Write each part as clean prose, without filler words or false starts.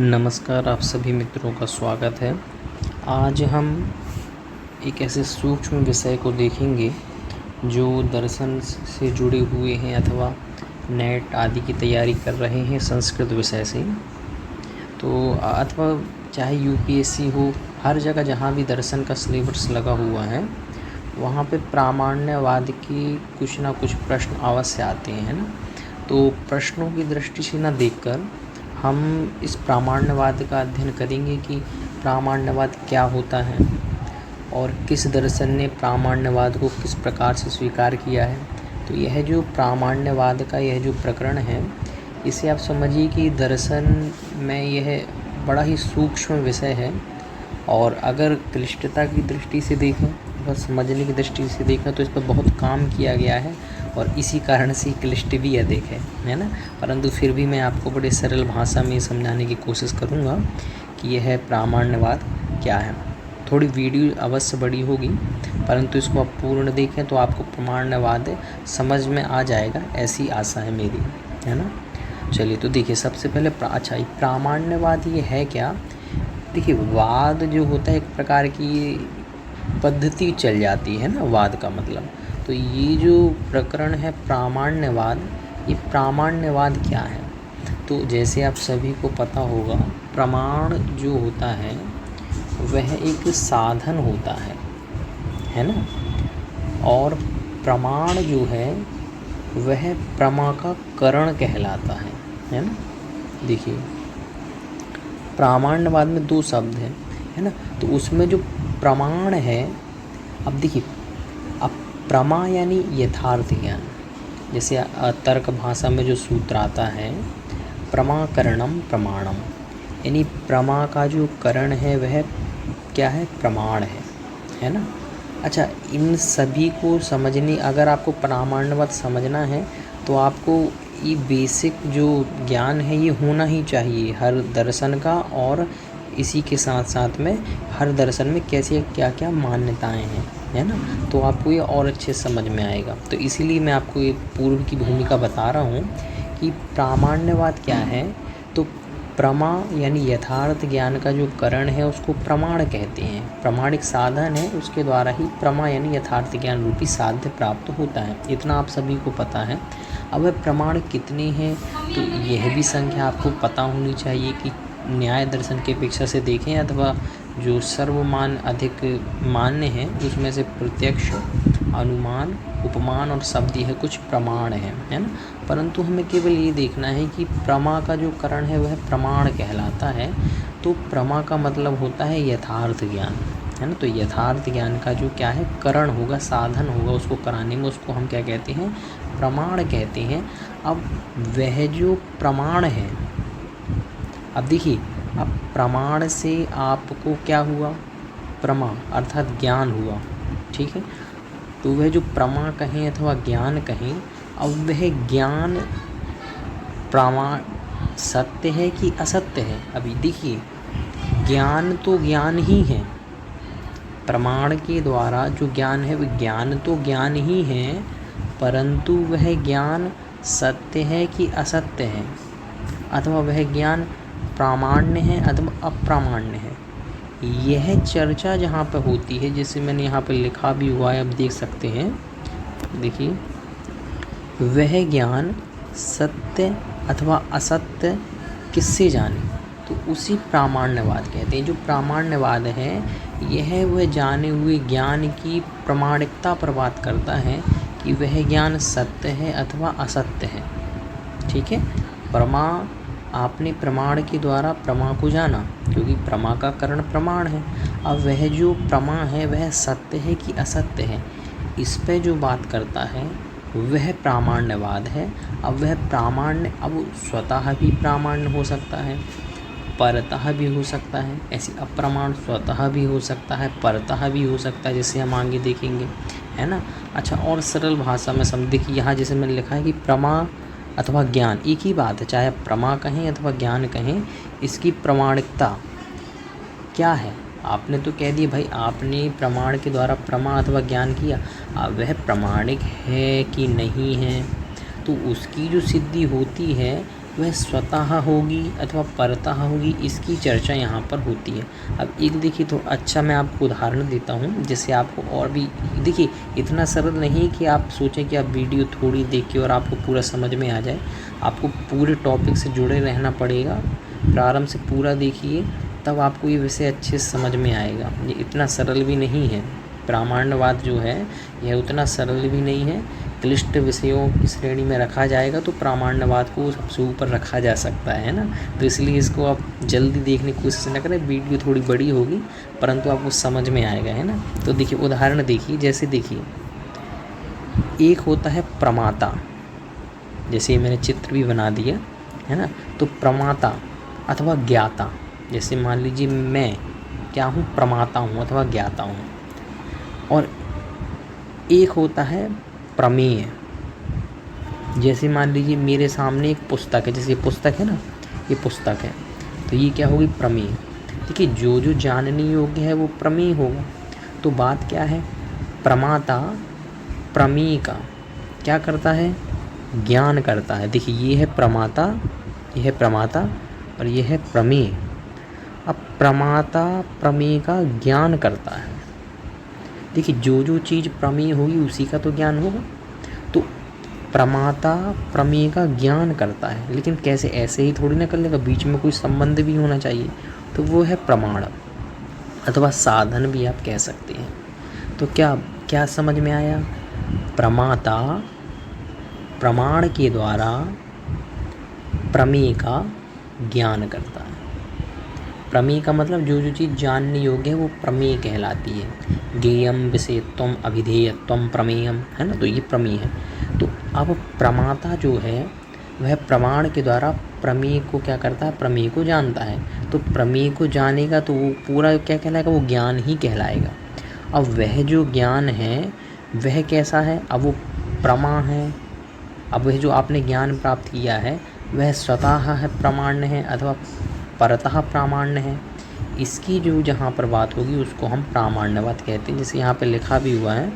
नमस्कार, आप सभी मित्रों का स्वागत है। आज हम एक ऐसे सूक्ष्म विषय को देखेंगे जो दर्शन से जुड़े हुए हैं अथवा नेट आदि की तैयारी कर रहे हैं संस्कृत विषय से। तो अथवा चाहे यूपीएससी हो, हर जगह जहाँ भी दर्शन का सिलेबस लगा हुआ है वहाँ पे प्रामाण्यवाद के कुछ ना कुछ प्रश्न अवश्य आते हैं ना। तो प्रश्नों की दृष्टि से ना देखकर हम इस प्रामाण्यवाद का अध्ययन करेंगे कि प्रामाण्यवाद क्या होता है और किस दर्शन ने प्रामाण्यवाद को किस प्रकार से स्वीकार किया है। तो यह जो प्रामाण्यवाद का यह जो प्रकरण है, इसे आप समझिए कि दर्शन में यह बड़ा ही सूक्ष्म विषय है और अगर क्लिष्टता की दृष्टि से देखें, बस समझने की दृष्टि से देखें तो इस पर बहुत काम किया गया है और इसी कारण से क्लिष्ट भी अधिक है ना। परंतु फिर भी मैं आपको बड़े सरल भाषा में समझाने की कोशिश करूँगा कि यह प्रामाण्यवाद क्या है। थोड़ी वीडियो अवश्य बड़ी होगी, परंतु इसको आप पूर्ण देखें तो आपको प्रामाण्यवाद समझ में आ जाएगा, ऐसी आशा है मेरी, है ना। चलिए तो देखिए, सबसे पहले प्रामाण्यवाद ये है क्या। देखिए, वाद जो होता है एक प्रकार की पद्धति चल जाती है ना, वाद का मतलब। तो ये जो प्रकरण है प्रामाण्यवाद, ये प्रामाण्यवाद क्या है। तो जैसे आप सभी को पता होगा, प्रमाण जो होता है वह एक साधन होता है ना। और प्रमाण जो है वह प्रमा का करण कहलाता है ना। देखिए, प्रामाण्यवाद में दो शब्द हैं, है ना। तो उसमें जो प्रमाण है, अब देखिए, अब प्रमा यानी यथार्थ ज्ञान। जैसे तर्क भाषा में जो सूत्र आता है, प्रमाकरणम प्रमाणम, यानी प्रमा का जो करण है वह क्या है, प्रमाण है ना। अच्छा, इन सभी को समझने, अगर आपको प्रामाण्यवाद समझना है तो आपको ये बेसिक जो ज्ञान है ये होना ही चाहिए हर दर्शन का, और इसी के साथ साथ में हर दर्शन में कैसे क्या क्या मान्यताएं हैं, है ना। तो आपको ये और अच्छे समझ में आएगा। तो इसीलिए मैं आपको ये पूर्व की भूमिका बता रहा हूँ कि प्रामाण्यवाद क्या है। तो प्रमा यानी यथार्थ ज्ञान का जो करण है उसको प्रमाण कहते हैं। प्रमाणिक साधन है, उसके द्वारा ही प्रमा यानी यथार्थ ज्ञान रूपी साध्य प्राप्त होता है। इतना आप सभी को पता है। अब वह प्रमाण कितने हैं, तो यह भी संख्या आपको पता होनी चाहिए कि न्याय दर्शन के अपेक्षा से देखें अथवा जो सर्वमान अधिक मान्य है उसमें से प्रत्यक्ष, अनुमान, उपमान और शब्द यह कुछ प्रमाण है ना। परंतु हमें केवल ये देखना है कि प्रमा का जो करण है वह प्रमाण कहलाता है। तो प्रमा का मतलब होता है यथार्थ ज्ञान, है ना। तो यथार्थ ज्ञान का जो क्या है, करण होगा, साधन होगा उसको कराने में, उसको हम क्या कहते हैं, प्रमाण कहते हैं। अब वह जो प्रमाण है, अब देखिए, अब प्रमाण से आपको क्या हुआ, प्रमा अर्थात ज्ञान हुआ, ठीक है। तो वह जो प्रमा कहें अथवा ज्ञान कहें, अब वह ज्ञान प्रमाण सत्य है कि असत्य है। अभी देखिए, ज्ञान तो ज्ञान ही है, प्रमाण के द्वारा जो ज्ञान है वह ज्ञान तो ज्ञान ही है, परंतु वह ज्ञान सत्य है कि असत्य है, अथवा वह ज्ञान प्रामाण्य है अथवा अप्रामाण्य है। यह चर्चा जहाँ पर होती है, जैसे मैंने यहाँ पर लिखा भी हुआ है, आप देख सकते हैं। देखिए, वह ज्ञान सत्य अथवा असत्य किससे जाने, तो उसी प्रामाण्यवाद कहते हैं। जो प्रामाण्यवाद है यह वह जाने हुए ज्ञान की प्रामाणिकता पर बात करता है कि वह ज्ञान सत्य है अथवा असत्य है, ठीक है। प्रमा, आपने प्रमाण के द्वारा प्रमा को जाना, क्योंकि प्रमा का करण प्रमाण है। अब वह जो प्रमा है वह सत्य है कि असत्य है, इस पे जो बात करता है वह प्रामाण्यवाद है। अब वह प्रामाण्य, अब स्वतः भी प्रामाण्य हो सकता है, परतः भी हो सकता है, ऐसी अप्रमाण स्वतः भी हो सकता है, परतः भी हो सकता है, जैसे हम आगे देखेंगे, है ना। अच्छा, और सरल भाषा में समझ, देखिए यहाँ जैसे मैंने लिखा है कि प्रमा अथवा ज्ञान एक ही बात है, चाहे प्रमा कहें अथवा ज्ञान कहें, इसकी प्रामाणिकता क्या है। आपने तो कह दिया भाई, आपने प्रमाण के द्वारा प्रमा अथवा ज्ञान किया, अब वह प्रामाणिक है कि नहीं है, तो उसकी जो सिद्धि होती है वह स्वतः होगी अथवा परतः होगी, इसकी चर्चा यहाँ पर होती है। अब एक देखिए तो अच्छा मैं आपको उदाहरण देता हूँ जिससे आपको और भी देखिए, इतना सरल नहीं कि आप सोचें कि आप वीडियो थोड़ी देखिए और आपको पूरा समझ में आ जाए। आपको पूरे टॉपिक से जुड़े रहना पड़ेगा, प्रारंभ से पूरा देखिए, तब आपको ये विषय अच्छे से समझ में आएगा। ये इतना सरल भी नहीं है, प्रामाण्यवाद जो है यह उतना सरल भी नहीं है। क्लिष्ट विषयों की श्रेणी में रखा जाएगा तो प्रामाण्यवाद को सबसे ऊपर रखा जा सकता है ना। तो इसलिए इसको आप जल्दी देखने की कोशिश न करें, वीडियो थोड़ी बड़ी होगी परंतु आपको समझ में आएगा, है ना। तो देखिए उदाहरण देखिए, जैसे देखिए एक होता है प्रमाता, जैसे मैंने चित्र भी बना दिया है ना। तो प्रमाता अथवा ज्ञाता, जैसे मान लीजिए मैं क्या हूँ, प्रमाता हूँ अथवा ज्ञाता हूँ। और एक होता है प्रमेय, जैसे मान लीजिए मेरे सामने एक पुस्तक है, जैसे पुस्तक है ना, ये पुस्तक है, तो ये क्या होगी, प्रमेय। देखिए जो जो जानने योग्य है वो प्रमेय होगा। तो बात क्या है, प्रमाता प्रमेय का क्या करता है, ज्ञान करता है। देखिए ये है प्रमाता, यह है प्रमाता और यह है प्रमेय। अब प्रमाता प्रमेय का ज्ञान करता है। देखिए जो जो चीज़ प्रमेय होगी उसी का तो ज्ञान होगा। तो प्रमाता प्रमेय का ज्ञान करता है, लेकिन कैसे, ऐसे ही थोड़ी ना कर लेगा, बीच में कोई संबंध भी होना चाहिए। तो वो है प्रमाण अथवा साधन भी आप कह सकते हैं। तो क्या क्या समझ में आया, प्रमाता प्रमाण के द्वारा प्रमेय का ज्ञान करता है। प्रमेय का मतलब जो जो चीज़ जानने योग्य है वो प्रमेय कहलाती है। ज्ञेयम विषयत्वम अभिधेयत्वम प्रमेयम, है ना, तो ये प्रमेय है। तो अब प्रमाता जो है वह प्रमाण के द्वारा प्रमेय को क्या करता है, प्रमेय को जानता है। तो प्रमेय को जानेगा तो वो पूरा क्या कहलाएगा, वो ज्ञान ही कहलाएगा। अब वह जो ज्ञान है वह कैसा है, अब वो प्रमा है। अब वह जो आपने ज्ञान प्राप्त किया है वह स्वतः है प्रामाण्य है अथवा परतः प्रामाण्य है। इसकी जो जहाँ पर बात होगी उसको हम प्रामाण्यवाद कहते हैं। जैसे यहाँ पे लिखा भी हुआ है,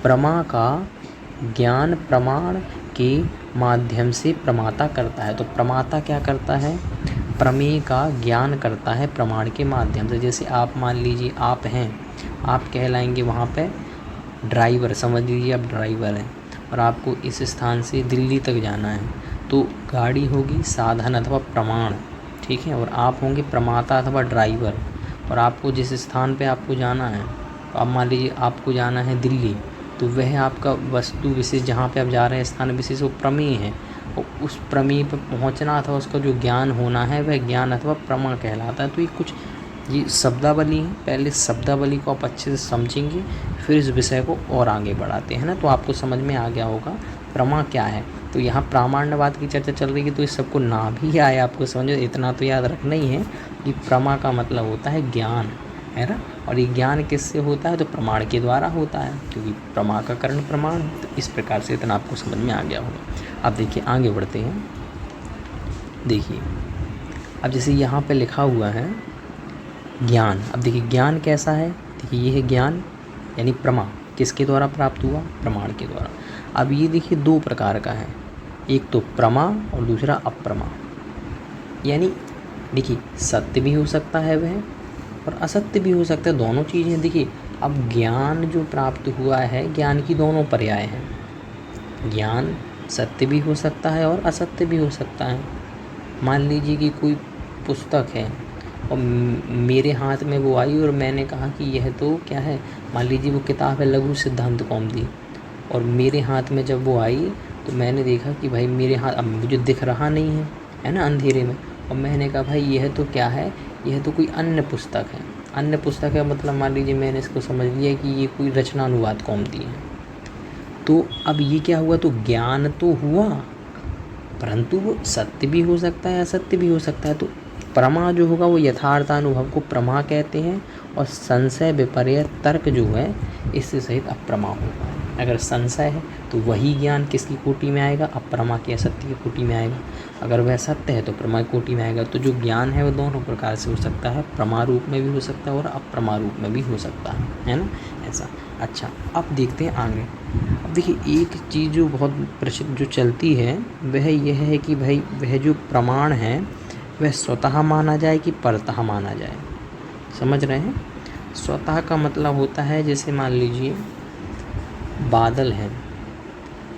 प्रमा का ज्ञान प्रमाण के माध्यम से प्रमाता करता है। तो प्रमाता क्या करता है, प्रमेय का ज्ञान करता है प्रमाण के माध्यम से। जैसे आप मान लीजिए आप हैं, आप कहलाएंगे वहाँ पे ड्राइवर, समझ लीजिए आप ड्राइवर हैं और आपको इस स्थान से दिल्ली तक जाना है। तो गाड़ी होगी साधन अथवा प्रमाण, ठीक है, और आप होंगे प्रमाता अथवा ड्राइवर। और आपको जिस स्थान पे आपको जाना है, तो आप मान लीजिए आपको जाना है दिल्ली, तो वह आपका वस्तु विशेष जहाँ पे आप जा रहे हैं स्थान विशेष वो प्रमेय है। और उस प्रमेय पर पहुँचना अथवा उसका जो ज्ञान होना है वह ज्ञान अथवा प्रमा कहलाता है। तो ये कुछ ये शब्दावली है, पहले शब्दावली को आप अच्छे से समझेंगे फिर इस विषय को और आगे बढ़ाते हैं ना, तो आपको समझ में आ गया होगा प्रमा क्या है। तो यहाँ प्रामाण्यवाद की चर्चा चल रही है तो इस सबको ना भी आए आपको समझ, इतना तो याद रखना ही है कि प्रमा का मतलब होता है ज्ञान, है ना। और ये ज्ञान किससे होता है, तो प्रमाण के द्वारा होता है, क्योंकि प्रमा का करण प्रमाण है। तो इस प्रकार से इतना आपको समझ में आ गया होगा। अब देखिए आगे बढ़ते हैं। देखिए अब जैसे यहाँ पे लिखा हुआ है ज्ञान। अब देखिए ज्ञान कैसा है, देखिए ये है ज्ञान यानी प्रमा, किसके द्वारा प्राप्त हुआ, प्रमाण के द्वारा। अब ये देखिए दो प्रकार का है, एक तो प्रमा और दूसरा अप्रमा। यानी देखिए सत्य भी हो सकता है वह और असत्य भी हो सकता है, दोनों चीज़ें। देखिए अब ज्ञान जो प्राप्त हुआ है, ज्ञान की दोनों पर्याय हैं। ज्ञान सत्य भी हो सकता है और असत्य भी हो सकता है। मान लीजिए कि कोई पुस्तक है और मेरे हाथ में वो आई और मैंने कहा कि यह तो क्या है, मान लीजिए वो किताब है लघु सिद्धांत कौमुदी, और मेरे हाथ में जब वो आई तो मैंने देखा कि भाई मेरे हाथ, अब मुझे दिख रहा नहीं है ना अंधेरे में, और मैंने कहा भाई यह तो क्या है, यह तो कोई अन्य पुस्तक है। अन्य पुस्तक है मतलब मान लीजिए मैंने इसको समझ लिया कि ये कोई रचनानुवाद कौमुदी है। तो अब ये क्या हुआ, तो ज्ञान तो हुआ परंतु वो सत्य भी हो सकता है असत्य भी हो सकता है। तो प्रमा जो होगा वो यथार्थानुभव को प्रमा कहते हैं, और संशय विपर्य तर्क जो है इससे सहित अप्रमा होगा। अगर संशय है तो वही ज्ञान किसकी कोटि में आएगा, अप्रमा की असत्य की कोटि में आएगा। अगर वह सत्य है तो प्रमा की कोटि में आएगा। तो जो ज्ञान है वो दोनों प्रकार से हो सकता है, प्रमा रूप में भी हो सकता है और अप्रमा रूप में भी हो सकता है ना, ऐसा। अच्छा अब देखते हैं आगे। अब देखिए एक चीज़ जो बहुत प्रसिद्ध जो चलती है वह यह है कि भाई वह जो प्रमाण है वह स्वतः माना जाए कि परतः माना जाए। समझ रहे हैं? स्वतः का मतलब होता है जैसे मान लीजिए बादल है,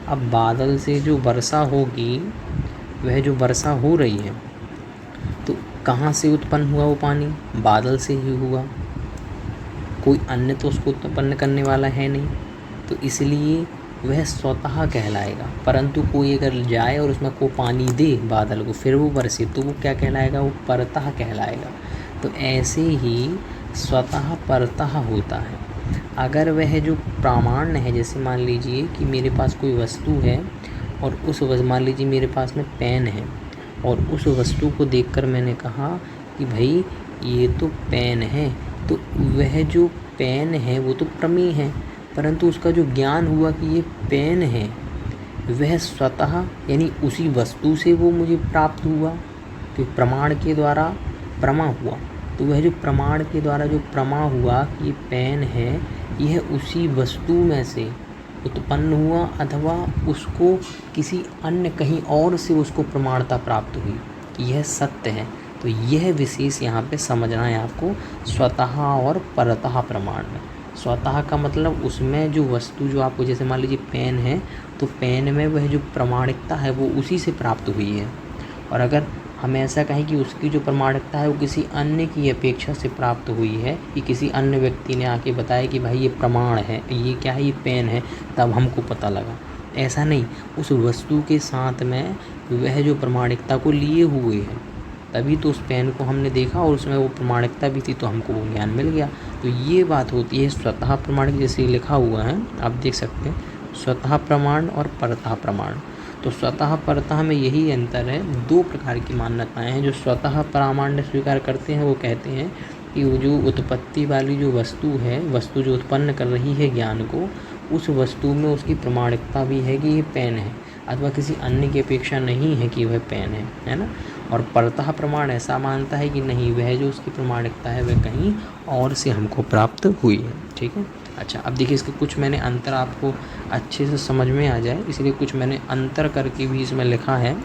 अब बादल से जो वर्षा होगी वह जो वर्षा हो रही है तो कहाँ से उत्पन्न हुआ वो पानी? बादल से ही हुआ, कोई अन्य तो उसको उत्पन्न करने वाला है नहीं, तो इसलिए वह स्वतः कहलाएगा। परंतु कोई अगर जाए और उसमें को पानी दे बादल को फिर वो बरसे तो वो क्या कहलाएगा? वो परतः कहलाएगा। तो ऐसे ही स्वतः परतः होता है। अगर वह जो प्रमाण है, जैसे मान लीजिए कि मेरे पास कोई वस्तु है और उस मान लीजिए मेरे पास में पेन है और उस वस्तु को देखकर मैंने कहा कि भाई ये तो पेन है, तो वह जो पेन है वो तो प्रमेय है, परंतु उसका जो ज्ञान हुआ कि ये पेन है वह स्वतः यानी उसी वस्तु से वो मुझे प्राप्त हुआ कि प्रमाण के द्वारा प्रमा हुआ। तो वह जो प्रमाण के द्वारा जो प्रमा हुआ कि ये पेन है यह उसी वस्तु में से उत्पन्न हुआ अथवा उसको किसी अन्य कहीं और से उसको प्रमाणता प्राप्त हुई कि यह सत्य है। तो यह विशेष यहाँ पे समझना है आपको स्वतः और परतः प्रमाण में। स्वतः का मतलब उसमें जो वस्तु जो आपको जैसे मान लीजिए पेन है तो पेन में वह जो प्रामाणिकता है वो उसी से प्राप्त हुई है, और अगर हम ऐसा कहें कि उसकी जो प्रामाणिकता है वो किसी अन्य की अपेक्षा से प्राप्त हुई है कि किसी अन्य व्यक्ति ने आके बताया कि भाई ये प्रमाण है, ये क्या है, ये पेन है, तब हमको पता लगा। ऐसा नहीं, उस वस्तु के साथ में वह जो प्रामाणिकता को लिए हुए है तभी तो उस पेन को हमने देखा और उसमें वो प्रामाणिकता भी थी तो हमको वो ज्ञान मिल गया। तो ये बात होती है स्वतः प्रमाणिक, जैसे लिखा हुआ है आप देख सकते हैं स्वतः प्रमाण और परतः प्रमाण। तो स्वतः परतः में यही अंतर है। दो प्रकार की मान्यताएं हैं। जो स्वतः प्रामाण्य स्वीकार करते हैं वो कहते हैं कि वो जो उत्पत्ति वाली जो वस्तु है, वस्तु जो उत्पन्न कर रही है ज्ञान को, उस वस्तु में उसकी प्रामाणिकता भी है कि ये पेन है अथवा किसी अन्य की अपेक्षा नहीं है कि वह पेन है ना। और परतः प्रमाण ऐसा मानता है कि नहीं, वह जो उसकी प्रामाणिकता है वह कहीं और से हमको प्राप्त हुई है। ठीक है। अच्छा, अब देखिए इसके कुछ मैंने अंतर आपको अच्छे से समझ में आ जाए इसलिए कुछ मैंने अंतर करके भी इसमें लिखा है।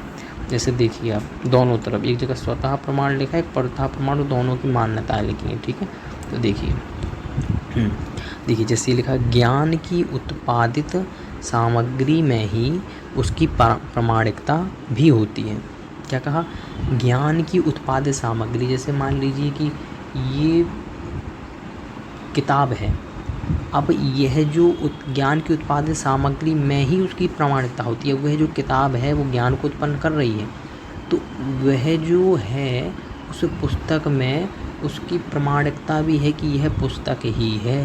जैसे देखिए आप दोनों तरफ, एक जगह स्वतः प्रमाण लिखा है, एक परतः प्रमाण, दोनों की मान्यताएं लिखी हैं। ठीक है। तो देखिए जैसे लिखा ज्ञान की उत्पादित सामग्री में ही उसकी प्रामाणिकता भी होती है। क्या कहा? ज्ञान की उत्पादित सामग्री, जैसे मान लीजिए कि ये किताब है, अब यह जो ज्ञान की उत्पादित सामग्री में ही उसकी प्रामाणिकता होती है। वह जो किताब है वो ज्ञान को उत्पन्न कर रही है, तो वह जो है उस पुस्तक में उसकी प्रामाणिकता भी है कि यह पुस्तक ही है।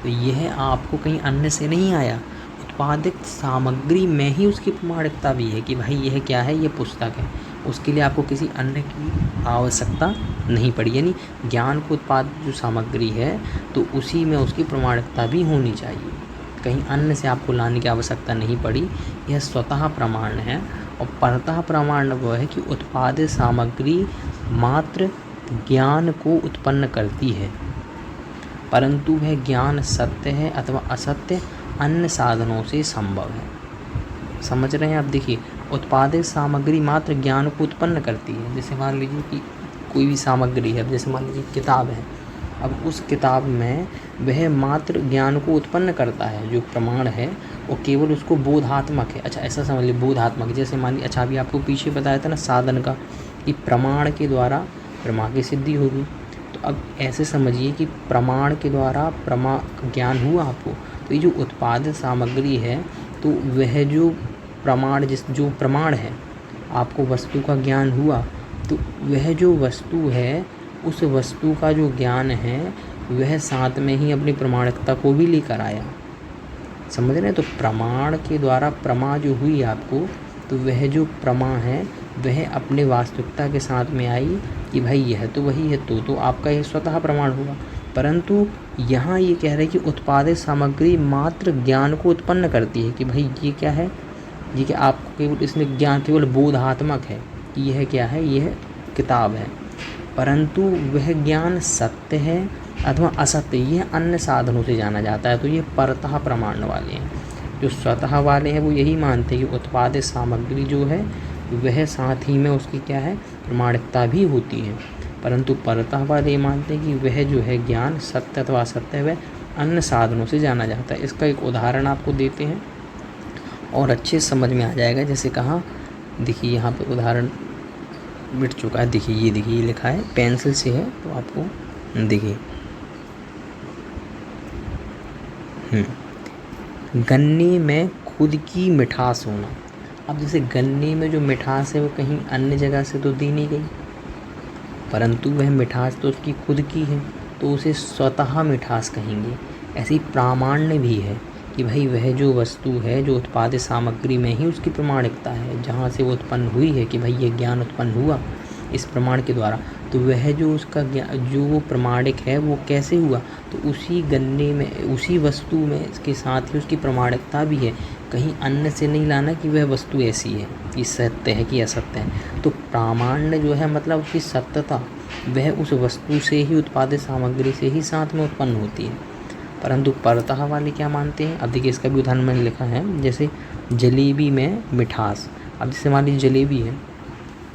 तो यह आपको कहीं अन्य से नहीं आया, उत्पादित सामग्री में ही उसकी प्रामाणिकता भी है कि भाई यह क्या है, यह पुस्तक है। उसके लिए आपको किसी अन्य की आवश्यकता नहीं पड़ी। यानी ज्ञान को उत्पादित जो सामग्री है तो उसी में उसकी प्रामाणिकता भी होनी चाहिए, कहीं अन्य से आपको लाने की आवश्यकता नहीं पड़ी। यह स्वतः प्रमाण है। और परतः प्रमाण वह है कि उत्पादित सामग्री मात्र ज्ञान को उत्पन्न करती है, परंतु वह ज्ञान सत्य है अथवा असत्य अन्य साधनों से संभव है। समझ रहे हैं आप? देखिए उत्पादित सामग्री मात्र ज्ञान को उत्पन्न करती है। जैसे मान लीजिए कि कोई भी सामग्री है, जैसे मान लीजिए किताब है, अब उस किताब में वह मात्र ज्ञान को उत्पन्न करता है, जो प्रमाण है वो केवल उसको बोधात्मक है। अच्छा ऐसा समझ लीजिए बोधात्मक, जैसे मान लीजिए, अच्छा अभी आपको पीछे बताया था ना साधन का कि प्रमाण के द्वारा प्रमा की सिद्धि होगी, तो अब ऐसे समझिए कि प्रमाण के द्वारा प्रमा ज्ञान हुआ आपको, तो ये जो उत्पादित सामग्री है तो वह जो प्रमाण जो प्रमाण है आपको वस्तु का ज्ञान हुआ, तो वह जो वस्तु है उस वस्तु का जो ज्ञान है वह साथ में ही अपनी प्रमाणिकता को भी लेकर आया। समझ रहे हैं? तो प्रमाण के द्वारा प्रमा जो हुई आपको, तो वह जो प्रमा है वह अपने वास्तविकता के साथ में आई कि भाई यह तो वही है, तो आपका यह स्वतः प्रमाण होगा। परंतु यहाँ ये कह रहे हैं कि उत्पादित सामग्री मात्र ज्ञान को उत्पन्न करती है कि भाई ये क्या है, ये क्या आपको केवल इसमें ज्ञान केवल बोधात्मक है कि यह क्या है, यह किताब है, परंतु वह ज्ञान सत्य है अथवा असत्य यह अन्य साधनों से जाना जाता है। तो ये परतः प्रमाण वाले हैं। जो स्वतः वाले हैं वो यही मानते हैं कि उत्पादित सामग्री जो है वह साथ ही में उसकी क्या है, प्रमाणिकता भी होती है। परंतु परतः वाले मानते हैं कि वह जो है ज्ञान सत्य अथवा असत्य है वह अन्य साधनों से जाना जाता है। इसका एक उदाहरण आपको देते हैं और अच्छे समझ में आ जाएगा। जैसे कहा, देखिए यहाँ पे उदाहरण मिट चुका है। देखिए ये लिखा है, पेंसिल से है तो आपको देखिए, गन्ने में खुद की मिठास होना। अब जैसे गन्ने में जो मिठास है वो कहीं अन्य जगह से तो दी नहीं गई, परंतु वह मिठास तो उसकी खुद की है, तो उसे स्वतः मिठास कहेंगे। ऐसे ही प्रामाण्य भी है कि भाई वह जो वस्तु है जो उत्पादित सामग्री में ही उसकी प्रमाणिकता है, जहाँ से वो उत्पन्न हुई है कि भाई ये ज्ञान उत्पन्न हुआ इस प्रमाण के द्वारा, तो वह जो उसका जो वो प्रमाणिक है वो कैसे हुआ, तो उसी गन्ने में उसी वस्तु में इसके साथ ही उसकी प्रमाणिकता भी है। कहीं अन्य से नहीं लाना कि वह वस्तु ऐसी है कि सत्य है कि असत्य है। तो प्रामाण्य जो है मतलब उसकी सत्यता वह उस वस्तु से ही, उत्पादित सामग्री से ही साथ में उत्पन्न होती है। परंतु परतः वाले क्या मानते हैं, अब देखिए इसका भी उदाहरण मैंने लिखा है। जैसे जलेबी में मिठास, अब जैसे मान लीजिए जलेबी है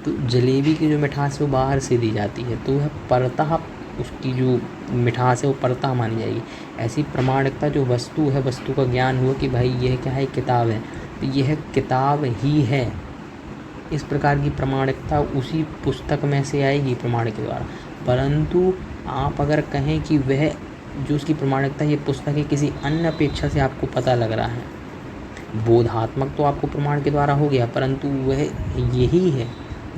तो जलेबी की जो मिठास है वो बाहर से दी जाती है, तो वह परतः उसकी जो मिठास है वो परतः मानी जाएगी। ऐसी प्रमाणिकता जो वस्तु है, वस्तु का ज्ञान हुआ कि भाई यह क्या है, किताब है, तो यह किताब ही है, इस प्रकार की प्रमाणिकता उसी पुस्तक में से आएगी प्रमाण के द्वारा। परंतु आप अगर कहें कि वह जो उसकी प्रमाणिकता ये पुस्तक है किसी अन्य अपेक्षा से आपको पता लग रहा है, बोधात्मक तो आपको प्रमाण के द्वारा हो गया, परंतु वह यही है,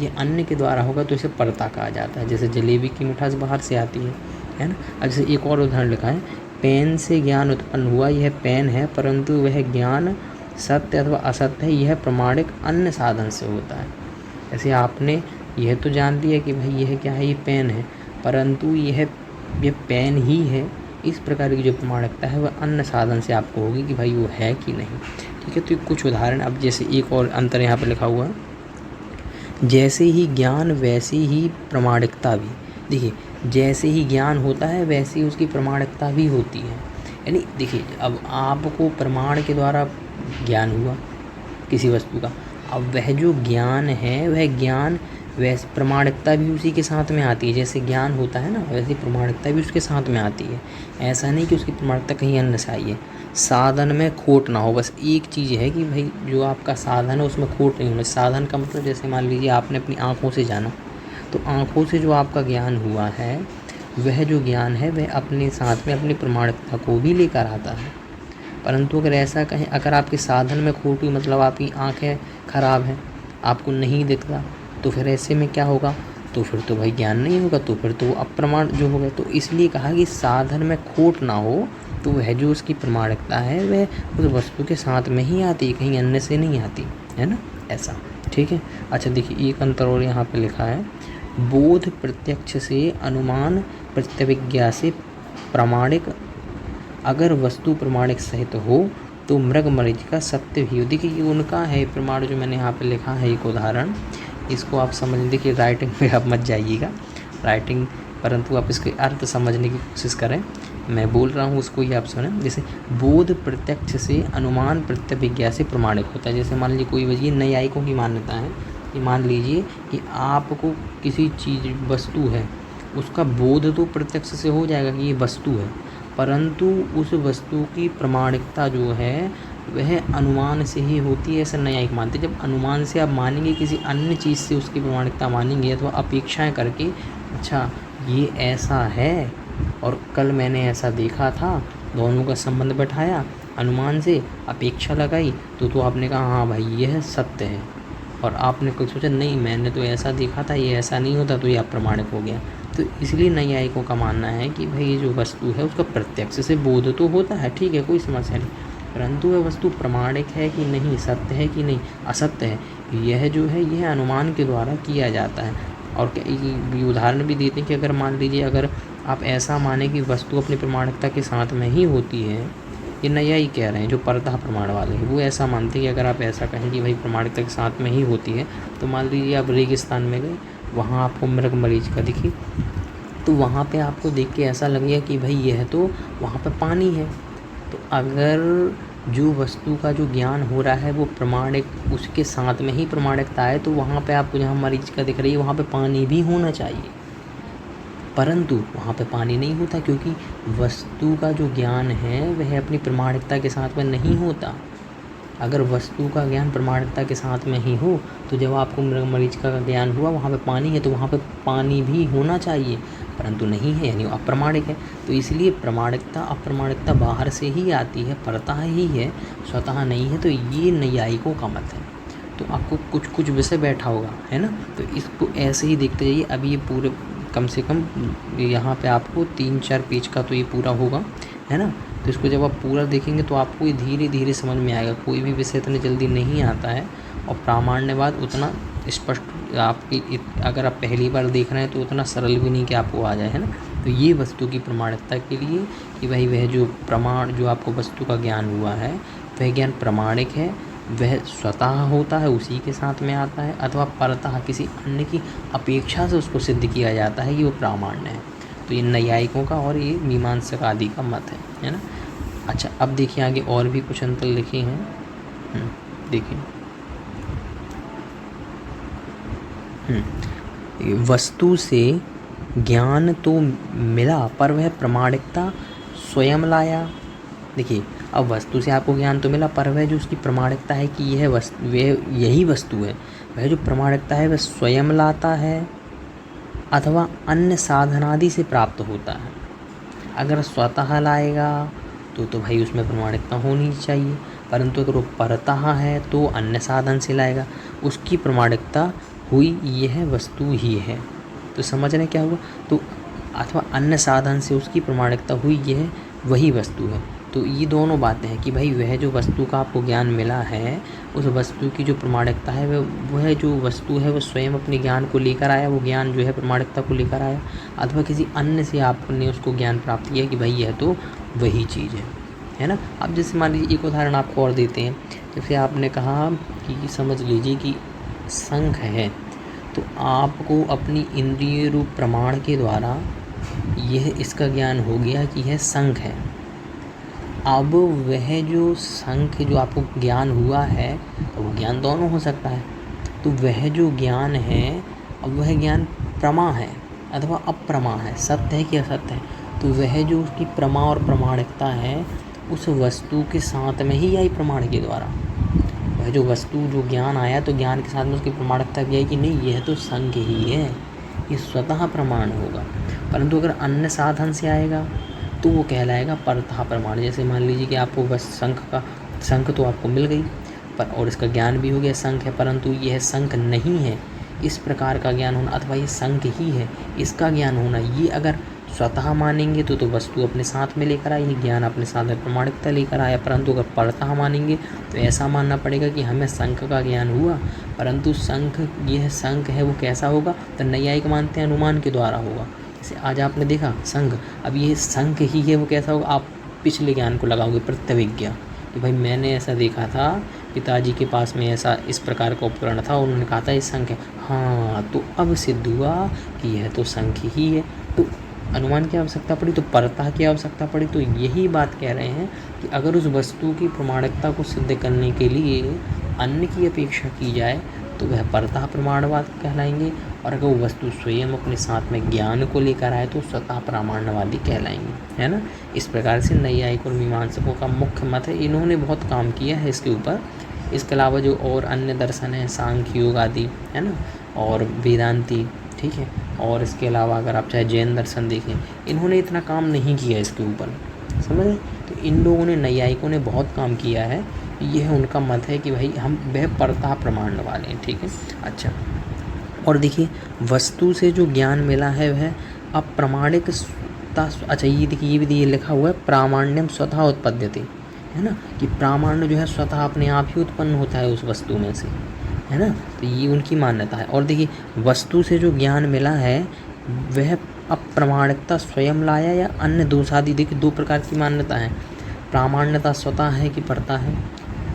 ये अन्य के द्वारा होगा, तो इसे परता कहा जाता है। जैसे जलेबी की मिठास बाहर से आती है ना। अब जैसे एक और उदाहरण लिखा है, पेन से ज्ञान उत्पन्न हुआ, यह पेन है, परंतु वह ज्ञान सत्य अथवा असत्य है, यह प्रमाणिक अन्य साधन से होता है। जैसे आपने यह तो जान लिया कि भाई यह क्या है, ये पेन है, परंतु यह पेन ही है, इस प्रकार की जो प्रमाणिकता है वह अन्य साधन से आपको होगी कि भाई वो है कि नहीं। ठीक है, तो कुछ उदाहरण। अब जैसे एक और अंतर यहाँ पर लिखा हुआ है, जैसे ही ज्ञान वैसे ही प्रमाणिकता भी। देखिए जैसे ही ज्ञान होता है वैसे ही उसकी प्रमाणिकता भी होती है। यानी देखिए अब आपको प्रमाण के द्वारा ज्ञान हुआ किसी वस्तु का, अब वह जो ज्ञान है वह ज्ञान वैसे प्रमाणिकता भी उसी के साथ में आती है। जैसे ज्ञान होता है ना, वैसे प्रमाणिकता भी उसके साथ में आती है। ऐसा नहीं कि उसकी प्रमाणिकता कहीं अन्य से आई है। साधन में खोट ना हो, बस एक चीज़ है कि भाई जो आपका साधन है उसमें खोट नहीं होना। साधन का मतलब जैसे मान लीजिए आपने अपनी आँखों से जाना, तो आँखों से जो आपका ज्ञान हुआ है वह जो ज्ञान है वह अपने साथ में अपनी प्रमाणिकता को भी लेकर आता है। परंतु अगर ऐसा कहें, अगर आपके साधन में खोट हुई, मतलब आपकी आँखें खराब हैं, आपको नहीं दिखता, तो फिर ऐसे में क्या होगा, तो फिर तो भाई ज्ञान नहीं होगा, तो फिर तो अप्रमाण जो होगा। तो इसलिए कहा कि साधन में खोट ना हो, तो वह जो उसकी प्रमाणिकता है वह उस वस्तु के साथ में ही आती है, कहीं अन्य से नहीं आती है ना, ऐसा। ठीक है। अच्छा देखिए एक अंतर और यहाँ पे लिखा है, बोध प्रत्यक्ष से, अनुमान प्रत्यभिज्ञा से प्रमाणिक। अगर वस्तु प्रमाणिक सहित हो तो मृग मरीज का सत्य भी हो। देखिए उनका है प्रमाण जो मैंने यहाँ पे लिखा है एक उदाहरण, इसको आप समझ। देखिए राइटिंग में आप मत जाइएगा राइटिंग, परंतु आप इसके अर्थ समझने की कोशिश करें। मैं बोल रहा हूँ उसको ही आप सुने। जैसे बोध प्रत्यक्ष से, अनुमान प्रत्यभिज्ञा से प्रमाणिक होता है। जैसे मान लीजिए कोई वजह न्यायिकों की मान्यता है कि मान लीजिए कि आपको किसी चीज़ वस्तु है उसका बोध तो प्रत्यक्ष से हो जाएगा कि ये वस्तु है, परंतु उस वस्तु की प्रमाणिकता जो है वह अनुमान से ही होती है, ऐसा न्यायिक मानते हैं। जब अनुमान से आप मानेंगे, किसी अन्य चीज़ से उसकी प्रमाणिकता मानेंगे अथवा अपेक्षाएं करके, अच्छा ये ऐसा है और कल मैंने ऐसा देखा था, दोनों का संबंध बैठाया, अनुमान से अपेक्षा लगाई, तो आपने कहा हाँ भाई यह सत्य है, और आपने कुछ सोचा नहीं मैंने तो ऐसा देखा था, ये ऐसा नहीं होता, तो ये अप्रमाणिक हो गया। तो इसलिए न्यायिकों का मानना है कि भाई ये जो वस्तु है उसका प्रत्यक्ष से बोध तो होता है, ठीक है, कोई समस्या नहीं, परंतु वह वस्तु प्रमाणिक है कि नहीं, सत्य है कि नहीं, असत्य है, यह जो है यह अनुमान के द्वारा किया जाता है। और उदाहरण भी देते हैं कि अगर मान लीजिए अगर आप ऐसा माने कि वस्तु अपनी प्रमाणिकता के साथ में ही होती है, ये न्यायिक कह रहे हैं जो परतः प्रमाण वाले हैं, वो ऐसा मानते हैं कि अगर आप ऐसा कहें कि भाई प्रमाणिकता के साथ में ही होती है, तो मान लीजिए आप रेगिस्तान में गए, वहाँ आपको मृग मरीज का दिखी, तो वहाँ पे आपको देख के ऐसा लगेगा कि भाई यह तो वहाँ पे पानी है। तो अगर जो वस्तु का जो ज्ञान हो रहा है वो प्रमाणिक, उसके साथ में ही प्रमाणिकता है। तो वहाँ पे आपको जहाँ मरीचिका दिख रही है वहाँ पे पानी भी होना चाहिए, परंतु वहाँ पे पानी नहीं होता, क्योंकि वस्तु का जो ज्ञान है वह अपनी प्रमाणिकता के साथ में नहीं होता। अगर वस्तु का ज्ञान प्रमाणिकता के साथ में ही हो तो जब आपको मरीचिका का ज्ञान हुआ वहाँ पे पानी है तो वहाँ पे पानी भी होना चाहिए, परंतु नहीं है, यानी अप्रमाणिक है। तो इसलिए प्रमाणिकता अप्रमाणिकता बाहर से ही आती है, परतः ही है, स्वतः नहीं है। तो ये नैयायिकों का मत है। तो आपको कुछ कुछ विषय बैठा होगा, है ना, तो इसको ऐसे ही देखते जाइए। अभी ये पूरे कम से कम यहाँ पे आपको 3-4 पेज का तो ये पूरा होगा, है ना। तो इसको जब आप पूरा देखेंगे तो आपको ये धीरे धीरे समझ में आएगा। कोई भी विषय इतने जल्दी नहीं आता है, और प्रामाण्यवाद उतना स्पष्ट आपकी, अगर आप पहली बार देख रहे हैं तो उतना सरल भी नहीं कि आपको आ जाए, है ना। तो ये वस्तु की प्रमाणिकता के लिए कि भाई वह जो प्रमाण, जो आपको वस्तु का ज्ञान हुआ है वह ज्ञान प्रमाणिक है, वह स्वतः होता है, उसी के साथ में आता है, अथवा परतः किसी अन्य की अपेक्षा से उसको सिद्ध किया जाता है कि वो प्रामाण्य है। तो ये नैयायिकों का और ये मीमांसक आदि का मत है ना। अच्छा, अब देखिए आगे और भी कुछ अंतर लिखे हैं। देखिए वस्तु से ज्ञान तो मिला पर वह प्रमाणिकता स्वयं लाया। देखिए, अब वस्तु से आपको ज्ञान तो मिला, पर वह जो उसकी प्रमाणिकता है कि यह वस्तु, वह यही वस्तु है, वह जो प्रमाणिकता है वह स्वयं लाता है अथवा अन्य साधनादि से प्राप्त होता है। अगर स्वतः लाएगा तो भाई उसमें प्रमाणिकता होनी चाहिए, परंतु अगर वो परतः है तो अन्य साधन से लाएगा, उसकी प्रमाणिकता हुई यह वस्तु ही है। तो समझ रहे क्या हुआ, तो अथवा अन्य साधन से उसकी प्रमाणिकता हुई यह वही वस्तु है। तो ये दोनों बातें हैं कि भाई वह जो वस्तु का आपको ज्ञान मिला है उस वस्तु की जो प्रमाणिकता है वह जो वस्तु है वो स्वयं अपने ज्ञान को लेकर आया, वो ज्ञान जो है प्रमाणिकता को लेकर आया, अथवा किसी अन्य से आपने उसको ज्ञान प्राप्त किया कि भाई यह तो वही चीज़ है ना। अब जैसे मान लीजिए एक उदाहरण आपको और देते हैं। जैसे आपने कहा कि समझ लीजिए कि शंख है, तो आपको अपनी इंद्रिय रूप प्रमाण के द्वारा यह इसका ज्ञान हो गया कि यह शंख है। अब वह जो शंख जो आपको ज्ञान हुआ है, तो वो ज्ञान दोनों हो सकता है। तो वह जो ज्ञान है, अब वह ज्ञान प्रमा है अथवा अप्रमा है, सत्य है कि असत्य है। तो वह जो उसकी प्रमा और प्रमाणिकता है उस वस्तु के साथ में ही आई प्रमाण के द्वारा। वह जो वस्तु जो ज्ञान आया तो ज्ञान के साथ में उसकी प्रमाणिकता भी आई कि नहीं यह तो शंख ही है, ये स्वतः प्रमाण होगा। परंतु अगर अन्य साधन से आएगा तो वो कहलाएगा परतः प्रमाण। जैसे मान लीजिए कि आपको बस शंख तो आपको मिल गई पर, और इसका ज्ञान भी हो गया शंख है, परंतु यह शंख नहीं है, इस प्रकार का ज्ञान होना, अथवा ये शंख ही है इसका ज्ञान होना, ये अगर स्वतः मानेंगे तो वस्तु अपने साथ में लेकर आई, ज्ञान अपने साथ में प्रमाणिकता लेकर आया। परंतु अगर परतः मानेंगे तो ऐसा मानना पड़ेगा कि हमें शंख का ज्ञान हुआ, परंतु शंख, यह शंख है वो कैसा होगा, तो नैयायिक मानते हैं अनुमान के द्वारा होगा। जैसे आज आपने देखा शंख, अब ये शंख ही है वो कैसा होगा, आप पिछले ज्ञान को लगाओगे प्रत्यभिज्ञा कि भाई मैंने ऐसा देखा था, पिताजी के पास में ऐसा इस प्रकार का उपकरण था, उन्होंने कहा था ये शंख है, हाँ तो अब सिद्ध हुआ कि यह तो शंख ही है। तो अनुमान की आवश्यकता पड़ी तो परतः की आवश्यकता पड़ी। तो यही बात कह रहे हैं कि अगर उस वस्तु की प्रमाणिकता को सिद्ध करने के लिए अन्य की अपेक्षा की जाए तो वह परतः प्रमाणवाद कहलाएंगे, और अगर वो वस्तु स्वयं अपने साथ में ज्ञान को लेकर आए तो स्वतः प्रामाण्यवादी कहलाएंगे, है ना। इस प्रकार से नैयायिक और मीमांसकों का मुख्य मत है, इन्होंने बहुत काम किया है इसके ऊपर। इसके अलावा जो और अन्य दर्शन हैं, सांख्य योग आदि, है ना, और वेदांती, ठीक है, और इसके अलावा अगर आप चाहे जैन दर्शन देखें, इन्होंने इतना काम नहीं किया इसके ऊपर, समझ। तो इन लोगों ने, नैयायिकों ने बहुत काम किया है। यह उनका मत है कि भाई हम वह परतः प्रमाण वाले हैं, ठीक है। अच्छा, और देखिए वस्तु से जो ज्ञान मिला है वह अप्रमाणिकता। अच्छा ये देखिए, ये भी लिखा हुआ है प्रामाण्यम स्वतः उत्पद्यते, है ना, कि प्रामाण्य जो है स्वतः अपने आप ही उत्पन्न होता है उस वस्तु में से, है ना। तो ये उनकी मान्यता है। और देखिए वस्तु से जो ज्ञान मिला है वह अप्रमाणिकता स्वयं लाया या अन्य दोषादि। देखिए दो प्रकार की मान्यता है, प्रामाण्यता स्वतः है कि परता है,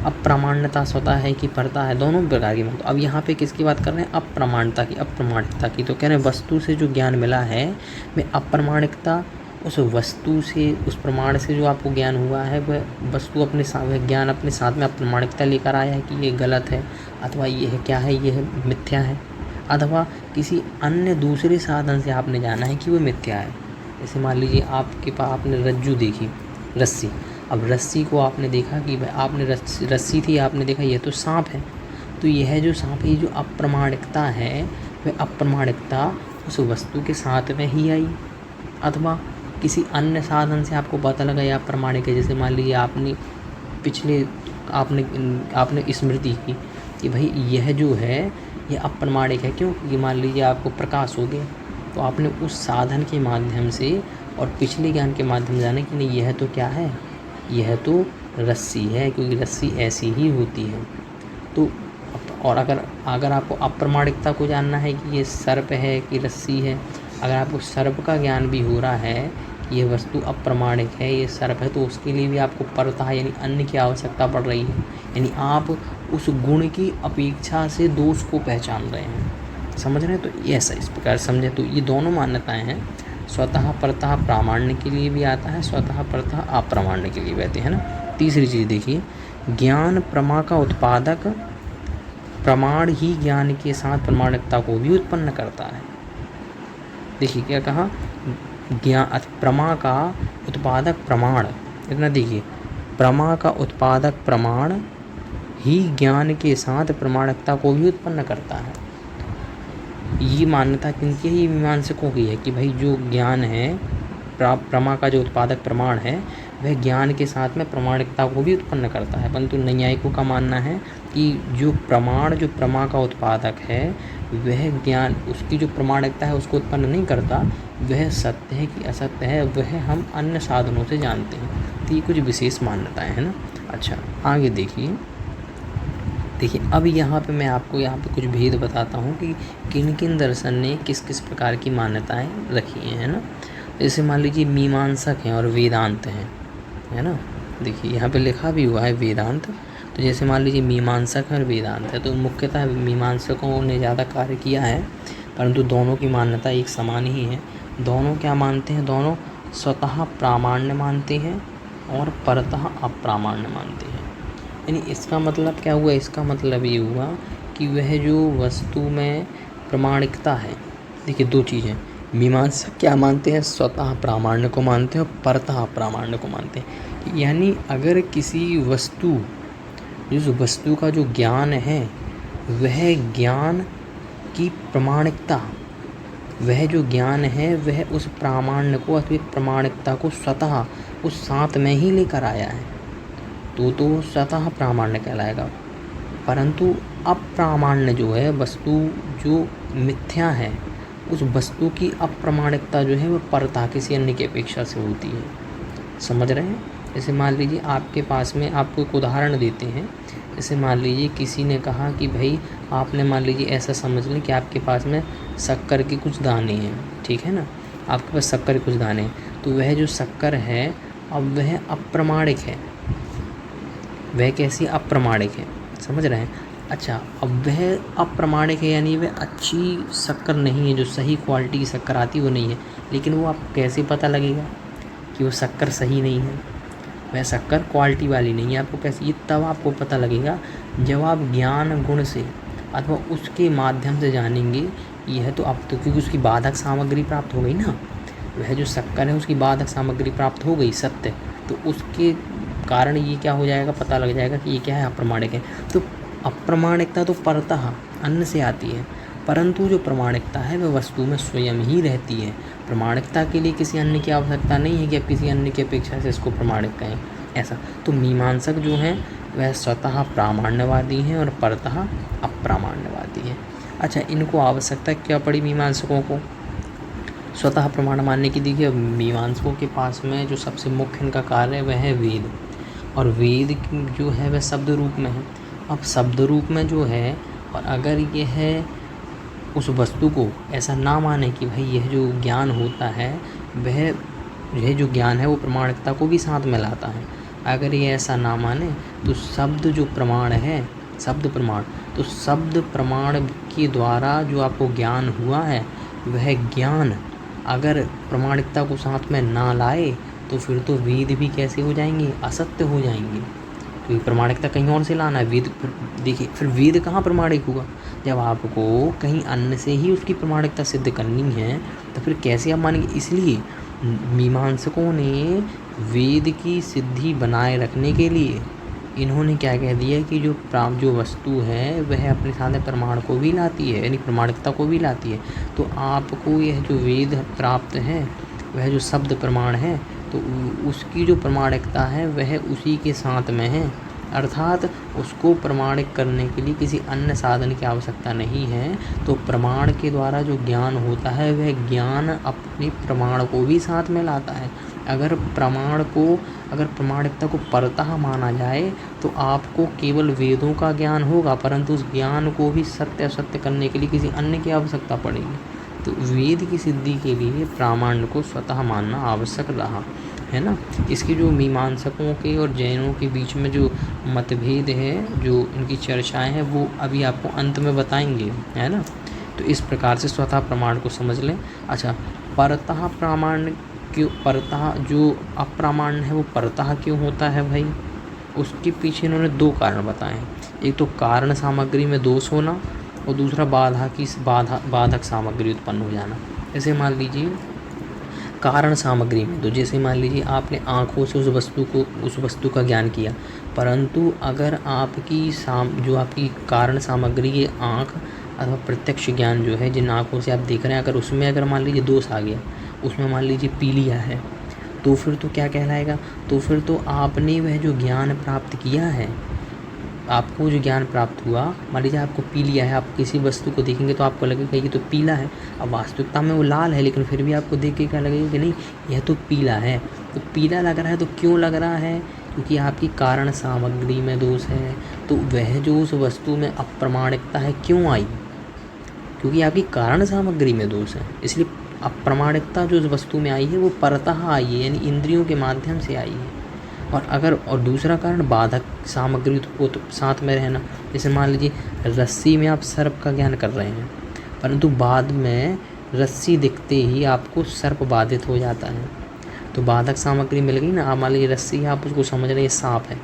अप्रमाण्यता स्वतः है कि परता है, दोनों प्रकार की। मतलब अब यहाँ पे किसकी बात कर रहे हैं, अप्रमाणता की, अप्रमाणिकता की। तो कह रहे हैं वस्तु से जो ज्ञान मिला है वह अप्रमाणिकता उस वस्तु से, उस प्रमाण से जो आपको ज्ञान हुआ है, वह वस्तु अपने साथ, वह ज्ञान अपने साथ में अप्रमाणिकता लेकर आया है कि ये गलत है, अथवा ये है क्या है, ये है मिथ्या है, अथवा किसी अन्य दूसरे साधन से आपने जाना है कि वो मिथ्या है। जैसे मान लीजिए आपके पास, आपने रज्जू देखी, रस्सी, अब रस्सी को आपने देखा कि भाई आपने रस्सी थी, आपने देखा ये तो सांप है, तो यह जो सांप है, जो अप्रमाणिकता है, वह अप्रमाणिकता उस वस्तु के साथ में ही आई, अथवा किसी अन्य साधन से आपको पता लगा या प्रमाणिक है। जैसे मान लीजिए आपने पिछले आपने स्मृति की कि भाई यह जो है ये अप्रमाणिक है, क्यों? क्योंकि मान लीजिए आपको प्रकाश हो गया, तो आपने उस साधन के माध्यम से और पिछले ज्ञान के माध्यम से जाना कि नहीं यह तो क्या है, यह तो रस्सी है, क्योंकि रस्सी ऐसी ही होती है। तो और अगर आपको अप्रमाणिकता को जानना है कि ये सर्प है कि रस्सी है, अगर आपको सर्प का ज्ञान भी हो रहा है कि ये वस्तु अप्रमाणिक है, ये सर्प है, तो उसके लिए भी आपको परतः यानी अन्य की आवश्यकता पड़ रही है। यानी आप उस गुण की अपेक्षा से दोष को पहचान रहे हैं, समझ रहे हैं? तो ये ऐसा इस प्रकार समझे। तो ये दोनों मान्यताएं हैं, स्वतः परतः प्रामाण्य के लिए भी आता है, स्वतः परतः अप्रामाण्य के लिए भी आते हैं ना। तीसरी चीज़ देखिए, ज्ञान प्रमा का उत्पादक प्रमाण ही ज्ञान के साथ प्रमाणिकता को भी उत्पन्न करता है। देखिए क्या कहा, ज्ञान प्रमा का उत्पादक प्रमाण, इतना देखिए, प्रमा का उत्पादक प्रमाण ही ज्ञान के साथ प्रमाणिकता को भी उत्पन्न करता है। ये मान्यता किनकी है? ये मीमांसकों की है कि भाई जो ज्ञान है, प्रमा का जो उत्पादक प्रमाण है, वह ज्ञान के साथ में प्रमाणिकता को भी उत्पन्न करता है। परंतु नैयायिकों का मानना है कि जो प्रमाण, जो प्रमा का उत्पादक है, वह ज्ञान, उसकी जो प्रमाणिकता है उसको उत्पन्न नहीं करता, वह सत्य है कि असत्य है, वह हम अन्य साधनों से जानते हैं। तो ये कुछ विशेष मान्यताएं हैं ना। अच्छा, आगे देखिए, अब यहाँ पे मैं आपको यहाँ पे कुछ भेद बताता हूँ कि किन किन दर्शन ने किस किस प्रकार की मान्यताएं रखी हैं, है ना। जैसे मान लीजिए मीमांसक हैं और वेदांत हैं, है ना। देखिए यहाँ पे लिखा भी हुआ है वेदांत। तो जैसे मान लीजिए मीमांसक है और वेदांत है, तो मुख्यतः मीमांसकों ने ज़्यादा कार्य किया है, परंतु दोनों की मान्यता एक समान ही है। दोनों क्या मानते हैं? दोनों स्वतः प्रामाण्य मानते हैं और परतः अप्रामाण्य मानते हैं। यानी इसका मतलब क्या हुआ? इसका मतलब ये हुआ कि वह जो वस्तु में प्रमाणिकता है, देखिए दो चीज़ें, मीमांसक क्या मानते हैं? स्वतः प्रामाण्य को मानते हैं और परतः अप्रामाण्य को मानते हैं। यानी अगर किसी वस्तु, जिस वस्तु का जो ज्ञान है, वह ज्ञान की प्रमाणिकता, वह जो ज्ञान है वह उस प्रामाण्य को अथवा प्रमाणिकता को स्वतः उस साथ में ही लेकर आया है, तो स्वतः प्रामाण्य कहलाएगा। परंतु अप्रामाण्य जो है, वस्तु जो मिथ्या है, उस वस्तु की अप्रामाणिकता जो है वह परतः किसी अन्य की अपेक्षा से होती है। समझ रहे हैं? जैसे मान लीजिए आपके पास में, आपको एक उदाहरण देते हैं। जैसे मान लीजिए किसी ने कहा कि भाई आपने, मान लीजिए ऐसा समझ लें कि आपके पास में शक्कर के कुछ दाने हैं, ठीक है ना, आपके पास शक्कर के कुछ दाने हैं, तो वह जो शक्कर है अब वह अप्रामाणिक है। वह कैसी? अप्रामाणिक है, समझ रहे हैं? अच्छा, अब वह अप्रामाणिक है यानी वह अच्छी शक्कर नहीं है, जो सही क्वालिटी की शक्कर आती है वो नहीं है। लेकिन वो आपको कैसे पता लगेगा कि वो शक्कर सही नहीं है, वह शक्कर क्वालिटी वाली नहीं है? आपको कैसे? ये तब आपको पता लगेगा जब आप ज्ञान गुण से अथवा उसके माध्यम से जानेंगे। यह तो अब तो, क्योंकि उसकी बाधक सामग्री प्राप्त हो गई ना, वह जो शक्कर है उसकी बाधक सामग्री प्राप्त हो गई, सत्य, तो उसके कारण ये क्या हो जाएगा? पता लग जाएगा कि ये क्या है? अप्रामाणिक है। तो अप्रामाणिकता तो परतः अन्य से आती है, परंतु जो प्रमाणिकता है वह वस्तु में स्वयं ही रहती है। प्रमाणिकता के लिए किसी अन्य की आवश्यकता नहीं है कि आप किसी अन्य की अपेक्षा से इसको प्रमाणित कहें, ऐसा। तो मीमांसक जो हैं वह स्वतः प्रामाण्यवादी हैं और परतः अप्रामाण्यवादी हैं। अच्छा, इनको आवश्यकता क्या पड़ी मीमांसकों को स्वतः प्रमाण मानने की? देखिए, मीमांसकों के पास में जो सबसे मुख्य इनका कार्य है वह है वेद, और वेद जो है वह शब्द रूप में है। अब शब्द रूप में जो है, और अगर ये है उस वस्तु को ऐसा ना माने कि भाई यह जो ज्ञान होता है वह, यह जो ज्ञान है वो प्रमाणिकता को भी साथ में लाता है, अगर ये ऐसा ना माने तो शब्द जो प्रमाण है, शब्द प्रमाण, तो शब्द प्रमाण के द्वारा जो आपको ज्ञान हुआ है वह ज्ञान अगर प्रामाणिकता को साथ में ना लाए तो फिर तो वेद भी कैसे हो जाएंगे, असत्य हो जाएंगे। क्योंकि प्रामाणिकता कहीं और से लाना है, वेद देखिए फिर वेद कहाँ प्रामाणिक हुआ, जब आपको कहीं अन्य से ही उसकी प्रामाणिकता सिद्ध करनी है तो फिर कैसे आप मानेंगे। इसलिए मीमांसकों ने वेद की सिद्धि बनाए रखने के लिए इन्होंने क्या कह दिया कि जो वस्तु है वह अपने साथ में प्रमाण को भी लाती है, यानी प्रामाणिकता को भी लाती है। तो आपको यह जो वेद प्राप्त है वह जो शब्द प्रमाण है तो उसकी जो प्रामाणिकता है वह उसी के साथ में है, अर्थात उसको प्रमाणिक करने के लिए किसी अन्य साधन की आवश्यकता नहीं है। तो प्रमाण के द्वारा जो ज्ञान होता है वह ज्ञान अपने प्रमाण को भी साथ में लाता है। अगर प्रामाणिकता को परतः माना जाए तो आपको केवल वेदों का ज्ञान होगा, परंतु उस ज्ञान को भी सत्य असत्य करने के लिए किसी अन्य की आवश्यकता पड़ेगी। तो वेद की सिद्धि के लिए प्रामाण्य को स्वतः मानना आवश्यक रहा है ना। इसकी जो मीमांसकों के और जैनों के बीच में जो मतभेद है, जो इनकी चर्चाएं हैं, वो अभी आपको अंत में बताएंगे, है ना। तो इस प्रकार से स्वतः प्रमाण को समझ लें। अच्छा, परतः प्रमाण क्यों, परतः जो अप्रामाण्य है वो परतः क्यों होता है भाई, उसके पीछे इन्होंने दो कारण बताए हैं। एक तो कारण सामग्री में दोष होना और दूसरा बाधक सामग्री उत्पन्न हो जाना। जैसे मान लीजिए कारण सामग्री में, तो जैसे मान लीजिए आपने आँखों से उस वस्तु का ज्ञान किया, परंतु अगर जो आपकी कारण सामग्री है आँख अथवा प्रत्यक्ष ज्ञान जो है जिन आँखों से आप देख रहे हैं, अगर उसमें अगर मान लीजिए दोष आ गया, उसमें मान लीजिए पीलिया है, तो फिर तो क्या कहलाएगा, तो फिर तो आपने वह जो ज्ञान प्राप्त किया है, आपको जो ज्ञान प्राप्त हुआ, मान लीजिए आपको पीलिया है, आप किसी वस्तु को देखेंगे तो आपको लगेगा कि तो पीला है। अब वास्तविकता में वो लाल है, लेकिन फिर भी आपको देख के क्या लगेगा कि नहीं यह तो पीला है। तो पीला लग रहा है तो क्यों लग रहा है, क्योंकि आपकी कारण सामग्री में दोष है। तो वह जो उस वस्तु में अप्रामाणिकता है क्यों आई, क्योंकि आपकी कारण सामग्री में दोष है। इसलिए अप्रामाणिकता जो उस वस्तु में आई है वो परतः आई है, यानी इंद्रियों के माध्यम से आई है। और दूसरा कारण बाधक सामग्री को तो साथ में रहना। जैसे मान लीजिए रस्सी में आप सर्प का ज्ञान कर रहे हैं, परंतु बाद में रस्सी दिखते ही आपको सर्प बाधित हो जाता है, तो बाधक सामग्री मिल गई ना। आप मान लीजिए रस्सी है, आप उसको समझ रहे हैं सांप है,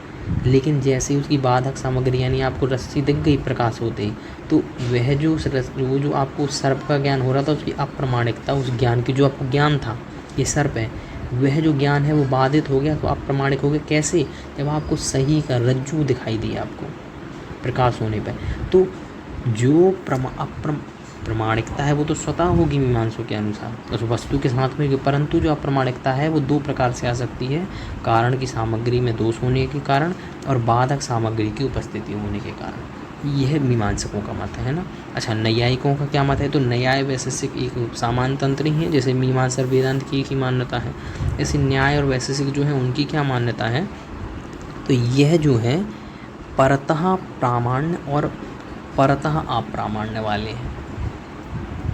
लेकिन जैसे ही उसकी बाधक सामग्री यानी आपको रस्सी दिख गई प्रकाश होते ही, तो वह जो आपको सर्प का ज्ञान हो रहा था उसकी अप्रामाणिकता, उस ज्ञान की जो आपको ज्ञान था ये सर्प है, वह जो ज्ञान है वो बाधित हो गया। तो आप प्रमाणिक हो गए कैसे, जब आपको सही का रज्जू दिखाई दिया आपको प्रकाश होने पर। तो जो प्रमाणिकता है वो तो स्वतः होगी मीमांसों के अनुसार उस वस्तु के साथ में, परंतु जो अप्रामाणिकता है वो दो प्रकार से आ सकती है, कारण की सामग्री में दोष होने के कारण और बाधक सामग्री की उपस्थिति होने के कारण। यह मीमांसकों का मत है ना। अच्छा, नैयायिकों का क्या मत है, तो न्याय वैशेषिक एक समान तंत्र ही है, जैसे मीमांसा और वेदांत की एक ही मान्यता है। ऐसे न्याय और वैशेषिक जो है उनकी क्या मान्यता है, तो यह जो है परतः प्रामाण्य और परतः अप्रामाण्य वाले हैं।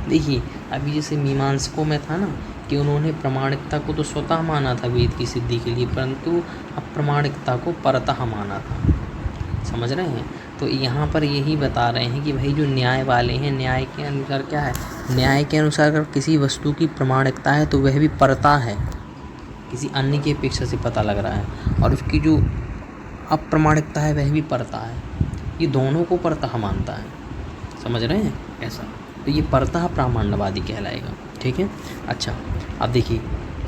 देखिए अभी जैसे मीमांसकों में था ना कि उन्होंने प्रामाणिकता को तो स्वतः माना था वेद की सिद्धि के लिए, परंतु अप्रामाणिकता को परतः माना था, समझ रहे हैं। तो यहाँ पर यही बता रहे हैं कि भाई जो न्याय वाले हैं, न्याय के अनुसार क्या है, न्याय के अनुसार अगर किसी वस्तु की प्रामाणिकता है तो वह भी परता है, किसी अन्य की अपेक्षा से पता लग रहा है, और उसकी जो अप्रामाणिकता है वह भी परता है। ये दोनों को परतः मानता है, समझ रहे हैं ऐसा। तो ये परतः प्रामाण्यवादी कहलाएगा, ठीक है। अच्छा, अब देखिए,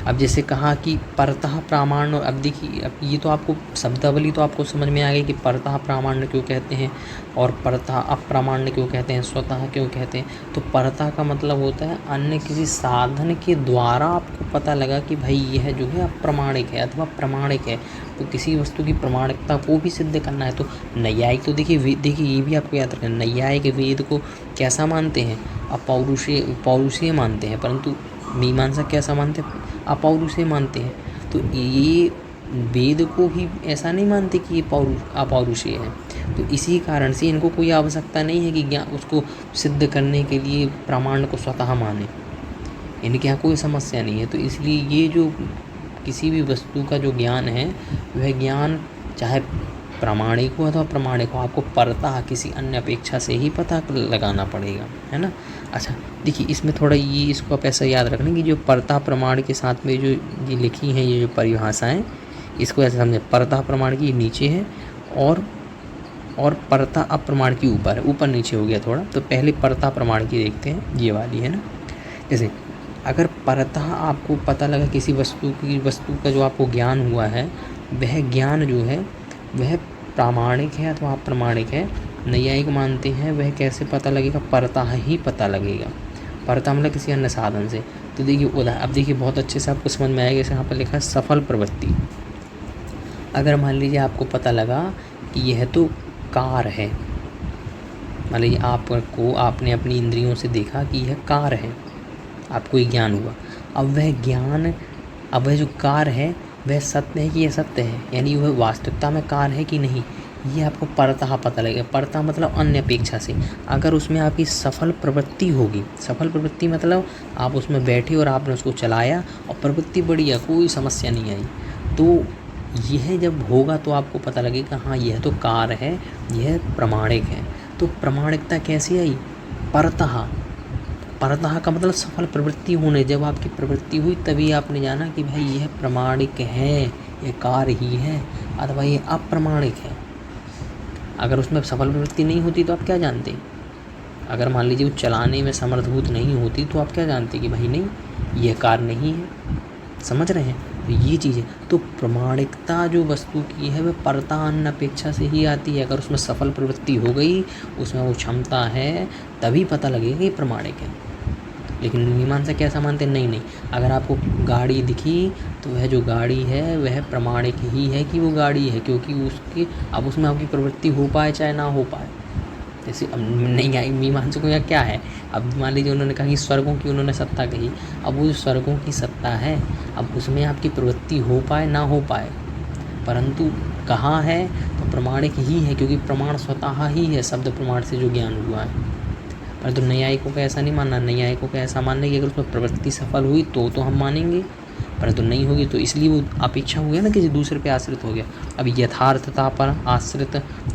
अब जैसे कहा कि परतः प्रामाण्य, अब देखिए अब ये तो आपको शब्दावली तो आपको समझ में आ गई कि परतः प्रामाण्य क्यों कहते हैं और परतः अप्रामाण्य क्यों कहते हैं, स्वतः क्यों कहते हैं। तो परतः का मतलब होता है अन्य किसी साधन के द्वारा आपको पता लगा कि भाई यह जो है अप्रामाणिक है अथवा प्रामाणिक है, तो किसी वस्तु की प्रामाणिकता को भी सिद्ध करना है। तो नैयायिक तो देखिए ये भी आपको याद रखना, नैयायिक वेद को कैसा मानते हैं, पौरुषीय मानते हैं, परंतु मीमांसा कैसा मानते हैं, अपौरुषीय मानते हैं। तो ये वेद को भी ऐसा नहीं मानते कि ये अपौरुषीय है। तो इसी कारण से इनको कोई आवश्यकता नहीं है कि ज्ञान उसको सिद्ध करने के लिए प्रमाण को स्वतः माने, इनके यहाँ कोई समस्या नहीं है। तो इसलिए ये जो किसी भी वस्तु का जो ज्ञान है वह ज्ञान चाहे प्रामाणिक हो अथवा प्रमाणिक हो, आपको परतः किसी अन्य अपेक्षा से ही पता लगाना पड़ेगा, है ना। अच्छा देखिए, इसमें थोड़ा ये इसको आप ऐसा याद रखना कि जो परतः प्रमाण के साथ में जो ये लिखी हैं ये जो परिभाषाएं, इसको ऐसे समझें, परतः प्रमाण की नीचे है और परतः अप्रमाण की ऊपर है, ऊपर नीचे हो गया थोड़ा। तो पहले परतः प्रमाण की देखते हैं, ये वाली है ना। जैसे अगर परतः आपको पता लगा किसी वस्तु का जो आपको ज्ञान हुआ है, वह ज्ञान जो है वह प्रामाणिक है अथवा अप्रमाणिक है, नैयायिक मानते हैं वह कैसे पता लगेगा, परतः ही पता लगेगा। परतः मतलब किसी अन्य साधन से। तो देखिए अब देखिए बहुत अच्छे से आपको समझ में आएगा। जैसे यहाँ पर लिखा है सफल प्रवृत्ति। अगर मान लीजिए आपको पता लगा कि यह तो कार है, मान लीजिए आपने अपनी इंद्रियों से देखा कि यह कार है, आपको ये ज्ञान हुआ। अब वह जो कार है वह सत्य है कि यह सत्य है, यानी वह वास्तविकता में कार है कि नहीं, ये आपको परतः पता लगेगा। परतः मतलब अन्य अपेक्षा से। अगर उसमें आपकी सफल प्रवृत्ति होगी, सफल प्रवृत्ति मतलब आप उसमें बैठे और आपने उसको चलाया और प्रवृत्ति बढ़िया, कोई समस्या नहीं आई, तो यह जब होगा तो आपको पता लगेगा हाँ यह तो कार है, यह प्रमाणिक है। तो प्रमाणिकता कैसे आई, परतः। परतः का मतलब सफल प्रवृत्ति होने, जब आपकी प्रवृत्ति हुई तभी आपने जाना कि भाई यह प्रमाणिक है, यह कार ही है अथवा ये अप्रमाणिक है। अगर उसमें सफल प्रवृत्ति नहीं होती तो आप क्या जानते, अगर मान लीजिए वो चलाने में समर्थभूत नहीं होती तो आप क्या जानते कि भाई नहीं यह कार नहीं है। समझ रहे हैं, तो ये चीज़ है। तो प्रमाणिकता जो वस्तु की है वह परतः अन्य अपेक्षा से ही आती है। अगर उसमें सफल प्रवृत्ति हो गई, उसमें वो क्षमता है, तभी पता लगेगा कि प्रमाणिक है। लेकिन मीमांसा कैसा मानते हैं, नहीं, अगर आपको गाड़ी दिखी तो वह जो गाड़ी है वह प्रमाणिक ही है कि वो गाड़ी है, क्योंकि अब उसमें आपकी प्रवृत्ति हो पाए चाहे ना हो पाए। जैसे अब नहीं आई मीमांसा को, या क्या है, अब मान लीजिए उन्होंने कहा कि स्वर्गों की उन्होंने सत्ता कही, अब वो स्वर्गों की सत्ता है, अब उसमें आपकी प्रवृत्ति हो पाए ना हो पाए, परंतु कहाँ है तो प्रमाणिक ही है, क्योंकि प्रमाण स्वतः ही है, शब्द प्रमाण से जो ज्ञान हुआ है। परंतु नैयायिकों का ऐसा नहीं मानना। नैयायिकों का ऐसा मानना है कि अगर उसमें प्रवृत्ति सफल हुई तो हम मानेंगे, परंतु नहीं होगी तो इसलिए वो अपेक्षा हो गया ना, किसी दूसरे पे आश्रित हो गया। अब यथार्थता पर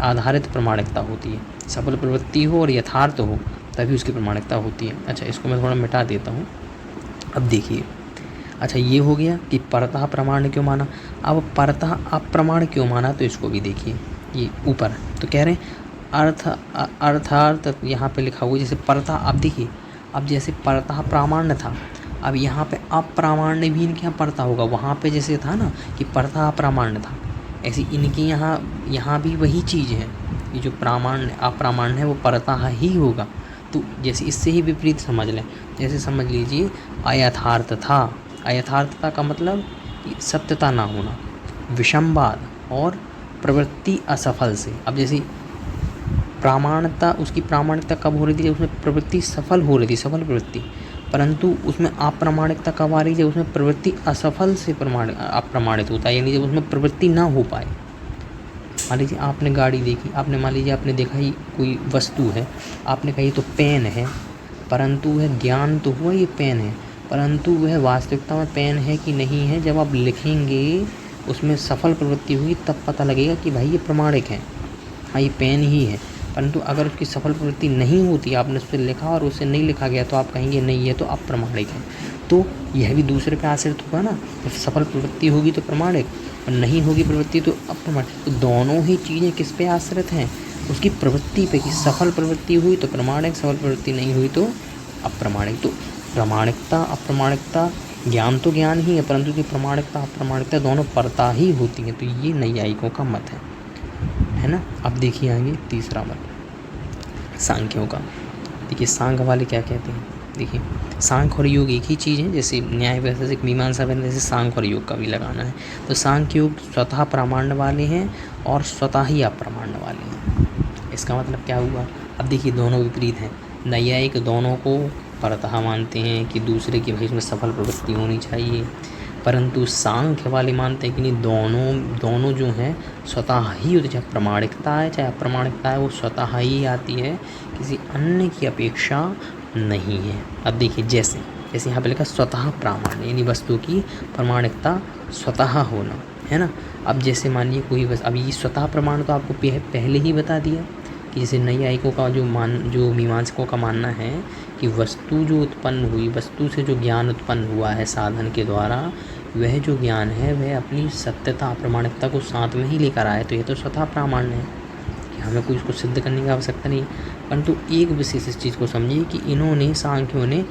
आधारित प्रमाणिकता होती है। सफल प्रवृत्ति हो और यथार्थ हो तभी उसकी प्रमाणिकता होती है। अच्छा, इसको मैं थोड़ा मिटा देता हूँ। अब देखिए, अच्छा ये हो गया कि परतः प्रमाण क्यों माना। अब परतः अप्रमाण क्यों माना, तो इसको भी देखिए, ये ऊपर तो कह रहे हैं अर्थार्थ यहाँ पे लिखा हुआ, जैसे परतः। अब देखिए, अब जैसे परतः प्रामाण्य था, अब यहाँ पे अप्रामाण्य भी इनके यहाँ परतः होगा। वहाँ पे जैसे था ना कि परतः अप्रामाण्य था, ऐसे इनके यहाँ भी वही चीज़ है। ये जो प्रामाण्य अप्रामाण्य है वो परतः ही होगा। तो जैसे इससे ही विपरीत समझ लें, जैसे समझ लीजिए अयथार्थ था। अयथार्थता का मतलब सत्यता ना होना, विषमवाद और प्रवृत्ति असफल से। अब जैसे प्रामाणिकता, उसकी प्रामाणिकता कब हो रही थी, जब उसमें प्रवृत्ति सफल हो रही थी, सफल प्रवृत्ति, परंतु उसमें अप्रामाणिकता कब आ रही है, जब उसमें प्रवृत्ति असफल से अप्रमाणित होता है, यानी जब उसमें प्रवृत्ति ना हो पाए। मान लीजिए आपने गाड़ी देखी, मान लीजिए आपने देखा ही कोई वस्तु है, आपने कही तो पेन है, परंतु वह ज्ञान तो हुआ ये पेन है, परंतु वह वास्तविकता में पेन है कि नहीं है, जब आप लिखेंगे उसमें सफल प्रवृत्ति हुई तब पता लगेगा कि भाई ये प्रमाणिक है, हाँ ये पेन ही है। परंतु अगर उसकी सफल प्रवृत्ति नहीं होती, आपने उस पर लिखा और उससे नहीं लिखा गया, तो आप कहेंगे नहीं ये तो अप्रमाणिक है। तो यह भी दूसरे पे आश्रित होगा ना, जब सफल प्रवृत्ति होगी तो प्रमाणिक, और नहीं होगी प्रवृत्ति तो अप्रमाणिक। तो दोनों ही चीज़ें किस पे आश्रित हैं, उसकी प्रवृत्ति पे, कि सफल प्रवृत्ति हुई तो प्रमाणिक, सफल प्रवृत्ति नहीं हुई तो अप्रमाणिक। तो प्रमाणिकता अप्रमाणिकता, ज्ञान तो ज्ञान ही है, परंतु की प्रमाणिकता अप्रमाणिकता दोनों परता ही होती हैं। तो ये नैयायिकों का मत है ना। अब देखिए आगे तीसरा मत सांख्यों का। देखिए सांख्य वाले क्या कहते हैं, देखिए सांख्य और योग एक ही चीज़ है। जैसे न्याय वैशेषिक मीमांसा में जैसे सांख्य और योग का भी लगाना है, तो सांख्य योग स्वतः प्रामाण्य वाले हैं और स्वतः ही अप्रामाण्य वाले हैं। इसका मतलब क्या हुआ, अब देखिए दोनों विपरीत हैं। नैयायिक दोनों को परतः मानते हैं कि दूसरे की भाई इसमें सफल प्रवृत्ति होनी चाहिए, परंतु सांख्य वाले मानते हैं कि नहीं, दोनों जो हैं स्वतः ही होती, चाहे प्रामाणिकता है चाहे अप्रामाणिकता है, वो स्वतः ही आती है, किसी अन्य की अपेक्षा नहीं है। अब देखिए जैसे यहाँ पे लिखा स्वतः प्रामाण्य, यानी वस्तु की प्रामाणिकता स्वतः होना, है ना। अब जैसे मान लीजिए कोई बस, अब ये स्वतः प्रमाण तो आपको पहले ही बता दिया कि जैसे नैयायिकों का जो मीमांसकों का मानना है कि वस्तु जो उत्पन्न हुई, वस्तु से जो ज्ञान उत्पन्न हुआ है साधन के द्वारा, वह जो ज्ञान है वह अपनी सत्यता अप्रामाणिकता को साथ में ही लेकर आए। तो ये तो स्वतः प्रामाण्य है कि हमें कोई इसको सिद्ध करने की आवश्यकता नहीं। परंतु एक विशेष इस चीज़ को समझिए कि इन्होंने, सांख्यों ने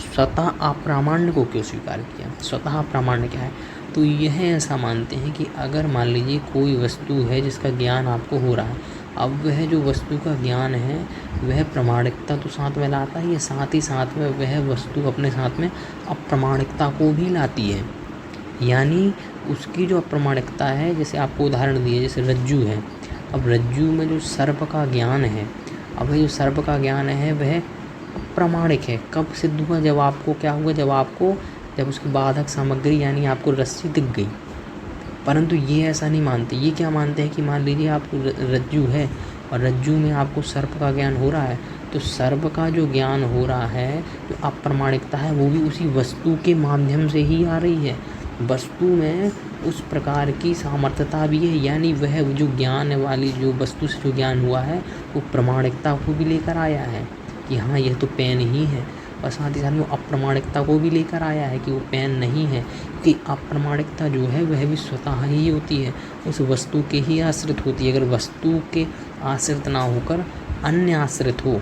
स्वतः अप्रामाण्य को क्यों स्वीकार किया। स्वतः अप्रामाण्य क्या है, तो यह ऐसा मानते हैं कि अगर मान लीजिए कोई वस्तु है जिसका ज्ञान आपको हो रहा है, अब वह जो वस्तु का ज्ञान है वह प्रामाणिकता तो साथ में लाता ही है, साथ ही साथ में वह वस्तु अपने साथ में अप्रामाणिकता को भी लाती है। यानी उसकी जो अप्रामाणिकता है, जैसे आपको उदाहरण दिए, जैसे रज्जु है, अब रज्जु में जो सर्प का ज्ञान है, अब जो सर्प का ज्ञान है वह अप्रामाणिक है। कब सिद्ध हुआ, जब आपको क्या हुआ, जब उसकी बाधक सामग्री यानी आपको रस्सी दिख गई। परंतु ये ऐसा नहीं मानते, ये क्या मानते हैं कि मान लीजिए आपको रज्जु है और रज्जु में आपको सर्प का ज्ञान हो रहा है, तो सर्प का जो ज्ञान हो रहा है, जो अप्रामाणिकता है, वो भी उसी वस्तु के माध्यम से ही आ रही है। वस्तु में उस प्रकार की सामर्थ्यता भी है, यानी वह जो ज्ञान वाली जो वस्तु से जो ज्ञान हुआ है वो प्रामाणिकता को भी लेकर आया है कि हाँ यह तो पेन ही है, और साथ ही साथ वो अप्रामाणिकता को भी लेकर आया है कि वो पेन नहीं है, क्योंकि अप्रामाणिकता जो है वह भी स्वतः ही होती है, उस वस्तु के ही आश्रित होती है। अगर वस्तु के आश्रित ना होकर अन्य आश्रित हो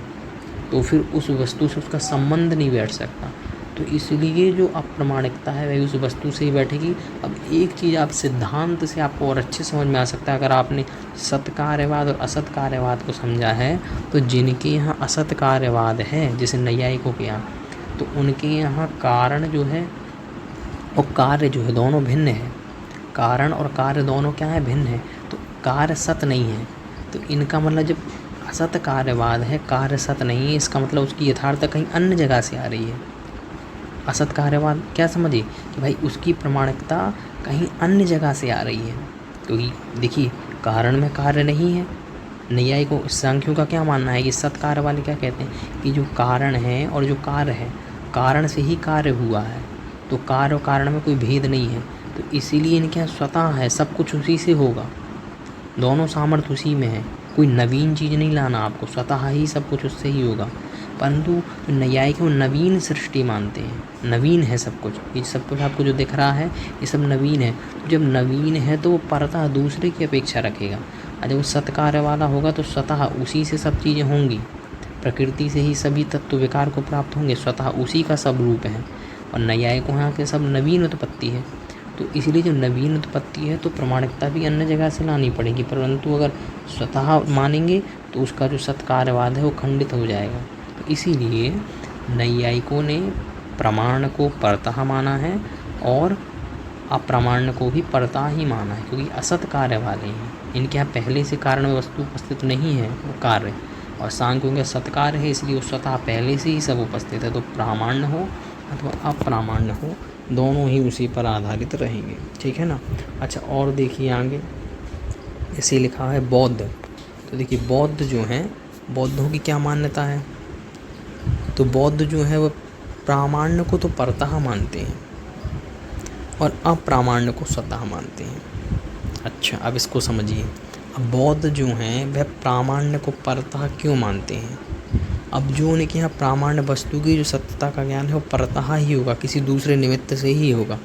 तो फिर उस वस्तु से उसका संबंध नहीं बैठ सकता। तो इसलिए जो अप्रामाणिकता है वह उस वस्तु से ही बैठेगी। अब एक चीज़ आप सिद्धांत से आपको और अच्छे समझ में आ सकता है, अगर आपने सत कार्यवाद और असत कार्यवाद को समझा है, तो जिनके यहाँ असत कार्यवाद है, जैसे नैयायिकों के यहाँ, तो उनके यहाँ कारण जो है और कार्य जो है दोनों भिन्न है। कारण और कार्य दोनों क्या है, भिन्न है। तो कार्य सत नहीं है, तो इनका मतलब जब असत कार्यवाद है, कार्य सत नहीं है, इसका मतलब उसकी यथार्थता कहीं अन्य जगह से आ रही है। असत कार्यवाद क्या समझिए कि भाई उसकी प्रामाणिकता कहीं अन्य जगह से आ रही है, क्योंकि देखिए कारण में कार्य नहीं है। नैयायिकों सांख्यों का क्या मानना है कि सत कार्य वाले क्या कहते हैं कि जो कारण है और जो कार्य है, कारण से ही कार्य हुआ है, तो कार्य और कारण में कोई भेद नहीं है। तो इसीलिए इनके यहाँ स्वतः है, सब कुछ उसी से होगा, दोनों सामर्थ्य उसी में है, कोई नवीन चीज़ नहीं लाना आपको, स्वतः ही सब कुछ उससे ही होगा। परंतु नैयायिक वो नवीन सृष्टि मानते हैं, नवीन है सब कुछ, ये सब कुछ आपको जो दिख रहा है ये सब नवीन है। तो जब नवीन है तो वो परतः दूसरे की अपेक्षा रखेगा, और जब वो सत्कार्य वाला होगा तो स्वतः उसी से सब चीज़ें होंगी, प्रकृति से ही सभी तत्व विकार को प्राप्त होंगे, स्वतः उसी का सब रूप है। और नैयायिकों यहाँ के सब नवीन उत्पत्ति है, तो इसलिए जो नवीन उत्पत्ति है तो प्रामाणिकता भी अन्य जगह से लानी पड़ेगी। परंतु अगर स्वतः मानेंगे तो उसका जो सत्कार्यवाद है वो खंडित हो जाएगा। तो इसीलिए नैयायिकों ने प्रमाण को परतः माना है और अप्रमाण को भी परतः ही माना है, क्योंकि असत कार्य वाले हैं, इनके यहाँ पहले से कारण में वस्तु उपस्थित नहीं है वो कार्य, और सांख्यों के सत्कार्य है, इसलिए वो स्वतः पहले से ही सब उपस्थित है। तो प्रामाण्य हो अथवा अप्रामाण्य हो, दोनों ही उसी पर आधारित रहेंगे, ठीक है ना। अच्छा, और देखिए आगे इसे लिखा है बौद्ध। तो देखिए बौद्ध जो हैं, बौद्धों की क्या मान्यता है, तो बौद्ध जो है वह प्रामाण्य को तो परतः मानते हैं और अप्रामाण्य को स्वतः मानते हैं। अच्छा, अब इसको समझिए। अब बौद्ध जो हैं वह प्रामाण्य को परतः क्यों मानते हैं। अब जो उनके यहाँ प्रामाण्य वस्तु की जो सत्यता का ज्ञान है वो परतः ही होगा, किसी दूसरे निमित्त से ही होगा।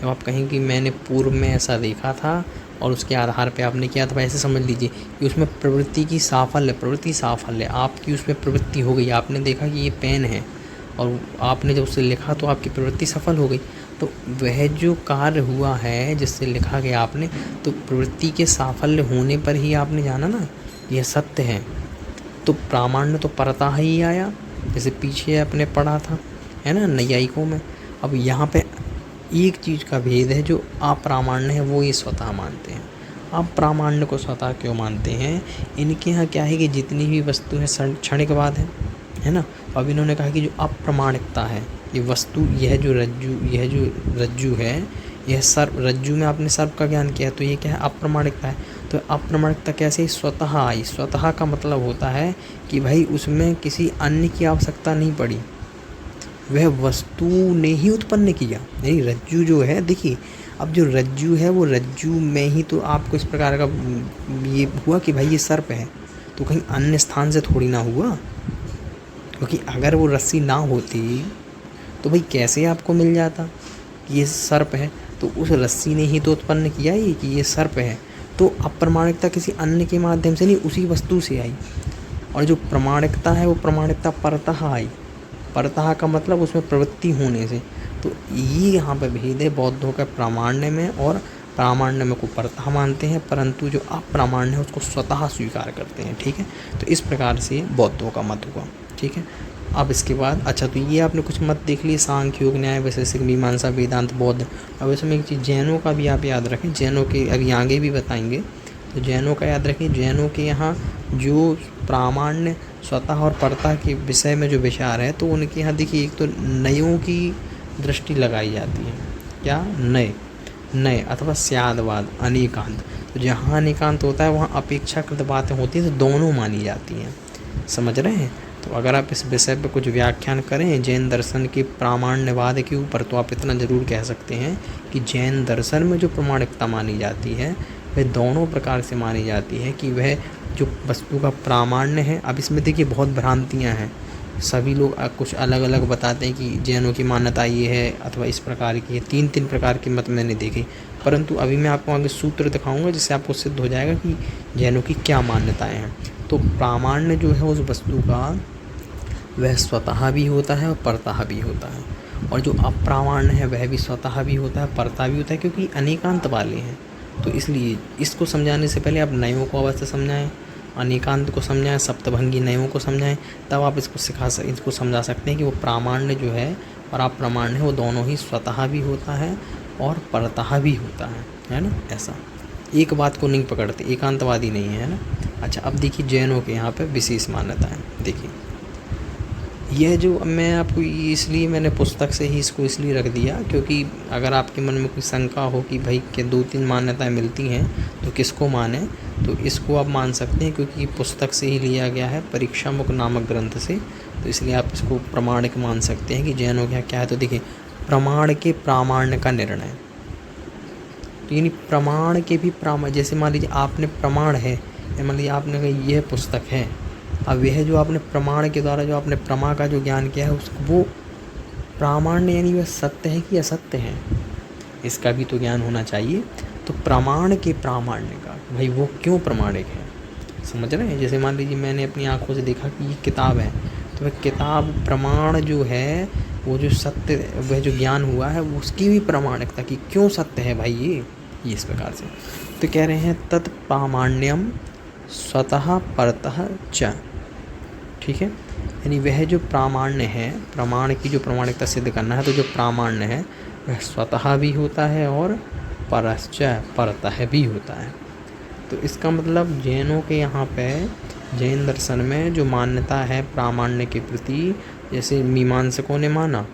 जब आप कहें कि मैंने पूर्व में ऐसा देखा था और उसके आधार पे आपने किया, तो ऐसे समझ लीजिए कि उसमें प्रवृत्ति की साफल्य, प्रवृत्ति साफल्य, आपकी उसमें प्रवृत्ति हो गई, आपने देखा कि ये पेन है और आपने जब उससे लिखा तो आपकी प्रवृत्ति सफल हो गई। तो वह जो कार्य हुआ है जिससे लिखा गया आपने, तो प्रवृत्ति के साफल्य होने पर ही आपने जाना ना यह सत्य है, तो प्रामाण्य तो परतः ही आया, जैसे पीछे आपने पढ़ा था, है ना, नैयायिकों में। अब यहाँ पे एक चीज़ का भेद है, जो अप्रामाण्य है वो ये स्वतः मानते हैं। अप्रामाण्य को स्वतः क्यों मानते हैं, इनके यहाँ क्या है कि जितनी भी वस्तु है क्षणिकवाद है ना। अब इन्होंने कहा कि जो अप्रामाणिकता है, ये वस्तु, यह जो रज्जु है, यह सर्प, रज्जु में आपने सर्प का ज्ञान किया, तो ये क्या है, अप्रामाणिकता है। तो अप्रामाणिकता कैसे स्वतः आई, स्वतः का मतलब होता है कि भाई उसमें किसी अन्य की आवश्यकता नहीं पड़ी, वह वस्तु ने ही उत्पन्न किया। यानी रज्जु जो है, देखिए अब जो रज्जु है वो रज्जु में ही तो आपको इस प्रकार का ये हुआ कि भाई ये सर्प है, तो कहीं अन्य स्थान से थोड़ी ना हुआ, क्योंकि अगर वो रस्सी ना होती तो भाई कैसे आपको मिल जाता कि ये सर्प है। तो उस रस्सी ने ही तो उत्पन्न किया ही कि ये सर्प है। तो अप्रमाणिकता किसी अन्य के माध्यम से नहीं, उसी वस्तु से आई। और जो प्रामाणिकता है वो प्रामाणिकता परतः आई। परतः का मतलब उसमें प्रवृत्ति होने से। तो ये यहाँ पर भेद है बौद्धों का प्रामाण्य में, और प्रामाण्य में को परतः मानते हैं, परंतु जो अप्रामाण्य है उसको स्वतः स्वीकार करते हैं। ठीक है, तो इस प्रकार से बौद्धों का मत हुआ। ठीक है, अब इसके बाद अच्छा, तो ये आपने कुछ मत देख लिए, सांख्य, योग, न्याय, वैशेषिक, मीमांसा, वेदांत, बौद्ध। अब इसमें एक चीज़ जैनों का भी आप याद रखें, जैनों के अभी आगे भी बताएंगे, तो जैनों का याद रखें। जैनों के यहाँ जो प्रामाण्य, स्वतः और परतः के विषय में जो विचार है, तो उनके यहाँ देखिए एक तो नयों की दृष्टि लगाई जाती है। क्या? नए अथवा स्यादवाद, अनेकांत। तो जहाँ अनेकांत होता है वहाँ अपेक्षाकृत बातें होती हैं, तो दोनों मानी जाती हैं। समझ रहे हैं? तो अगर आप इस विषय पे कुछ व्याख्यान करें जैन दर्शन के प्रामाण्यवाद के ऊपर, तो आप इतना ज़रूर कह सकते हैं कि जैन दर्शन में जो प्रामाणिकता मानी जाती है वह दोनों प्रकार से मानी जाती है, कि वह जो वस्तु का प्रामाण्य है। अब इसमें देखिए बहुत भ्रांतियाँ हैं, सभी लोग कुछ अलग अलग बताते हैं कि जैनों की मान्यता ये है अथवा इस प्रकार की है। तीन प्रकार के मत मैंने देखे, परंतु अभी मैं आपको आगे सूत्र दिखाऊंगा जिससे आपको सिद्ध हो जाएगा कि जैनों की क्या मान्यताएं हैं। तो प्रामाण्य जो है उस वस्तु का वह स्वतः भी होता है और परतः भी होता है, और जो अप्रामाण्य है वह भी स्वतः भी होता है, परतः भी होता है, क्योंकि अनेकांत वाले हैं। तो इसलिए इसको समझाने से पहले आप नयों को अवश्य समझाएं, अनेकांत को समझाएं, सप्तभंगी नयों को समझाएं, तब आप इसको समझा सकते हैं कि वो प्रामाण्य जो है और अप्रामाण्य है वो दोनों ही स्वतः भी होता है और परतः भी होता है ना। ऐसा एक बात को नहीं पकड़ते, एकांतवादी नहीं है ना। अच्छा, अब देखिए जैनों के यहाँ पे विशेष मान्यता है। देखिए यह जो मैं आपको इसलिए मैंने पुस्तक से ही इसको इसलिए रख दिया, क्योंकि अगर आपके मन में कोई शंका हो कि भाई के 2-3 मान्यताएं मिलती हैं तो किसको माने, तो इसको आप मान सकते हैं, क्योंकि पुस्तक से ही लिया गया है, परीक्षा मुख नामक ग्रंथ से। तो इसलिए आप इसको प्रमाणिक मान सकते हैं कि जैनों के यहाँ क्या है। तो देखिए प्रमाण के प्रामाण्य का निर्णय, तो यानी प्रमाण के भी जैसे मान लीजिए आपने प्रमाण है, मान लीजिए आपने कहा यह पुस्तक है, अब यह जो आपने प्रमाण के द्वारा जो आपने प्रमा का जो ज्ञान किया है उसको वो प्रामाण्य यानी वह सत्य है कि असत्य है, इसका भी तो ज्ञान होना चाहिए। तो प्रमाण के प्रामाण्य का भाई वो क्यों प्रमाणिक है, समझ रहे हैं? जैसे मान लीजिए मैंने अपनी आंखों से देखा कि ये किताब है, तो वह किताब प्रमाण जो है वो जो सत्य वह जो ज्ञान हुआ है उसकी भी प्रामाणिकता कि क्यों सत्य है भाई ये इस प्रकार से। तो कह रहे हैं तत्प्रामाण्यम स्वतः परतः च। ठीक है, यानी वह जो प्रामाण्य है, प्रमाण की जो प्रामाणिकता सिद्ध करना है, तो जो प्रामाण्य है वह स्वतः भी होता है और परश्च परतः भी होता है। तो इसका मतलब जैनों के यहाँ पे जैन दर्शन में जो मान्यता है प्रामाण्य के प्रति, जैसे मीमांसकों ने माना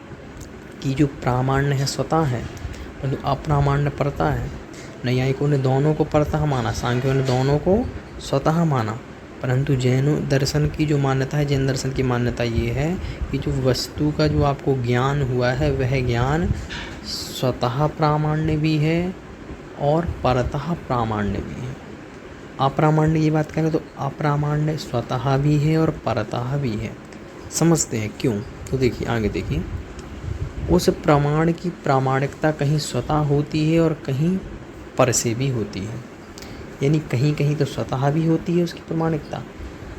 कि जो प्रामाण्य है स्वतः है परंतु अप्रामाण्य परतः है, नैयायिकों ने दोनों को परतः माना, सांख्यों ने दोनों को स्वतः माना, परंतु जैन दर्शन की जो मान्यता है, जैन दर्शन की मान्यता ये है कि जो वस्तु का जो आपको ज्ञान हुआ है वह ज्ञान स्वतः प्रामाण्य भी है और परतः प्रामाण्य भी है। अप्रामाण्य की बात करें तो अप्रामाण्य स्वतः भी है और परतः भी है। समझते हैं क्यों? तो देखिए आगे देखिए, उस प्रमाण की प्रामाणिकता कहीं स्वतः होती है और कहीं पर से भी होती है, यानी कहीं कहीं तो स्वतः भी होती है उसकी प्रामाणिकता।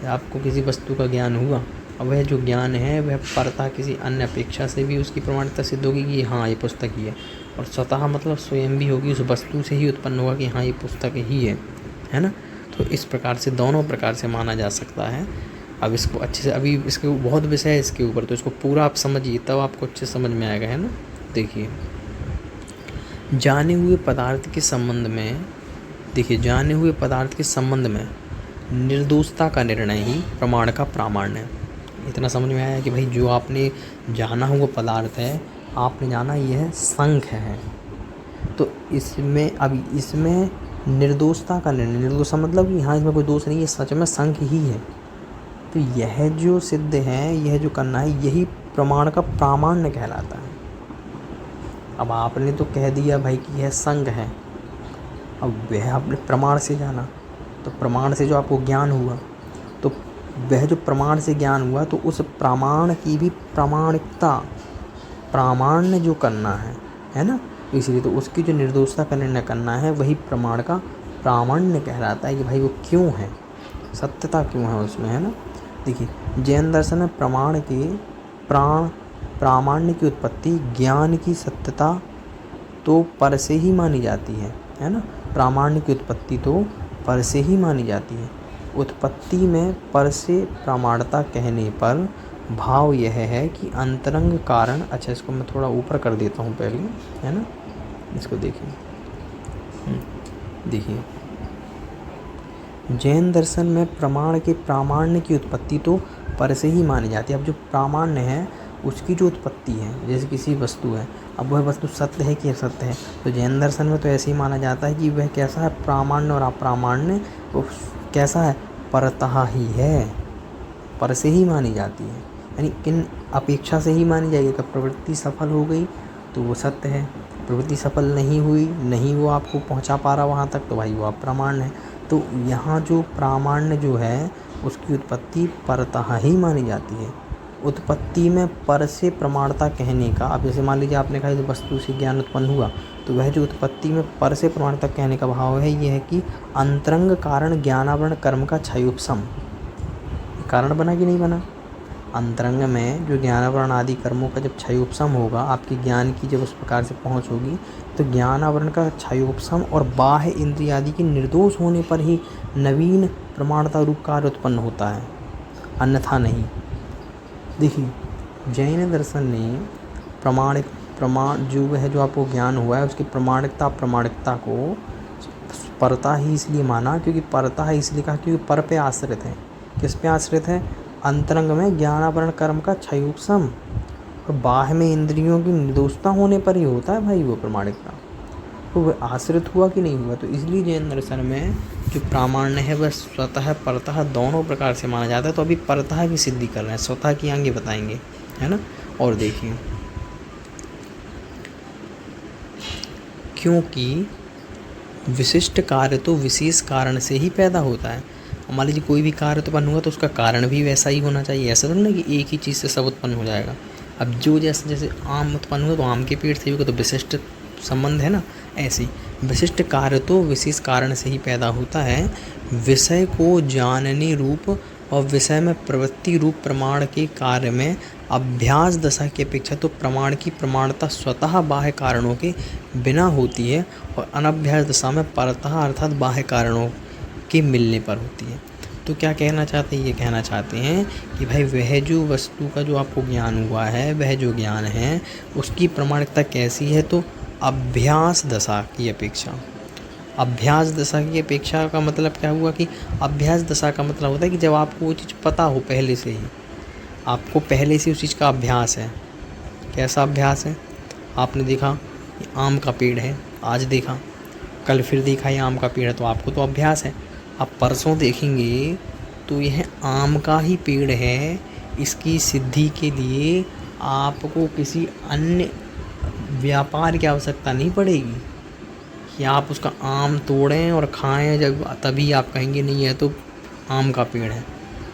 आपको किसी वस्तु का ज्ञान हुआ, अब वह जो ज्ञान है वह परतः किसी अन्य अपेक्षा से भी उसकी प्रामाणिकता सिद्ध होगी कि हाँ ये पुस्तक ही है, और स्वतः मतलब स्वयं भी होगी, उस वस्तु से ही उत्पन्न होगा कि हाँ ये पुस्तक ही है ना। तो इस प्रकार से दोनों प्रकार से माना जा सकता है। अब इसको अच्छे से, अभी इसके बहुत विषय है इसके ऊपर, तो इसको पूरा आप समझिए तब आपको अच्छे समझ में आएगा, है ना। देखिए जाने हुए पदार्थ के संबंध में, देखिए जाने हुए पदार्थ के संबंध में निर्दोषता का निर्णय ही प्रमाण का प्रामाण्य है। इतना समझ में आया कि भाई जो आपने जाना हुआ पदार्थ है, आपने जाना यह शंख है, तो इसमें अभी इसमें निर्दोषता का निर्णय, निर्दोषता मतलब कि हाँ इसमें कोई दोष नहीं है, सच में शंख ही है, तो यह जो सिद्ध है, यह जो करना है, यही प्रमाण का प्रामाण्य कहलाता है। अब आपने तो कह दिया भाई कि यह संग है, अब वह आपने प्रमाण से जाना, तो प्रमाण से जो आपको ज्ञान हुआ, तो वह जो प्रमाण से ज्ञान हुआ तो उस प्रमाण की भी प्रामाणिकता, प्रामाण्य जो करना है ना, इसलिए तो उसकी जो निर्दोषता का निर्णय करना है वही प्रमाण का प्रामाण्य कहलाता है कि भाई वो क्यों है, सत्यता क्यों है उसमें, है ना। देखिए जैन दर्शन में प्रमाण के प्रामाण्य की उत्पत्ति ज्ञान की सत्यता तो पर से ही मानी जाती है ना। प्रामाण्य की उत्पत्ति तो पर से ही मानी जाती है। उत्पत्ति में पर से प्रामाणता कहने पर भाव यह है कि अंतरंग कारण, अच्छा इसको मैं थोड़ा ऊपर कर देता हूँ पहले, है ना, इसको देखिए। देखिए जैन दर्शन में प्रमाण के प्रामाण्य की उत्पत्ति तो पर से ही मानी जाती है। अब जो प्रामाण्य है उसकी जो उत्पत्ति है, जैसे किसी वस्तु है, अब वह वस्तु सत्य है कि असत्य है, तो जैन दर्शन में तो ऐसे ही माना जाता है कि वह कैसा है, प्रामाण्य और अप्रामाण्य, वो कैसा है, परतः ही है, पर से ही मानी जाती है, यानी किन अपेक्षा से ही मानी जाएगी। अगर प्रवृत्ति सफल हो गई तो वो सत्य है, प्रवृत्ति सफल नहीं हुई, नहीं वो आपको पहुंचा पा रहा वहाँ तक, तो भाई वो अप्रामाण्य है। तो यहाँ जो प्रामाण्य जो है उसकी उत्पत्ति परतः ही मानी जाती है। उत्पत्ति में पर से प्रमाणता कहने का, अब जैसे मान लीजिए आपने कहा जो वस्तु से ज्ञान उत्पन्न हुआ, तो वह जो उत्पत्ति में पर से प्रमाणता कहने का भाव है यह है कि अंतरंग कारण ज्ञानावरण कर्म का क्षयोपशम, कारण बना कि नहीं बना, अंतरंग में जो ज्ञानावरण आदि कर्मों का जब क्षयोपशम होगा, आपके ज्ञान की जब उस प्रकार से पहुंच होगी, तो ज्ञानावरण का क्षयोपशम और बाह्य इंद्रिय आदि के निर्दोष होने पर ही नवीन प्रमाणता रूप कार्य उत्पन्न होता है, अन्यथा नहीं। देखिए जैन दर्शन ने प्रमाण जो है, जो आपको ज्ञान हुआ है उसकी प्रमाणिकता अप्रमाणिकता को परता ही इसलिए माना, क्योंकि परता है इसलिए कहा क्योंकि पर पे आश्रित है। किस पे आश्रित है, अंतरंग में ज्ञानावरण कर्म का क्षयोपशम और बाह्य में इंद्रियों की निर्दोषता होने पर ही होता है भाई वो प्रमाणिकता, तो वह आश्रित हुआ कि नहीं हुआ। तो इसलिए जैन दर्शन में जो प्रामाण्य है वह स्वतः परतः दोनों प्रकार से माना जाता है। तो अभी परतः की सिद्धि कर रहे हैं, स्वतः की आगे बताएंगे, है ना। और देखिए क्योंकि विशिष्ट कार्य तो विशेष कारण से ही पैदा होता है। मान लीजिए कोई भी कार्य उत्पन्न हुआ तो उसका कारण भी वैसा ही होना चाहिए, ऐसा तो नहीं कि एक ही चीज़ से सब उत्पन्न हो जाएगा। अब जो जैसे आम उत्पन्न हुआ तो आम के पेड़ से भी तो विशिष्ट संबंध है ना, ऐसे ही विशिष्ट कार्य तो विशेष कारण से ही पैदा होता है। विषय को जानने रूप और विषय में प्रवृत्ति रूप प्रमाण के कार्य में अभ्यास दशा की अपेक्षा तो प्रमाण की प्रमाणता स्वतः बाह्य कारणों के बिना होती है और अनभ्यास दशा में परतः अर्थात बाह्य कारणों के मिलने पर होती है। तो क्या कहना चाहते हैं, ये कहना चाहते हैं कि भाई वह जो वस्तु का जो आपको ज्ञान हुआ है, वह जो ज्ञान है उसकी प्रमाणिकता कैसी है, तो अभ्यास दशा की अपेक्षा। अभ्यास दशा की अपेक्षा का मतलब क्या हुआ कि अभ्यास दशा का मतलब होता है कि जब आपको वो चीज़ पता हो पहले से ही, आपको पहले से उस चीज़ का अभ्यास है। कैसा अभ्यास है, आपने देखा ये आम का पेड़ है, आज देखा, कल फिर देखा ये आम का पेड़ है, तो आपको तो अभ्यास है। आप परसों देखेंगे तो यह आम का ही पेड़ है। इसकी सिद्धि के लिए आपको किसी अन्य व्यापार की आवश्यकता नहीं पड़ेगी कि आप उसका आम तोड़ें और खाएं, जब तभी आप कहेंगे नहीं है तो आम का पेड़ है।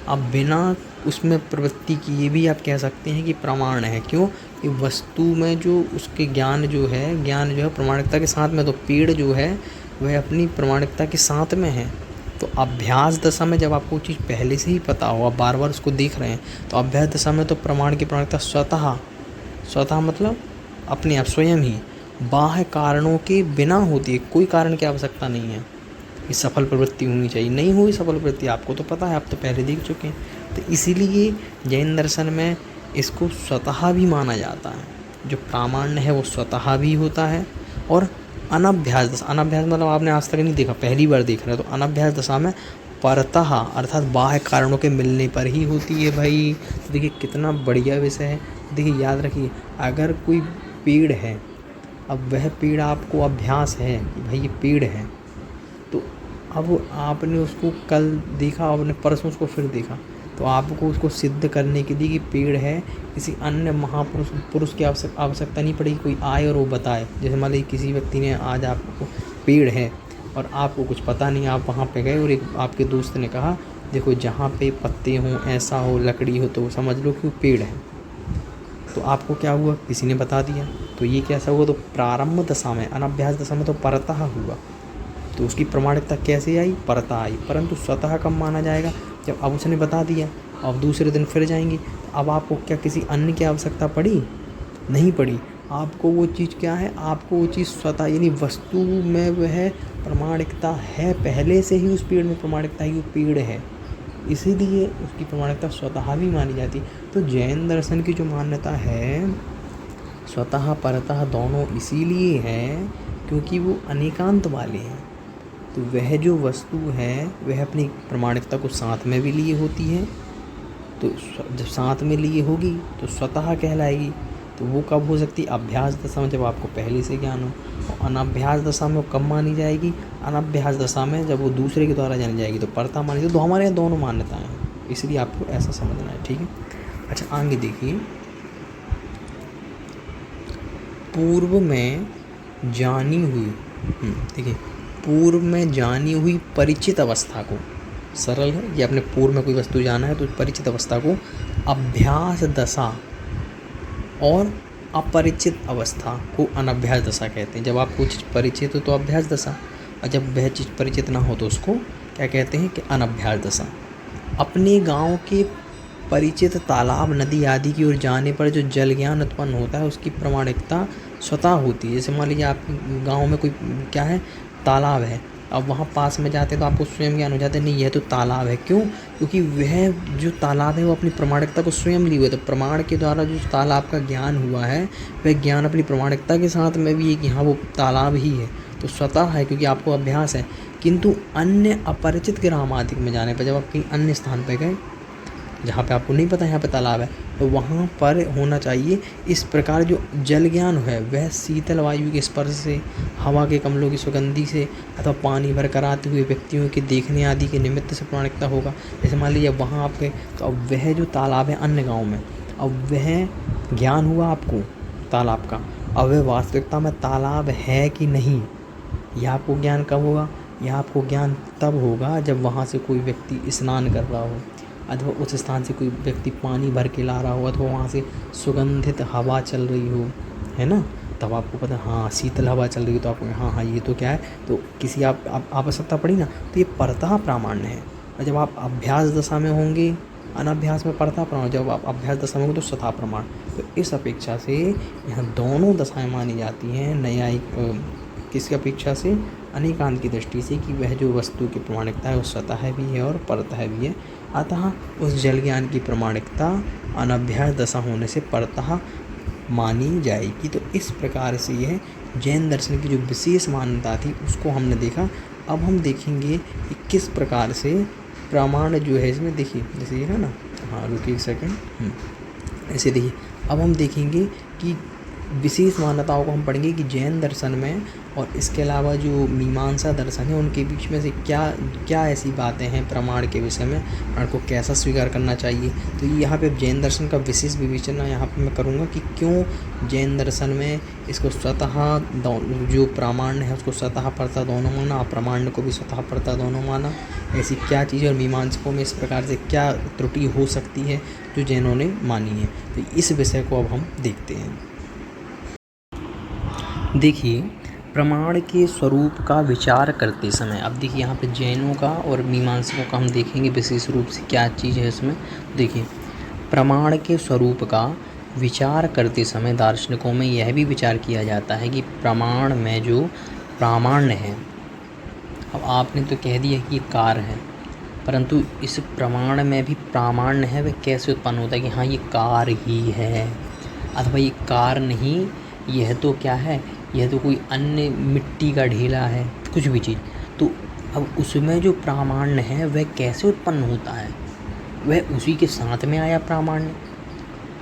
अब बिना उसमें प्रवृत्ति किए भी आप कह सकते हैं कि प्रमाण है। क्यों, कि वस्तु में जो उसके ज्ञान जो है प्रमाणिकता के साथ में, तो पेड़ जो है वह अपनी प्रमाणिकता के साथ में है। तो अभ्यास दशा में जब आपको चीज़ पहले से ही पता हो, आप बार बार उसको देख रहे हैं, तो अभ्यास दशा में तो प्रमाण की प्रमाणिकता स्वतः मतलब अपने आप स्वयं ही बाह्य कारणों के बिना होती है। कोई कारण की आवश्यकता नहीं है कि सफल प्रवृत्ति होनी चाहिए, नहीं हुई सफल प्रवृत्ति, आपको तो पता है, आप तो पहले देख चुके हैं। तो इसीलिए जैन दर्शन में इसको स्वतः भी माना जाता है। जो प्रामाण्य है वो स्वतः भी होता है। और अनभ्यास दशा, अनभ्यास मतलब आपने आज तक नहीं देखा, पहली बार देख रहे हो, तो अनभ्यास दशा में परतः अर्थात बाह्य कारणों के मिलने पर ही होती है। भाई तो देखिए कितना बढ़िया विषय है। देखिए याद रखिए, अगर कोई पेड़ है, अब वह पेड़ आपको अभ्यास है कि भाई ये पेड़ है, तो अब आपने उसको कल देखा, आपने परसों उसको फिर देखा, तो आपको उसको सिद्ध करने के लिए कि पेड़ है, किसी अन्य पुरुष की आवश्यकता नहीं पड़ेगी कोई आए और वो बताए। जैसे मान लीजिए किसी व्यक्ति ने आज आपको पेड़ है और आपको कुछ पता नहीं, आप वहाँ पे गए और एक आपके दोस्त ने कहा देखो जहाँ पे पत्ते हों, ऐसा हो, लकड़ी हो, तो समझ लो कि वो पेड़ है। तो आपको क्या हुआ, किसी ने बता दिया, तो ये कैसा हुआ, तो प्रारंभ दशा में, अनभ्यास दशा में तो परतः हुआ, तो उसकी प्रमाणिकता कैसे आई, परतः आई। परंतु स्वतः कब माना जाएगा, जब अब उसने बता दिया, अब दूसरे दिन फिर जाएंगे, अब आपको क्या किसी अन्य की आवश्यकता पड़ी, नहीं पड़ी। आपको वो चीज़ क्या है, आपको वो चीज़ स्वतः यानी वस्तु में वह प्रमाणिकता है, पहले से ही उस पेड़ में प्रमाणिकता है कि वो पेड़ है, इसीलिए उसकी प्रमाणिकता स्वतः भी मानी जाती है। तो जैन दर्शन की जो मान्यता है स्वतः परतः दोनों इसीलिए है क्योंकि वो अनेकांत वाले हैं। तो वह जो वस्तु है वह अपनी प्रमाणिकता को साथ में भी लिए होती है, तो जब साथ में लिए होगी तो स्वतः कहलाएगी। तो वो कब हो सकती है, अभ्यास दशा में, जब आपको पहले से ज्ञान हो। और अनभ्यास दशा में वो कब मानी जाएगी, अनभ्यास दशा में जब वो दूसरे के द्वारा जानी जाएगी तो परता मानी जाएगी। तो हमारे यहाँ दोनों मान्यताएं हैं, इसलिए आपको ऐसा समझना है, ठीक है। अच्छा आगे देखिए, पूर्व में जानी हुई, देखिए पूर्व में जानी हुई परिचित अवस्था को, सरल है, ये अपने पूर्व में कोई वस्तु जाना है तो परिचित अवस्था को अभ्यास दशा और अपरिचित अवस्था को अनभ्यास दशा कहते हैं। जब आपको चीज़ परिचित हो तो अभ्यास दशा, और जब वह चीज़ परिचित ना हो तो उसको क्या कहते हैं कि अनभ्यास दशा। अपने गांव के परिचित तालाब, नदी आदि की ओर जाने पर जो जल ज्ञान उत्पन्न होता है उसकी प्रमाणिकता स्वतः होती है। जैसे मान लीजिए आपके गाँव में कोई क्या है, तालाब है, अब वहाँ पास में जाते हैं तो आपको स्वयं ज्ञान हो जाता है नहीं यह तो तालाब है। क्यों, क्योंकि वह जो तालाब है वो अपनी प्रमाणिकता को स्वयं ली हुई है। तो प्रमाण के द्वारा जो तालाब का ज्ञान हुआ है वह ज्ञान अपनी प्रमाणिकता के साथ में भी है कि हाँ वो तालाब ही है, तो स्वतः है क्योंकि आपको अभ्यास है। किंतु अन्य अपरिचित ग्राम आदि में जाने पर, जब आप कहीं अन्य स्थान पर गए जहाँ पे आपको नहीं पता यहाँ पे तालाब है, तो वहाँ पर होना चाहिए इस प्रकार जो जल ज्ञान है वह शीतल वायु के स्पर्श से, हवा के कमलों की सुगंधी से, अथवा पानी भर कर आते हुए व्यक्तियों के देखने आदि के निमित्त से प्रमाणिकता होगा। जैसे मान लीजिए वहाँ आप गए तो अब वह जो तालाब है अन्य गाँव में, अब वह ज्ञान हुआ आपको तालाब का, अब वह वास्तविकता में तालाब है कि नहीं, यह आपको ज्ञान कब होगा, यह आपको ज्ञान तब होगा जब वहाँ से कोई व्यक्ति स्नान कर रहा हो, अथवा उस स्थान से कोई व्यक्ति पानी भर के ला रहा हो, अथवा वहाँ से सुगंधित हवा चल रही हो, है ना, तब आपको पता हाँ शीतल हवा चल रही हो, तो आपको हाँ ये तो क्या है, तो किसी आप आवश्यकता पड़ी ना, तो ये परतः प्रामाण्य है। और जब आप अभ्यास दशा में होंगे, अनभ्यास में परतः प्रमाण, जब आप अभ्यास दशा में होंगे तो स्वतः प्रमाण। तो इस अपेक्षा से यहाँ दोनों दशाएँ मानी जाती हैं न्यायिक किसकी अपेक्षा से, अनेकांत की दृष्टि से, कि वह जो वस्तु की प्रमाणिकता है वो स्वतः भी है और परतः भी है। अतः उस जल ज्ञान की प्रमाणिकता अनभ्यास दशा होने से परतः मानी जाएगी। तो इस प्रकार से यह जैन दर्शन की जो विशेष मान्यता थी उसको हमने देखा। अब हम देखेंगे कि किस प्रकार से प्रमाण जो है इसमें, देखिए जैसे ये है ना, हाँ रुकिए एक सेकंड, ऐसे देखिए अब हम देखेंगे कि विशेष मान्यताओं को हम पढ़ेंगे कि जैन दर्शन में और इसके अलावा जो मीमांसा दर्शन है उनके बीच में से क्या क्या ऐसी बातें हैं प्रमाण के विषय में, प्रमाण को कैसा स्वीकार करना चाहिए। तो यहाँ पे जैन दर्शन का विशेष विवेचना यहाँ पे मैं करूँगा कि क्यों जैन दर्शन में इसको स्वतः जो प्रामाण्य है उसको स्वतः परतः दोनों माना, अप्रामाण्य को भी स्वतः परतः दोनों माना, ऐसी क्या चीज़ें, और मीमांसकों में इस प्रकार से क्या त्रुटि हो सकती है जो जैनों ने मानी है। तो इस विषय को अब हम देखते हैं। देखिए प्रमाण के स्वरूप का विचार करते समय, अब देखिए यहाँ पे जैनों का और मीमांसकों का हम देखेंगे विशेष रूप से क्या चीज़ है इसमें। देखिए प्रमाण के स्वरूप का विचार करते समय दार्शनिकों में यह भी विचार किया जाता है कि प्रमाण में जो प्रामाण्य है, अब आपने तो कह दिया कि कार है, परंतु इस प्रमाण में भी प्रामाण्य है, वह कैसे उत्पन्न होता है कि हाँ ये कार ही है, अथवा ये कार नहीं, यह तो क्या है, यह तो कोई अन्य मिट्टी का ढेला है, कुछ भी चीज़। तो अब उसमें जो प्रामाण्य है वह कैसे उत्पन्न होता है, वह उसी के साथ में आया प्रामाण्य,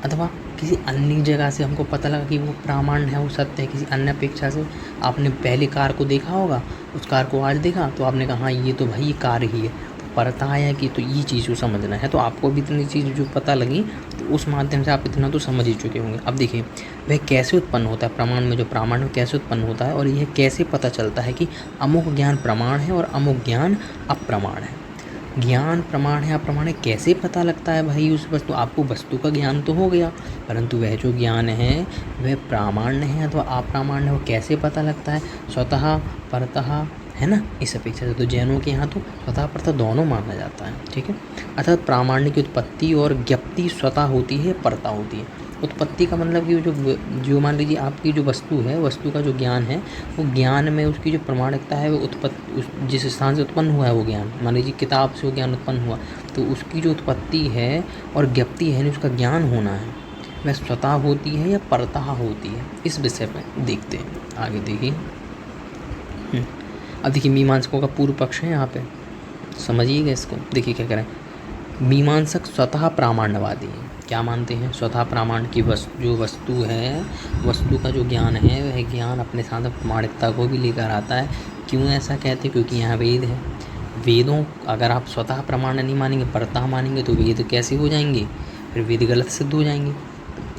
अथवा किसी अन्य जगह से हमको पता लगा कि वो प्रामाण्य है, वो सत्य है किसी अन्य अपेक्षा से। आपने पहले कार को देखा होगा, उस कार को आज देखा तो आपने कहा हाँ ये तो भाई ये कार ही है। तो परताया की, तो ये चीज़ को समझना है। तो आपको भी इतनी चीज़ जो पता लगी तो उस माध्यम से आप इतना तो समझ ही चुके होंगे। अब देखिए वह कैसे उत्पन्न होता है, प्रमाण में जो प्रामाण्य कैसे उत्पन्न होता है और यह कैसे पता चलता है कि अमुक ज्ञान प्रमाण है और अमुक ज्ञान अप्रमाण है। ज्ञान प्रमाण है अप्रमाण है कैसे पता लगता है भाई? उस वस्तु, आपको वस्तु का ज्ञान तो हो गया, परंतु वह जो ज्ञान है वह प्रामाण्य है अथवा अप्रामाण्य है, वो कैसे पता लगता है? स्वतः परतः, है ना। इस अपेक्षा से तो जैनों के यहाँ तो स्वतः परतः दोनों माना जाता है, ठीक है। अर्थात प्रामाण्य की उत्पत्ति और ज्ञप्ति स्वतः होती है, परता होती है। उत्पत्ति का मतलब कि जो मान लीजिए आपकी जो वस्तु है, वस्तु का जो ज्ञान है, वो ज्ञान में उसकी जो प्रमाणिकता है वो उत्पत्ति, जिस स्थान से उत्पन्न हुआ है वो ज्ञान, मान लीजिए किताब से वो ज्ञान उत्पन्न हुआ, तो उसकी जो उत्पत्ति है और ज्ञप्ति है, उसका ज्ञान होना है, वह स्वतः होती है या परतः होती है, इस विषय पर देखते हैं। आगे देखिए, अब देखिए मीमांसकों का पूर्व पक्ष है यहाँ पे, समझिएगा इसको। देखिए क्या करें, मीमांसक स्वतः प्रामाण्यवादी हैं। क्या मानते हैं? स्वतः प्रामाण्य की जो वस्तु है, वस्तु का जो ज्ञान है वह ज्ञान अपने साथ प्रामाणिकता को भी लेकर आता है। क्यों ऐसा कहते हैं? क्योंकि यहाँ वेद है। वेदों, अगर आप स्वतः प्रमाण नहीं मानेंगे, परतः मानेंगे, तो वेद कैसे हो जाएंगे? फिर वेद गलत सिद्ध हो जाएंगे।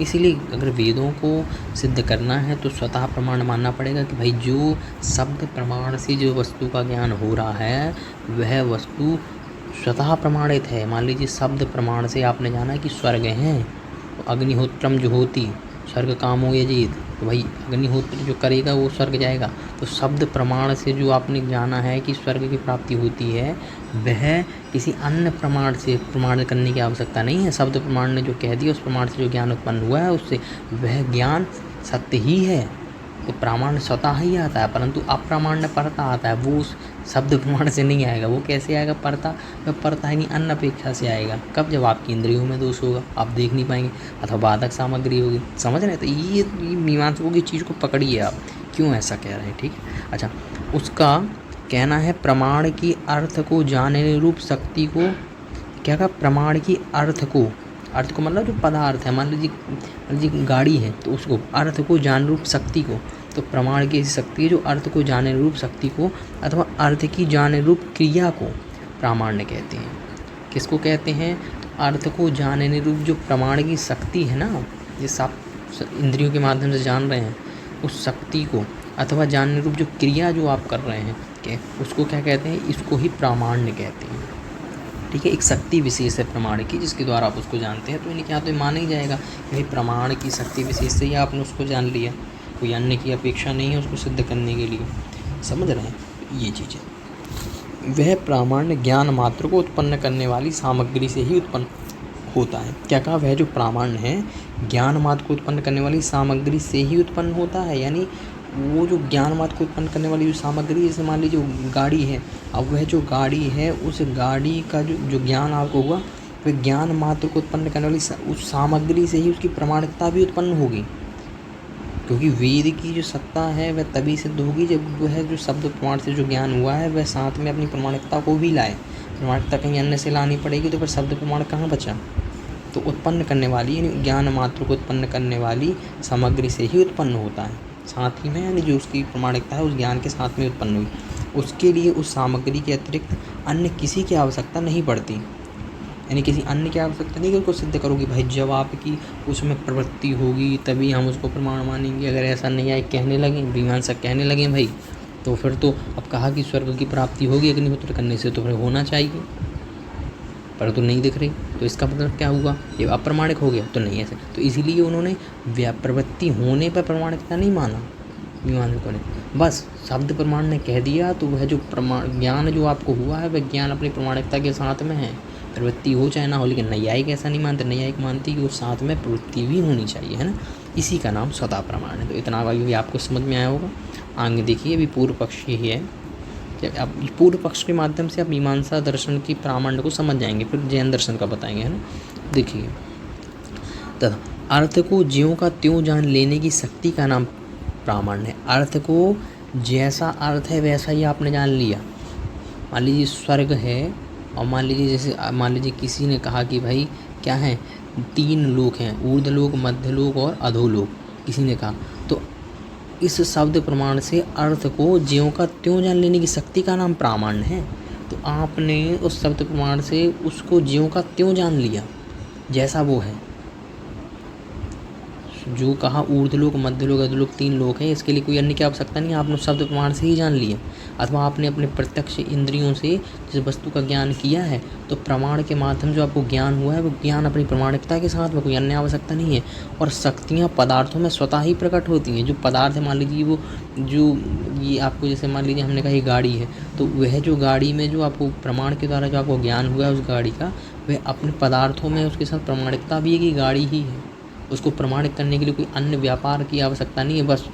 इसीलिए अगर वेदों को सिद्ध करना है तो स्वतः प्रमाण मानना पड़ेगा कि भाई जो शब्द प्रमाण से जो वस्तु का ज्ञान हो रहा है वह वस्तु स्वतः प्रमाणित है। मान लीजिए शब्द प्रमाण से आपने जाना कि स्वर्ग है, तो अग्निहोत्रम जो होती, स्वर्ग कामो यजेत, तो भाई अग्निहोत्र जो करेगा वो स्वर्ग जाएगा। तो शब्द प्रमाण से जो आपने जाना है कि स्वर्ग की प्राप्ति होती है, वह किसी अन्य प्रमाण से प्रमाण करने की आवश्यकता नहीं है। शब्द प्रमाण ने जो कह दिया, उस प्रमाण से जो ज्ञान उत्पन्न हुआ है उससे वह ज्ञान सत्य ही है। तो प्रमाण स्वतः ही आता है, परंतु अप्रामाण्य परता आता है, वो उस शब्द प्रमाण से नहीं आएगा। वो कैसे आएगा? परता, वह परता है नहीं, अन्य अपेक्षा से आएगा। कब? जब आपकी इंद्रियों में दोष होगा, आप देख नहीं पाएंगे, अथवा बाधक सामग्री होगी। समझ रहे? तो ये मीमांसकों की चीज़ को पकड़िए आप, क्यों ऐसा कह रहे हैं, ठीक है। अच्छा, उसका कहना है प्रमाण की अर्थ को जानने रूप शक्ति को, क्या कहा? प्रमाण की अर्थ को मतलब जो पदार्थ है, मान लीजिए गाड़ी है, तो उसको अर्थ को जान रूप शक्ति को, तो प्रमाण की शक्ति जो अर्थ को जाने रूप शक्ति को अथवा अर्थ की जाने रूप क्रिया को प्रामाण्य कहते हैं। किसको कहते हैं? अर्थ को जानने रूप जो प्रमाण की शक्ति है ना, जिस आप इंद्रियों के माध्यम से जान रहे हैं, उस शक्ति को अथवा जानने रूप जो क्रिया जो आप कर रहे हैं, उसको क्या कहते हैं? इसको ही प्रामाण्य कहते हैं, ठीक है। एक शक्ति विशेष है प्रमाण की, जिसके द्वारा आप उसको जानते हैं, तो इन्हें क्या तो माना ही जाएगा कि भाई प्रमाण की शक्ति विशेष से ही आपने उसको जान लिया, कोई अन्य की अपेक्षा नहीं है उसको सिद्ध करने के लिए। समझ रहे हैं? ये चीज़ है। वह प्रामाण्य ज्ञान मात्र को उत्पन्न करने वाली सामग्री से ही उत्पन्न होता है। क्या कहा? वह जो प्रामाण्य है ज्ञान मात्र को उत्पन्न करने वाली सामग्री से ही उत्पन्न होता है, यानी वो जो ज्ञान मात्र को उत्पन्न करने वाली जो सामग्री, जैसे मान लीजिए गाड़ी है, अब वह जो गाड़ी है उस गाड़ी का जो ज्ञान आपको हुआ, वह ज्ञान मात्र को उत्पन्न करने वाली उस सामग्री से ही उसकी प्रमाणिकता भी उत्पन्न होगी। क्योंकि वेद की जो सत्ता है वह तभी सिद्ध होगी जब वह जो शब्द प्रमाण से जो ज्ञान हुआ है वह साथ में अपनी प्रमाणिकता को भी लाए। प्रमाणिकता कहीं अन्य से लानी पड़ेगी, तो फिर शब्द प्रमाण कहाँ बचा? तो उत्पन्न करने वाली, यानी ज्ञान मात्र को उत्पन्न करने वाली सामग्री से ही उत्पन्न होता है, साथ ही में, यानी जो उसकी प्रमाणिकता है उस ज्ञान के साथ में उत्पन्न हुई। उसके लिए उस सामग्री के अतिरिक्त अन्य किसी की आवश्यकता नहीं पड़ती, यानी किसी अन्य की आवश्यकता नहीं कि उसको सिद्ध करोगी भाई जब आपकी उसमें प्रवृत्ति होगी तभी हम उसको प्रमाण मानेंगे। अगर ऐसा नहीं आए कहने लगे, मीमांसक कहने लगे भाई, तो फिर तो अब कहा कि स्वर्ग की प्राप्ति होगी अग्निहोत्र करने से, तो फिर होना चाहिए, पर तो नहीं दिख रही, तो इसका मतलब क्या हुआ? ये अप्रमाणिक हो गया, तो नहीं ऐसे। तो इसीलिए उन्होंने प्रवृत्ति होने पर प्रमाणिकता नहीं माना मीमांसकों ने, बस शब्द प्रमाण ने कह दिया, तो वह जो प्रमाण ज्ञान जो आपको हुआ है वह ज्ञान अपनी प्रमाणिकता के साथ में है, प्रवृत्ति हो चाहे ना हो। लेकिन नैयायिक ऐसा नहीं मानते, नैयायिक मानती कि वो साथ में प्रवृत्ति भी होनी चाहिए, है ना। इसी का नाम स्वतः प्रमाण है। तो इतना भी आपको समझ में आया होगा। आगे देखिए, अभी पूर्व पक्ष यही है, अब पूर्व पक्ष के माध्यम से आप मीमांसा दर्शन की प्रामाण्य को समझ जाएंगे, फिर जैन दर्शन का बताएंगे, है ना। देखिए, तथा अर्थ को ज्यों का त्यों जान लेने की शक्ति का नाम प्रामाण्य है। अर्थ को जैसा अर्थ है वैसा ही आपने जान लिया। मान लीजिए स्वर्ग है, और मान लीजिए किसी ने कहा कि भाई क्या है, 3 लोक हैं, ऊर्ध्वलोक, मध्यलोक और अधोलोक, किसी ने कहा, तो इस शब्द प्रमाण से अर्थ को ज्यों का त्यों जान लेने की शक्ति का नाम प्रामाण्य है। तो आपने उस शब्द प्रमाण से उसको ज्यों का त्यों जान लिया जैसा वो है। जो कहा ऊर्ध्वलोक, मध्यलोक, अधोलोक 3 लोक हैं, इसके लिए कोई अन्य की आवश्यकता नहीं, आपने शब्द प्रमाण से ही जान लिया। अथवा आपने अपने प्रत्यक्ष इंद्रियों से जिस वस्तु का ज्ञान किया है तो प्रमाण के माध्यम जो आपको ज्ञान हुआ है वो ज्ञान अपनी प्रमाणिकता के साथ में, कोई अन्य आवश्यकता नहीं है। और शक्तियाँ पदार्थों में स्वतः ही प्रकट होती हैं। जो पदार्थ है, मान लीजिए वो जो ये आपको जैसे मान लीजिए हमने कहा ये गाड़ी है, तो वह जो गाड़ी में जो आपको प्रमाण के द्वारा जो आपको ज्ञान हुआ है उस गाड़ी का, वह अपने पदार्थों में उसके साथ प्रमाणिकता भी है कि गाड़ी ही है। उसको प्रमाणित करने के लिए कोई अन्य व्यापार की आवश्यकता नहीं है, बस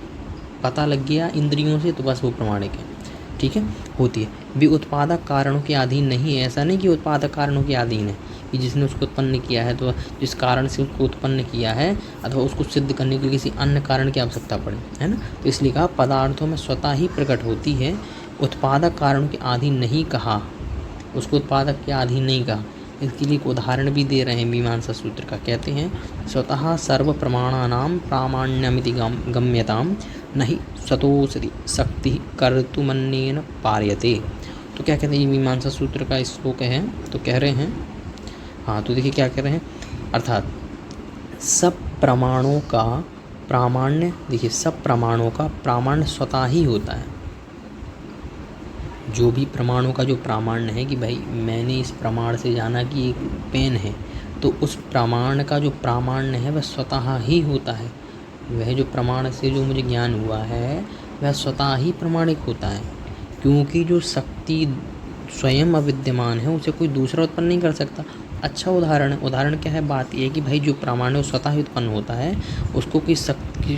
पता लग गया इंद्रियों से तो बस वो प्रमाणिक है। ठीक है, होती है। वे उत्पादक कारणों के अधीन नहीं है। ऐसा नहीं कि उत्पादक कारणों के अधीन है कि जिसने उसको उत्पन्न किया है तो जिस कारण से उसको उत्पन्न किया है अथवा उसको सिद्ध करने के लिए किसी अन्य कारण की आवश्यकता पड़े, है ना। तो इसलिए कहा पदार्थों में स्वतः ही प्रकट होती है, उत्पादक कारणों के अधीन नहीं कहा, उसको उत्पादक के अधीन नहीं कहा। इसके लिए एक उदाहरण भी दे रहे हैं मीमांसा सूत्र का। कहते हैं स्वतः सर्व प्रमाणानां प्रामाण्यमिति गम्यताम नहीं सतोषति शक्ति कर्तुमन्येन पार्यते। तो क्या कहते हैं, ये मीमांसा सूत्र का श्लोक है। तो कह रहे हैं, हाँ तो देखिए क्या कह रहे हैं, अर्थात सब प्रमाणों का प्रामाण्य, देखिए सब प्रमाणों का प्रामाण्य स्वतः ही होता है। जो भी प्रमाणों का जो प्रामाण्य है कि भाई मैंने इस प्रमाण से जाना कि एक पेन है, तो उस प्रमाण का जो प्रामाण्य है वह स्वतः ही होता है। वह जो प्रमाण से जो मुझे ज्ञान हुआ है वह स्वतः ही प्रमाणिक होता है, क्योंकि जो शक्ति स्वयं अविद्यमान है उसे कोई दूसरा उत्पन्न नहीं कर सकता। अच्छा उदाहरण क्या है, बात यह है कि भाई जो प्रमाण है वो स्वतः ही उत्पन्न होता है, उसको कोई शक्ति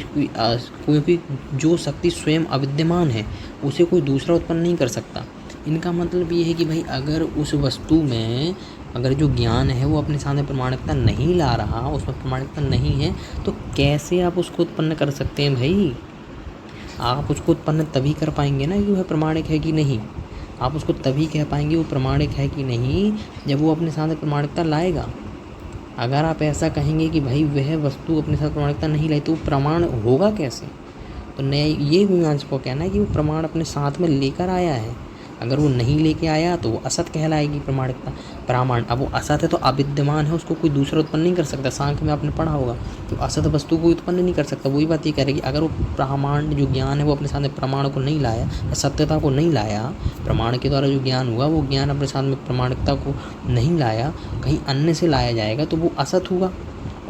क्योंकि जो शक्ति स्वयं अविद्यमान है उसे कोई दूसरा उत्पन्न नहीं कर सकता। इनका मतलब ये है कि भाई अगर उस वस्तु में अगर जो ज्ञान है वो अपने सामने प्रमाणिकता नहीं ला रहा, उसमें प्रमाणिकता नहीं है, तो कैसे आप उसको उत्पन्न कर सकते हैं भाई। आप उसको उत्पन्न तभी कर पाएंगे ना कि वह प्रमाणिक है कि नहीं। आप उसको तभी कह पाएंगे वो प्रमाणिक है कि नहीं जब वो अपने साथ प्रमाणिकता लाएगा। अगर आप ऐसा कहेंगे कि भाई वह वस्तु अपने साथ प्रमाणिकता नहीं लाई तो वो प्रमाण होगा कैसे। तो नए ये मीमांसक को कहना है कि वो प्रमाण अपने साथ में लेकर आया है। अगर वो नहीं लेके आया तो वो असत कहलाएगी प्रमाणिकता प्रमाण। अब वो असत है तो अविद्यमान है, उसको कोई दूसरा उत्पन्न नहीं कर सकता। सांख्य में आपने पढ़ा होगा, तो असत वस्तु को उत्पन्न नहीं कर सकता। वही बात ये कह रही है कि अगर वो प्रमाण जो ज्ञान है वो अपने साथ में प्रमाण को नहीं लाया, सत्यता को नहीं लाया, प्रमाण के द्वारा जो ज्ञान हुआ वो ज्ञान अपने साथ में प्रमाणिकता को नहीं लाया, कहीं अन्य से लाया जाएगा तो वो असत होगा।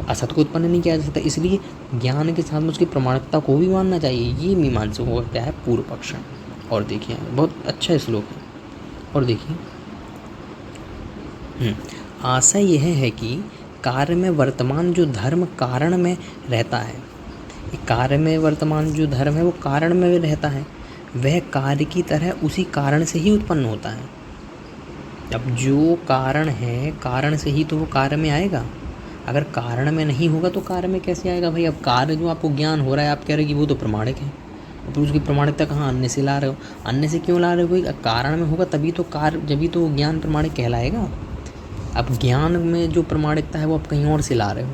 असत को उत्पन्न नहीं किया जा सकता, इसलिए ज्ञान के साथ में उसकी प्रमाणिकता को भी मानना चाहिए। ये मीमांसकों का क्या है, पूर्व पक्ष है। और देखिए बहुत अच्छा श्लोक है। और देखिए आशा यह है कि कार्य में वर्तमान जो धर्म कारण में रहता है, कार्य में वर्तमान जो धर्म है वो कारण में रहता है, वह कार्य की तरह उसी कारण से ही उत्पन्न होता है। अब जो कारण है कारण से ही तो वो कार्य में आएगा। अगर कारण में नहीं होगा तो कार्य में कैसे आएगा भाई। अब कार्य जो आपको ज्ञान हो रहा है आप कह रहे हैं कि वो तो प्रमाणिक है, तो उसकी प्रमाणिकता कहाँ अन्य से ला रहे हो। अन्य से क्यों ला रहे हो भाई, कारण में होगा तभी तो कार्य, जभी तो ज्ञान प्रमाणिक कहलाएगा। अब ज्ञान में जो प्रमाणिकता है वो आप कहीं और से ला रहे हो,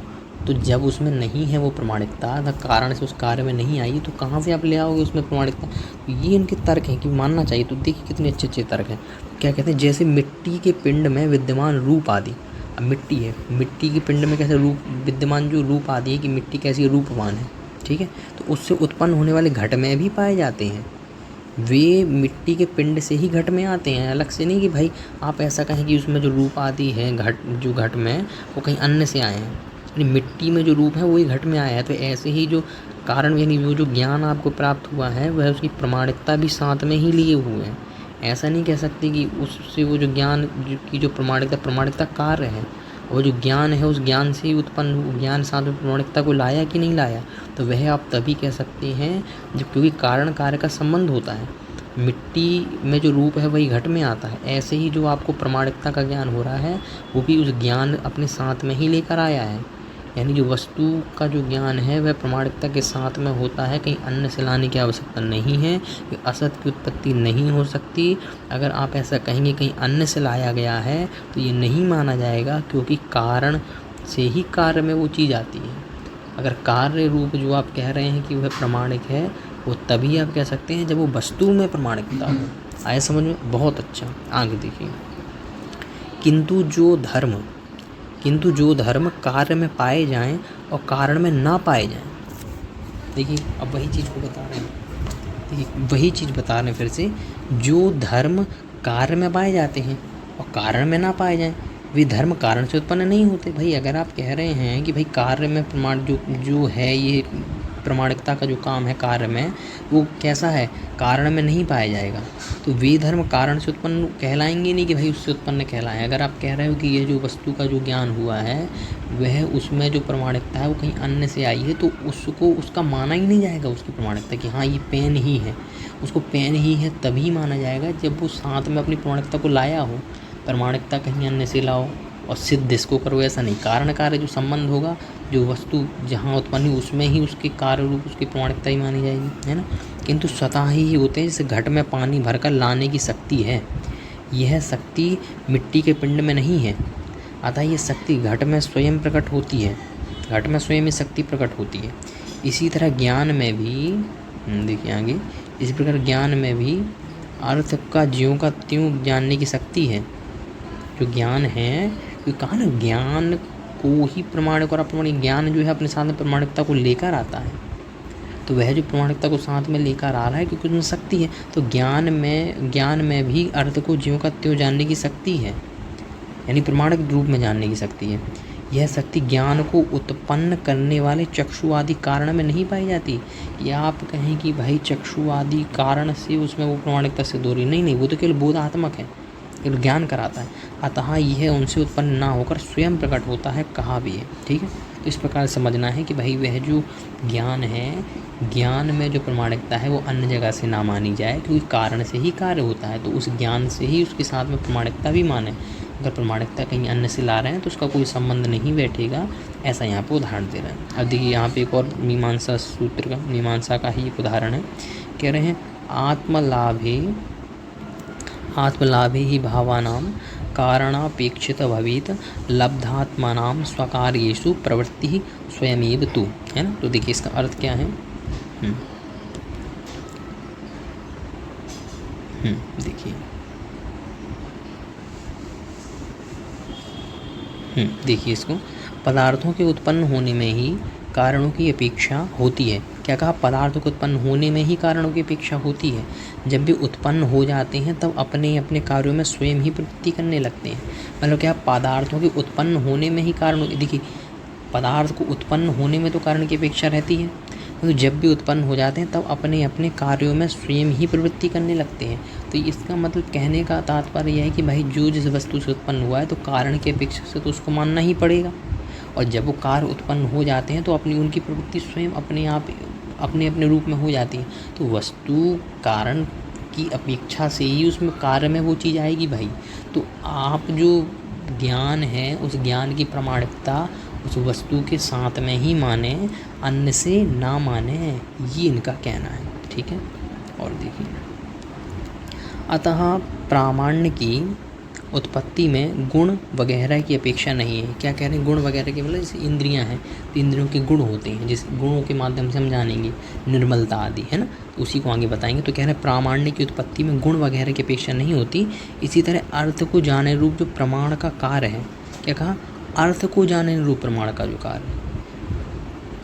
तो जब उसमें नहीं है वो प्रमाणिकता, कारण से उस कार्य में नहीं आई, तो कहाँ से आप ले आओगे उसमें प्रमाणिकता। तो ये इनके तर्क हैं कि मानना चाहिए। तो देखिए कितने अच्छे अच्छे तर्क हैं। क्या कहते हैं, जैसे मिट्टी के पिंड में विद्यमान रूप आदि। अब मिट्टी है, मिट्टी के पिंड में कैसे रूप विद्यमान, जो रूप आदि है कि मिट्टी कैसी रूपवान है, ठीक है, तो उससे उत्पन्न होने वाले घट में भी पाए जाते हैं। वे मिट्टी के पिंड से ही घट में आते हैं, अलग से नहीं कि भाई आप ऐसा कहें कि उसमें जो रूप आदि है घट में वो कहीं अन्य से आए हैं। यानी मिट्टी में जो रूप है वही घट में आया है। तो ऐसे ही जो कारण यानी वो जो ज्ञान आपको प्राप्त हुआ है वह उसकी प्रमाणिकता भी साथ में ही लिए हुए हैं। ऐसा नहीं कह सकते कि उससे वो जो ज्ञान की जो प्रमाणिकता कार्य है, वो जो ज्ञान है उस ज्ञान से ही उत्पन्न, ज्ञान साथ में प्रमाणिकता को लाया कि नहीं लाया। तो वह आप तभी कह सकते हैं जब, क्योंकि कारण कार्य का संबंध होता है। मिट्टी में जो रूप है वही घट में आता है। ऐसे ही जो आपको प्रमाणिकता का ज्ञान हो रहा है वो भी उस ज्ञान अपने साथ में ही लेकर आया है। यानी जो वस्तु का जो ज्ञान है वह प्रमाणिकता के साथ में होता है, कहीं अन्य से लाने की आवश्यकता नहीं है। असत की उत्पत्ति नहीं हो सकती। अगर आप ऐसा कहेंगे कहीं अन्य से लाया गया है तो ये नहीं माना जाएगा, क्योंकि कारण से ही कार्य में वो चीज़ आती है। अगर कार्य रूप जो आप कह रहे हैं कि वह प्रमाणिक है, वो तभी आप कह सकते हैं जब वो वस्तु में प्रमाणिकता हो। आया समझ में? बहुत अच्छा। आगे देखिए, किंतु जो धर्म कार्य में पाए जाएं और कारण में ना पाए जाएं। देखिए अब वही चीज़ को बता रहे हैं, देखिए वही चीज़ बता रहे हैं फिर से, जो धर्म कार्य में पाए जाते हैं और कारण में ना पाए जाएं, वे धर्म कारण से उत्पन्न नहीं होते। भाई अगर आप कह रहे हैं कि भाई कार्य में प्रमाण जो है, ये प्रामाणिकता का जो काम है कार्य में, वो कैसा है, कारण में नहीं पाया जाएगा, तो वे धर्म कारण से उत्पन्न कहलाएंगे नहीं कि भाई उससे उत्पन्न कहलाएं। अगर आप कह रहे हो कि ये जो वस्तु का जो ज्ञान हुआ है वह, उसमें जो प्रामाणिकता है वो कहीं अन्य से आई है, तो उसको उसका माना ही नहीं जाएगा उसकी प्रामाणिकता कि हाँ ये पेन ही है। उसको पेन ही है तभी माना जाएगा जब वो साथ में अपनी प्रामाणिकता को लाया हो। प्रामाणिकता कहीं अन्य से लाओ और सिद्ध इसको करो, ऐसा नहीं। कारण कार्य जो संबंध होगा, जो वस्तु जहाँ उत्पन्न हुई उसमें ही उसके कार्य रूप उसकी प्रामाणिकता ही मानी जाएगी, है ना। किंतु स्वतः ही होते हैं, जैसे घट में पानी भरकर लाने की शक्ति है, यह शक्ति मिट्टी के पिंड में नहीं है, अतः ये शक्ति घट में स्वयं प्रकट होती है, घट में स्वयं ये शक्ति प्रकट होती है। इसी तरह ज्ञान में भी देखिए आगे, इसी प्रकार ज्ञान में भी अर्थ का ज्यों का त्यों जानने की शक्ति है। जो ज्ञान है, क्योंकि कहा ना ज्ञान को ही प्रमाणिक और अप्रमाणिक, ज्ञान जो है अपने साथ में प्रमाणिकता को लेकर आता है, तो वह जो प्रमाणिकता को साथ में लेकर आ रहा है क्योंकि उसमें शक्ति है। तो ज्ञान में भी अर्थ को ज्यों का त्यों जानने की शक्ति है, यानी प्रमाणिक रूप में जानने की शक्ति है। यह शक्ति ज्ञान को उत्पन्न करने वाले चक्षु आदि कारण में नहीं पाई जाती। या आप कहें कि भाई चक्षु आदि कारण से उसमें वो प्रमाणिकता सिद्ध हो रही, नहीं, वो तो केवल बोधात्मक है, केवल ज्ञान कराता है। अतः यह उनसे उत्पन्न ना होकर स्वयं प्रकट होता है, कहा भी है, ठीक है। तो इस प्रकार समझना है कि भाई वह जो ज्ञान है, ज्ञान में जो प्रमाणिकता है वो अन्य जगह से ना मानी जाए, क्योंकि कारण से ही कार्य होता है, तो उस ज्ञान से ही उसके साथ में प्रमाणिकता भी माने। अगर प्रमाणिकता कहीं अन्य से ला रहे हैं तो उसका कोई संबंध नहीं बैठेगा, ऐसा यहाँ पे उदाहरण दे रहे हैं। अब देखिए यहाँ पे एक और मीमांसा सूत्र का, मीमांसा का ही एक उदाहरण है। कह रहे हैं आत्मलाभे ही भावानां कारणापेक्षित भवेत् लब्धात्मनां स्वकार्येषु प्रवृत्ति स्वयमेव तु, है ना। तो देखिए इसका अर्थ क्या है, देखिए देखिए इसको, पदार्थों के उत्पन्न होने में ही कारणों की अपेक्षा होती है। क्या कहा, पदार्थों के उत्पन्न होने में ही कारणों की अपेक्षा होती है। जब भी उत्पन्न हो जाते हैं तब अपने अपने कार्यों में स्वयं ही प्रवृत्ति करने लगते हैं। मतलब क्या, पदार्थों के उत्पन्न होने में ही कारणों, देखिए पदार्थ को उत्पन्न होने में तो कारण की अपेक्षा रहती है, तो जब भी उत्पन्न हो जाते हैं तब अपने अपने कार्यों में स्वयं ही प्रवृत्ति करने लगते हैं। तो इसका मतलब कहने का तात्पर्य यह है कि भाई जो जिस वस्तु से उत्पन्न हुआ है तो कारण की अपेक्षा से तो उसको मानना ही पड़ेगा, और जब वो कार्य उत्पन्न हो जाते हैं तो उनकी प्रवृत्ति स्वयं अपने आप अपने अपने रूप में हो जाती है। तो वस्तु कारण की अपेक्षा से ही उसमें कार्य में वो चीज़ आएगी भाई। तो आप जो ज्ञान है उस ज्ञान की प्रामाणिकता उस वस्तु के साथ में ही माने, अन्य से ना माने, ये इनका कहना है, ठीक है। और देखिए, अतः प्रामाण्य की उत्पत्ति में गुण वगैरह की अपेक्षा नहीं है। क्या कह रहे हैं, गुण वगैरह की मतलब जैसे इंद्रियां हैं तो इंद्रियों के गुण होते हैं, जिस गुणों के माध्यम से हम जानेंगे, निर्मलता आदि, है ना, तो उसी को आगे बताएंगे। तो कह रहे हैं प्रामाण्य की उत्पत्ति में गुण वगैरह की अपेक्षा नहीं होती। इसी तरह अर्थ को जाने रूप जो प्रमाण का कार्य है, क्या कहा, अर्थ को जाने रूप प्रमाण का जो कार्य है,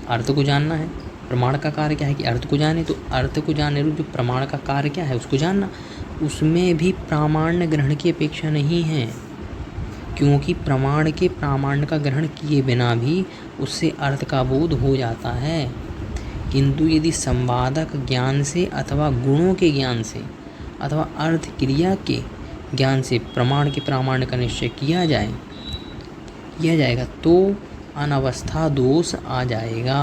अर्थ को जानना है, प्रमाण का कार्य क्या है कि अर्थ को जाने, तो अर्थ को जाने रूप जो प्रमाण का कार्य क्या है उसको जानना, उसमें भी प्रामाण्य ग्रहण की अपेक्षा नहीं है, क्योंकि प्रमाण के प्रामाण्य का ग्रहण किए बिना भी उससे अर्थ का बोध हो जाता है। किंतु यदि संवादक ज्ञान से अथवा गुणों के ज्ञान से अथवा अर्थ क्रिया के ज्ञान से प्रमाण के प्रामाण्य का निश्चय किया जाएगा तो अनवस्था दोष आ जाएगा,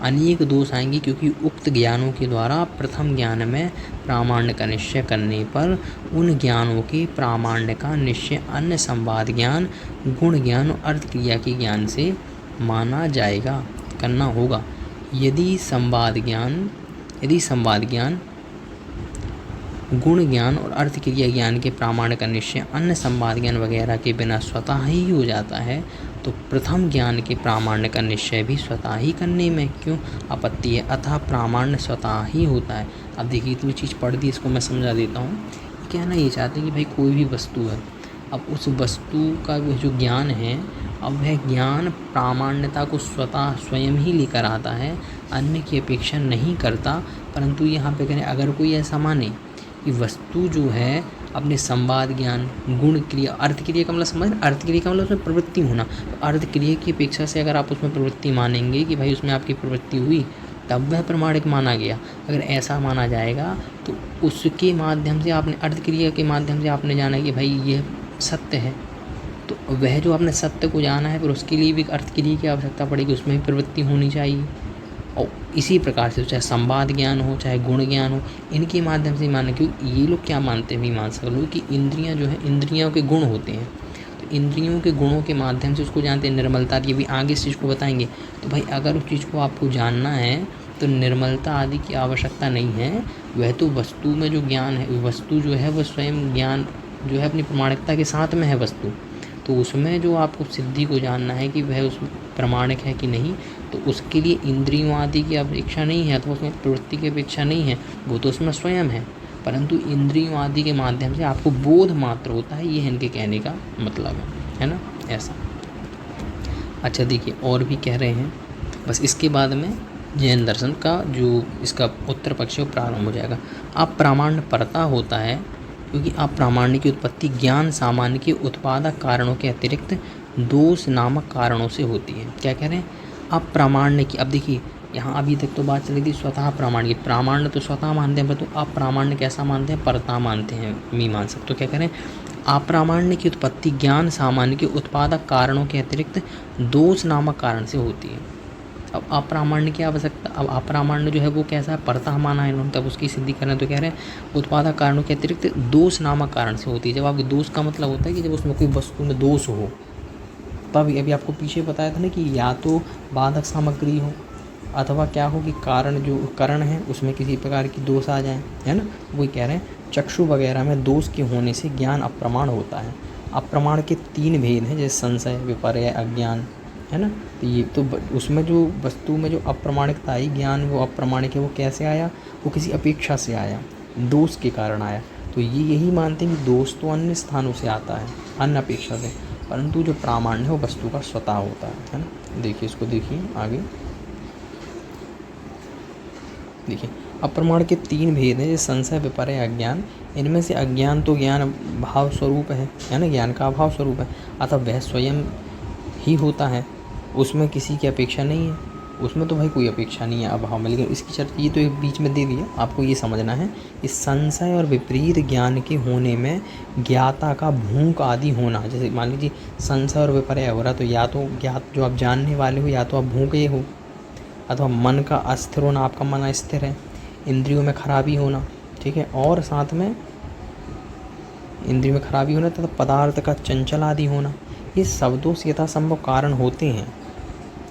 अनेक दोष आएंगे, क्योंकि उक्त ज्ञानों के द्वारा प्रथम ज्ञान में प्रामाण्य का निश्चय करने पर उन ज्ञानों के प्रामाण्य का निश्चय अन्य संवाद ज्ञान, गुण ज्ञान और अर्थ क्रिया के ज्ञान से माना जाएगा, करना होगा। यदि संवाद ज्ञान गुण ज्ञान और अर्थ क्रिया ज्ञान के प्रामाण्य का निश्चय अन्य संवाद ज्ञान वगैरह के बिना स्वतः ही हो जाता है, तो प्रथम ज्ञान के प्रामाण्य का निश्चय भी स्वतः ही करने में क्यों आपत्ति है? अतः प्रामाण्य स्वतः ही होता है। अब देखिए इतनी चीज़ पढ़ दी, इसको मैं समझा देता हूँ। कहना ये चाहते हैं कि भाई कोई भी वस्तु है, अब उस वस्तु का जो ज्ञान है, अब वह ज्ञान प्रामाण्यता को स्वतः स्वयं ही लेकर आता है, अन्य की अपेक्षा नहीं करता। परंतु यहाँ पे करें अगर कोई ऐसा माने कि वस्तु जो है अपने संवाद ज्ञान, गुण क्रिया, अर्थ क्रिया का मतलब समझ, अर्थ क्रिया का मतलब उसमें प्रवृत्ति होना, तो अर्थ क्रिया की अपेक्षा से अगर आप उसमें प्रवृत्ति मानेंगे कि भाई उसमें आपकी प्रवृत्ति हुई, तब वह प्रमाणिक माना गया। अगर ऐसा माना जाएगा तो उसके माध्यम से आपने, अर्थ क्रिया के माध्यम से आपने जाना कि भाई यह सत्य है, तो वह जो आपने सत्य को जाना है, फिर उसके लिए भी अर्थ क्रिया की आवश्यकता पड़ेगी, उसमें भी प्रवृत्ति होनी चाहिए। और इसी प्रकार से चाहे संवाद ज्ञान हो, चाहे गुण ज्ञान हो, इनके माध्यम से माने। क्योंकि ये लोग क्या मानते हैं, मीमांसक लोग, कि इंद्रियां जो है इंद्रियों के गुण होते हैं, तो इंद्रियों के गुणों के माध्यम से उसको जानते हैं। निर्मलता, ये भी आगे इस चीज़ को बताएंगे। तो भाई अगर उस चीज़ को आपको जानना है तो निर्मलता आदि की आवश्यकता नहीं है, वह तो वस्तु में जो ज्ञान है, वस्तु जो है वह स्वयं ज्ञान जो है अपनी प्रमाणिकता के साथ में है वस्तु, तो उसमें जो आपको सिद्धि को जानना है कि वह उस प्रमाणिक है कि नहीं, तो उसके लिए इंद्रियों आदि की अपेक्षा नहीं है, अथवा उसमें प्रवृत्ति की अपेक्षा नहीं है, वो तो उसमें स्वयं है। परंतु इंद्रियों आदि के माध्यम से आपको बोध मात्र होता है, ये इनके कहने का मतलब है ना, ऐसा। अच्छा देखिए और भी कह रहे हैं, बस इसके बाद में जैन दर्शन का जो इसका उत्तर पक्ष है वो प्रारंभ हो जाएगा। आप प्रामाण्य परता होता है क्योंकि आप प्रामाण्य की उत्पत्ति ज्ञान सामान्य के उत्पादक कारणों के अतिरिक्त दोष नामक कारणों से होती है। क्या कह रहे हैं? आप प्रामाण्य की, अब देखिए यहाँ अभी तक तो बात चली थी स्वतः प्रामाण्य की, प्रामाण्य तो स्वतः मानते हैं, परंतु आप प्रामाण्य कैसा मानते हैं? परता मानते हैं मीमांसक। तो क्या करें, अप्रामाण्य की उत्पत्ति ज्ञान सामान्य के उत्पादक कारणों के अतिरिक्त दोष नामक कारण से होती है। अब अप्रामाण्य की आवश्यकता, अब अप्रामाण्य जो है वो कैसा है? परता माना है इन्होंने, तब उसकी सिद्धि करें तो कह रहे हैं उत्पादक कारणों के अतिरिक्त दोष नामक कारण से होती है। जब आपके दोष का मतलब होता है कि जब उसमें कोई वस्तु में दोष हो, तब अभी आपको पीछे बताया था ना कि या तो बाधक सामग्री हो अथवा क्या हो कि कारण जो करण है उसमें किसी प्रकार की दोष आ जाए, है ना। वही कह रहे हैं चक्षु वगैरह में दोष के होने से ज्ञान अप्रमाण होता है। अप्रमाण के 3 भेद हैं, जैसे संशय, विपर्य, अज्ञान, है ना। तो ये तो उसमें जो वस्तु में जो अप्रमाणिकता आई, ज्ञान वो अप्रमाणिक है, वो कैसे आया? वो किसी अपेक्षा से आया, दोष के कारण आया। तो ये यही मानते हैं कि दोष तो अन्य स्थानों से आता है, अन्य अपेक्षा से, परंतु जो प्रामाण्य है वो वस्तु का स्वतः होता है ना। देखिए इसको, देखिए आगे देखिए, अप्रमाण के 3 भेद हैं, जैसे संशय, विपर्य, अज्ञान। इनमें से अज्ञान तो ज्ञान भाव स्वरूप है ना, ज्ञान का अभाव स्वरूप है, अतः वह स्वयं ही होता है, उसमें किसी की अपेक्षा नहीं है, उसमें तो भाई कोई अपेक्षा नहीं है अभाव में। लेकिन इसकी शर्त ये तो एक बीच में दे दिया, आपको ये समझना है इस संशय और विपरीत ज्ञान के होने में ज्ञाता का भूख आदि होना। जैसे मान लीजिए संशय और विपर्य हो रहा, तो या तो ज्ञात जो आप जानने वाले हो, या तो आप भूखे हो, अथवा मन का अस्थिर होना, आपका मन अस्थिर है, इंद्रियों में खराबी होना, ठीक है, और साथ में इंद्रियों में खराबी होना तथा पदार्थ का चंचल आदि होना, ये शब्दों से यथासंभव कारण होते हैं।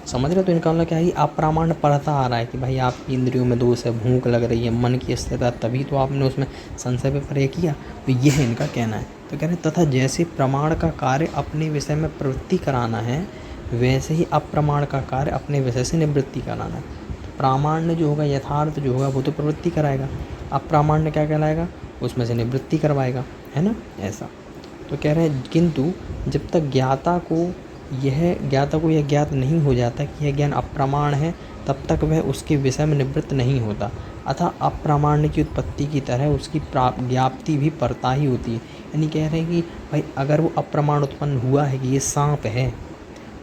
समझ रहे? तो इनका मतलब क्या है, अप्रामाण्य परता आ रहा है कि भाई आपकी इंद्रियों में दोष है, भूख लग रही है, मन की स्थिरता, तभी तो आपने उसमें संशय विपर्य किया। तो यह इनका कहना है। तो कह रहे हैं तथा जैसे प्रमाण का कार्य अपने विषय में प्रवृत्ति कराना है, वैसे ही अप्रमाण का कार्य अपने विषय से निवृत्ति कराना है। तो प्रामाण्य जो होगा, यथार्थ जो होगा, वो तो प्रवृत्ति कराएगा, अप्रामाण्य क्या कहलाएगा? उसमें से निवृत्ति करवाएगा, है ना, ऐसा। तो कह रहे हैं किंतु जब तक ज्ञाता को यह ज्ञात नहीं हो जाता कि यह ज्ञान अप्रमाण है, तब तक वह उसके विषय में निवृत्त नहीं होता। अतः अप्रामाण्य की उत्पत्ति की तरह उसकी ज्ञाप्ति भी परता ही होती है। यानी कह रहे हैं कि भाई अगर वो अप्रमाण उत्पन्न हुआ है कि ये सांप है,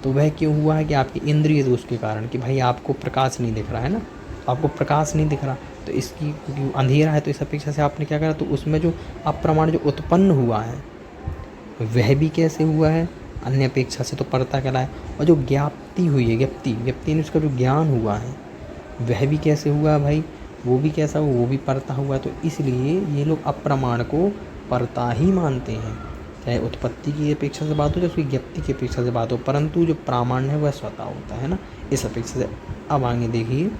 तो वह क्यों हुआ है? कि आपकी इंद्रिय दोष के कारण, कि भाई आपको प्रकाश नहीं दिख रहा है ना, आपको प्रकाश नहीं दिख रहा, तो इसकी अंधेरा है, तो इस अपेक्षा से आपने क्या करा, तो उसमें जो अप्रमाण जो उत्पन्न हुआ है वह भी कैसे हुआ है? अन्य अपेक्षा से, तो परता कहलाए। और जो ज्ञाप्ति हुई है, ज्ञप्ति ने उसका जो ज्ञान हुआ है वह भी कैसे हुआ भाई? वो भी कैसा हुआ? वो भी परता हुआ। तो इसलिए ये लोग अप्रमाण को परता ही मानते हैं, चाहे उत्पत्ति की अपेक्षा से बात हो, चाहे उसकी ज्ञप्ति की अपेक्षा से बात हो, परंतु जो प्रामाण्य है वह स्वतः होता है ना, इस अपेक्षा से। अब आगे देखिए,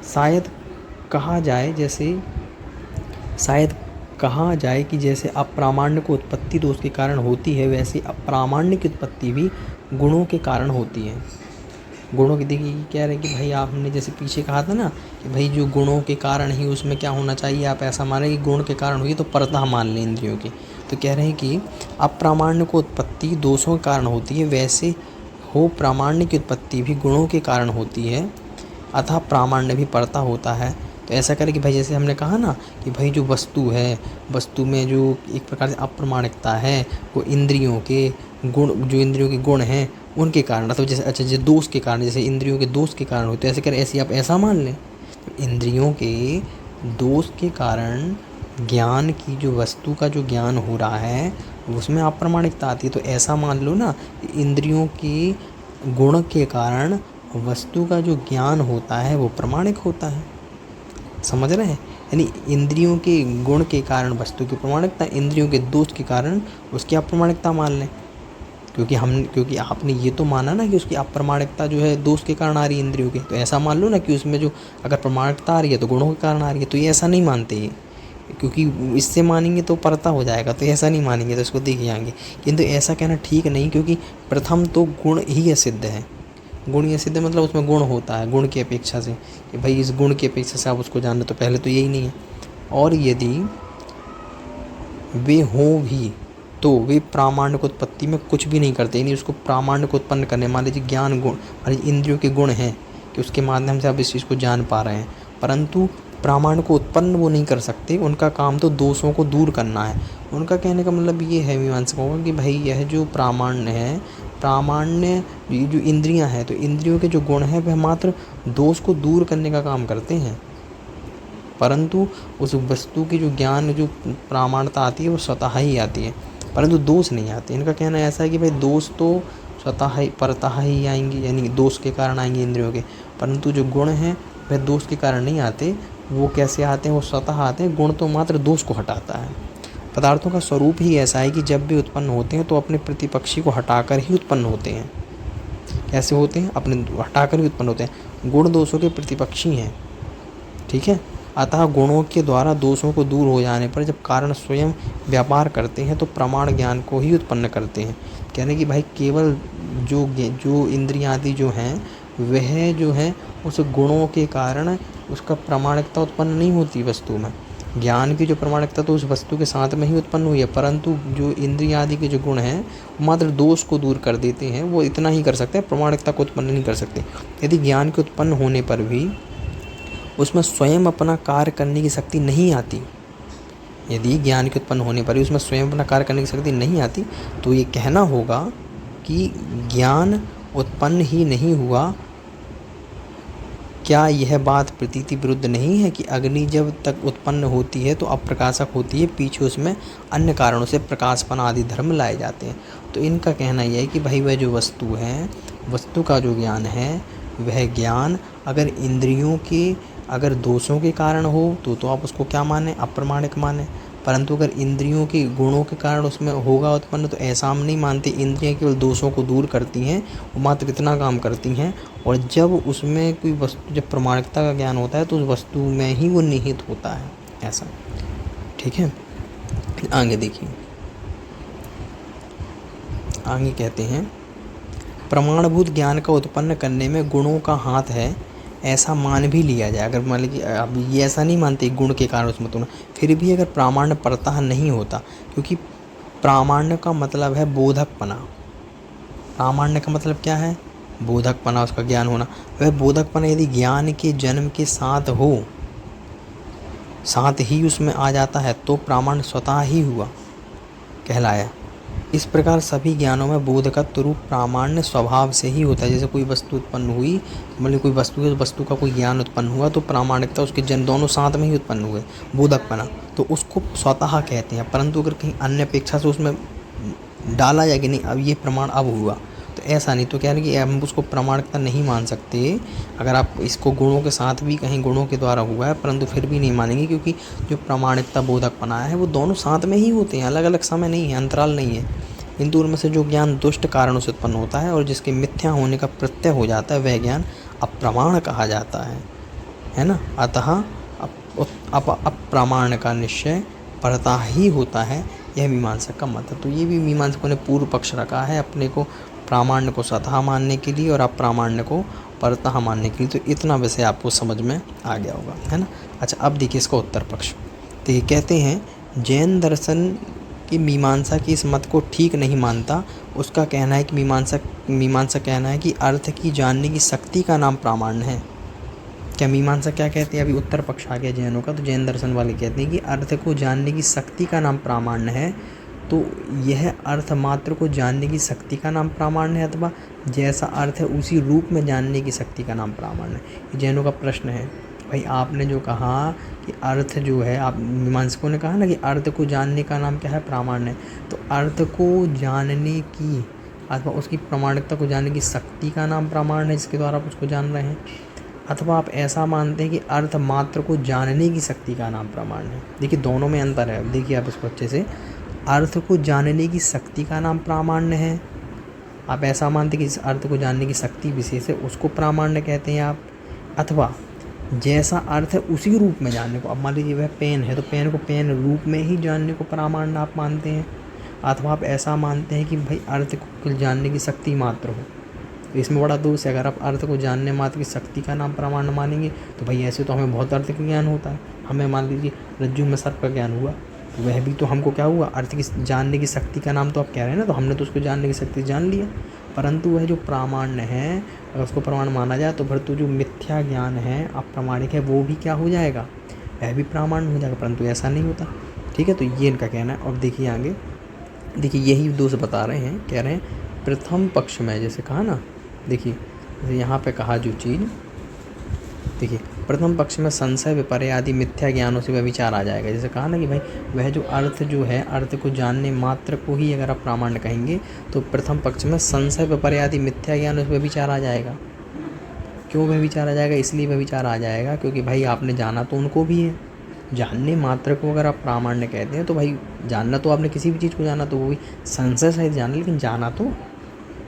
शायद कहा जाए, जैसे शायद कहा जाए कि जैसे अप्रामाण्य को उत्पत्ति दोष के कारण होती है, वैसे अप्रामाण्य की उत्पत्ति भी गुणों के कारण होती है। गुणों की देखिए कह रहे हैं कि भाई आपने जैसे पीछे कहा था ना कि भाई जो गुणों के कारण ही उसमें क्या होना चाहिए, आप ऐसा माने कि गुण के कारण हुई तो परतः मान लें इंद्रियों की। तो कह रहे हैं कि अप्रामाण्य को उत्पत्ति दोषों के कारण होती है, वैसे हो प्रामाण्य की उत्पत्ति भी गुणों के कारण होती है, अतः प्रामाण्य भी परता होता है। तो ऐसा करें कि भाई जैसे हमने कहा ना कि भाई जो वस्तु है, वस्तु में जो एक प्रकार से अप्रामाणिकता है वो इंद्रियों के गुण, जो इंद्रियों के गुण हैं उनके कारण, अथवा जैसे अच्छा जैसे दोष के कारण, जैसे इंद्रियों के दोष के कारण होते हैं, ऐसे करें, ऐसे आप ऐसा मान लें। तो इंद्रियों के दोष के कारण ज्ञान की जो वस्तु का जो ज्ञान हो रहा है उसमें अप्रामाणिकता आती है। तो ऐसा मान लो ना इंद्रियों के गुण के कारण वस्तु का जो ज्ञान होता है वो प्रामाणिक होता है। समझ रहे हैं? यानी इंद्रियों के गुण के कारण वस्तु की प्रामाणिकता, इंद्रियों के दोष के कारण उसकी अप्रामाणिकता मान लें। क्योंकि आपने ये तो माना ना कि उसकी अप्रामाणिकता जो है दोष के कारण आ रही है इंद्रियों के, तो ऐसा मान लो ना कि उसमें जो अगर प्रामाणिकता आ रही है तो गुणों के कारण आ रही है। तो ये ऐसा नहीं मानते ये, क्योंकि इससे मानेंगे तो परता हो जाएगा, तो ऐसा नहीं मानेंगे, तो इसको देख जाएंगे। किंतु ऐसा कहना ठीक नहीं, क्योंकि प्रथम तो गुण ही सिद्ध है। गुण ये सिद्ध मतलब उसमें गुण होता है, गुण की अपेक्षा से कि भाई इस गुण की अपेक्षा से आप उसको जान लो, तो पहले तो यही नहीं है। और यदि वे हों भी तो वे प्रामाण्य को उत्पत्ति में कुछ भी नहीं करते, यानी उसको प्रामाण्य को उत्पन्न करने, मान लीजिए ज्ञान गुण, मान लीजिए इंद्रियों के गुण हैं कि उसके माध्यम से आप इस चीज़ को जान पा रहे हैं, परंतु प्रामाण्य को उत्पन्न वो नहीं कर सकते। उनका काम तो दोषों को दूर करना है। उनका कहने का मतलब ये है मीमांसकों का कि भाई यह जो प्रामाण्य है, प्रामाण्य ये जो इंद्रियां हैं, तो इंद्रियों के जो गुण हैं वह मात्र दोष को दूर करने का काम करते हैं, परंतु उस वस्तु की जो ज्ञान जो प्रामाणिकता आती है वो स्वतः ही आती है, परंतु दोष नहीं आते। इनका कहना ऐसा है कि भाई दोष तो स्वतः ही परतः ही आएंगे, यानी दोष के कारण आएंगे इंद्रियों के, परंतु जो गुण हैं वह दोष के कारण नहीं आते। वो कैसे आते हैं? वो स्वतः आते हैं। गुण तो मात्र दोष को हटाता है। पदार्थों का स्वरूप ही ऐसा है कि जब भी उत्पन्न होते हैं तो अपने प्रतिपक्षी को हटाकर ही उत्पन्न होते हैं। कैसे होते हैं? अपने हटाकर ही उत्पन्न होते हैं। गुण दोषों के प्रतिपक्षी हैं, ठीक है। अतः गुणों के द्वारा दोषों को दूर हो जाने पर जब कारण स्वयं व्यापार करते हैं तो प्रमाण ज्ञान को ही उत्पन्न करते हैं। कहने कि भाई केवल जो इंद्रियां आदि जो हैं वह जो है उस गुणों के कारण उसका प्रामाणिकता उत्पन्न नहीं होती वस्तु में। ज्ञान की जो प्रामाणिकता तो उस वस्तु के साथ में ही उत्पन्न हुई है, परंतु जो इंद्रिय आदि के जो गुण हैं मात्र दोष को दूर कर देते हैं। वो इतना ही कर सकते हैं, प्रामाणिकता को उत्पन्न नहीं कर सकते। यदि ज्ञान के उत्पन्न होने पर भी उसमें स्वयं अपना कार्य करने की शक्ति नहीं आती, यदि ज्ञान के उत्पन्न होने पर ही उसमें स्वयं अपना कार्य करने की शक्ति नहीं आती, तो ये कहना होगा कि ज्ञान उत्पन्न ही नहीं हुआ। क्या यह बात प्रतीति विरुद्ध नहीं है कि अग्नि जब तक उत्पन्न होती है तो अप्रकाशक होती है, पीछे उसमें अन्य कारणों से प्रकाशपन आदि धर्म लाए जाते हैं। तो इनका कहना यह है कि भाई वह जो वस्तु है, वस्तु का जो ज्ञान है, वह ज्ञान अगर इंद्रियों के अगर दोषों के कारण हो तो आप उसको क्या माने? अप्रामाणिक माने। परंतु अगर इंद्रियों के गुणों के कारण उसमें होगा उत्पन्न, तो ऐसा हम नहीं मानते। इंद्रियां केवल दोषों को दूर करती हैं, वो मात्र इतना काम करती हैं। और जब उसमें कोई वस्तु, जब प्रामाणिकता का ज्ञान होता है तो उस वस्तु में ही वो निहित होता है, ऐसा, ठीक है। आगे देखिए, आगे कहते हैं प्रमाणभूत ज्ञान का उत्पन्न करने में गुणों का हाथ है, ऐसा मान भी लिया जाए। अगर मान लीजिए अब ये ऐसा नहीं मानते गुण के कारण उसमें तो ना, फिर भी अगर प्रामाण्य परतः नहीं होता, क्योंकि प्रामाण्य का मतलब है बोधकपना। प्रामाण्य का मतलब क्या है? बोधकपना, उसका ज्ञान होना। वह बोधकपना यदि ज्ञान के जन्म के साथ हो, साथ ही उसमें आ जाता है, तो प्रामाण्य स्वतः ही हुआ कहलाया। इस प्रकार सभी ज्ञानों में बोधकत्व रूप प्रामाण्य स्वभाव से ही होता है। जैसे कोई वस्तु उत्पन्न हुई, मतलब कोई वस्तु का कोई ज्ञान उत्पन्न हुआ, तो प्रामाणिकता उसके जन दोनों साथ में ही उत्पन्न हुए, बोधकपना, तो उसको स्वतः कहते हैं। परंतु अगर कहीं अन्य अपेक्षा से उसमें डाला जाए कि नहीं अब ये प्रमाण अब हुआ, तो ऐसा नहीं। तो क्या है कि हम उसको प्रामाणिकता नहीं मान सकते। अगर आप इसको गुणों के साथ भी कहीं गुणों के द्वारा हुआ है, परंतु फिर भी नहीं मानेंगे, क्योंकि जो प्रामाणिकता बोधकपना है वो दोनों साथ में ही होते हैं, अलग अलग समय नहीं है, अंतराल नहीं है। किंतु उनमें से जो ज्ञान दुष्ट कारणों से उत्पन्न होता है और जिसके मिथ्या होने का प्रत्यय हो जाता है, वह ज्ञान अप्रमाण कहा जाता है ना। अतः अप्रामाण्य का निश्चय परता ही होता है, यह मीमांसक का मत है। तो ये भी मीमांसकों ने पूर्व पक्ष रखा है अपने को प्रामाण्य को स्वतः मानने के लिए और अप्रामाण्य को परतः मानने के लिए। तो इतना वैसे आपको समझ में आ गया होगा, है ना। अच्छा, अब देखिए इसका उत्तर पक्ष। तो ये कहते हैं जैन दर्शन की मीमांसा की इस मत को ठीक नहीं मानता। उसका कहना है कि मीमांसा कहना है कि अर्थ की जानने की शक्ति का नाम प्रामाण्य है। क्या मीमांसा क्या कहते हैं? अभी उत्तर पक्ष आ गया जैनों का। तो जैन दर्शन वाले कहते हैं कि अर्थ को जानने की शक्ति का नाम प्रामाण्य है। तो यह अर्थ मात्र को जानने की शक्ति का नाम प्रामाण्य है, अथवा जैसा अर्थ है उसी रूप में जानने की शक्ति का नाम प्रामाण्य है। ये जैनों का प्रश्न है। भाई आपने जो कहा कि अर्थ जो है, आप मीमांसकों ने कहा ना कि अर्थ को जानने का नाम क्या है? प्रामाण्य है। तो अर्थ को जानने की अथवा उसकी प्रामाणिकता को जानने की शक्ति का नाम प्रामाण्य है, जिसके द्वारा आप उसको जान रहे हैं। अथवा आप ऐसा मानते हैं कि अर्थ मात्र को जानने की शक्ति का नाम प्रामाण्य है। देखिए दोनों में अंतर है। देखिए आप इसको अच्छे से, अर्थ को जानने की शक्ति का नाम प्रामाण्य है। आप ऐसा मानते हैं कि इस अर्थ को जानने की शक्ति विशेष है, उसको प्रामाण्य कहते हैं आप। अथवा जैसा अर्थ है उसी रूप में जानने को, अब मान लीजिए वह पेन है तो पेन को पेन रूप में ही जानने को प्रामाण्य आप मानते हैं। अथवा आप ऐसा मानते हैं कि भाई अर्थ को जानने की शक्ति मात्र हो। तो इसमें बड़ा दोष है। अगर आप अर्थ को जानने मात्र की शक्ति का नाम प्रामाण्य मानेंगे तो भाई ऐसे तो हमें बहुत अर्थ का ज्ञान होता है। हमें मान लीजिए रज्जु में सर्प का ज्ञान हुआ, तो वह भी तो हमको क्या हुआ? अर्थ की जानने की शक्ति का नाम तो आप कह रहे हैं ना, तो हमने तो उसको जानने की शक्ति जान लिया। परंतु वह जो प्रामाण्य है, अगर उसको प्रमाण माना जाए तो फिर तो जो मिथ्या ज्ञान है, अप्रामाणिक है, वो भी क्या हो जाएगा? वह भी प्रामाण्य हो जाएगा। परंतु ऐसा नहीं होता। ठीक है, तो ये इनका कहना है। और देखिए आगे, देखिए यही दोष बता रहे हैं। कह रहे हैं प्रथम पक्ष में, जैसे कहा ना, देखिए जैसे यहाँ पे कहा जो चीज़, देखिए प्रथम पक्ष में संशय विपर्य आदि मिथ्या ज्ञानों से वह विचार आ जाएगा। जैसे कहा ना कि भाई वह जो अर्थ जो है, अर्थ को जानने मात्र को ही अगर आप प्रामाण्य कहेंगे तो प्रथम पक्ष में संशय विपर्य आदि मिथ्या ज्ञानों से वह विचार आ जाएगा। क्यों वह विचार आ जाएगा? इसलिए वह विचार आ जाएगा क्योंकि भाई आपने जाना तो उनको भी है। जानने मात्र को अगर आप प्रामाण्य कहते हैं तो भाई जानना तो आपने किसी भी चीज़ को जाना तो वो भी संशय सहित जाना, लेकिन जाना तो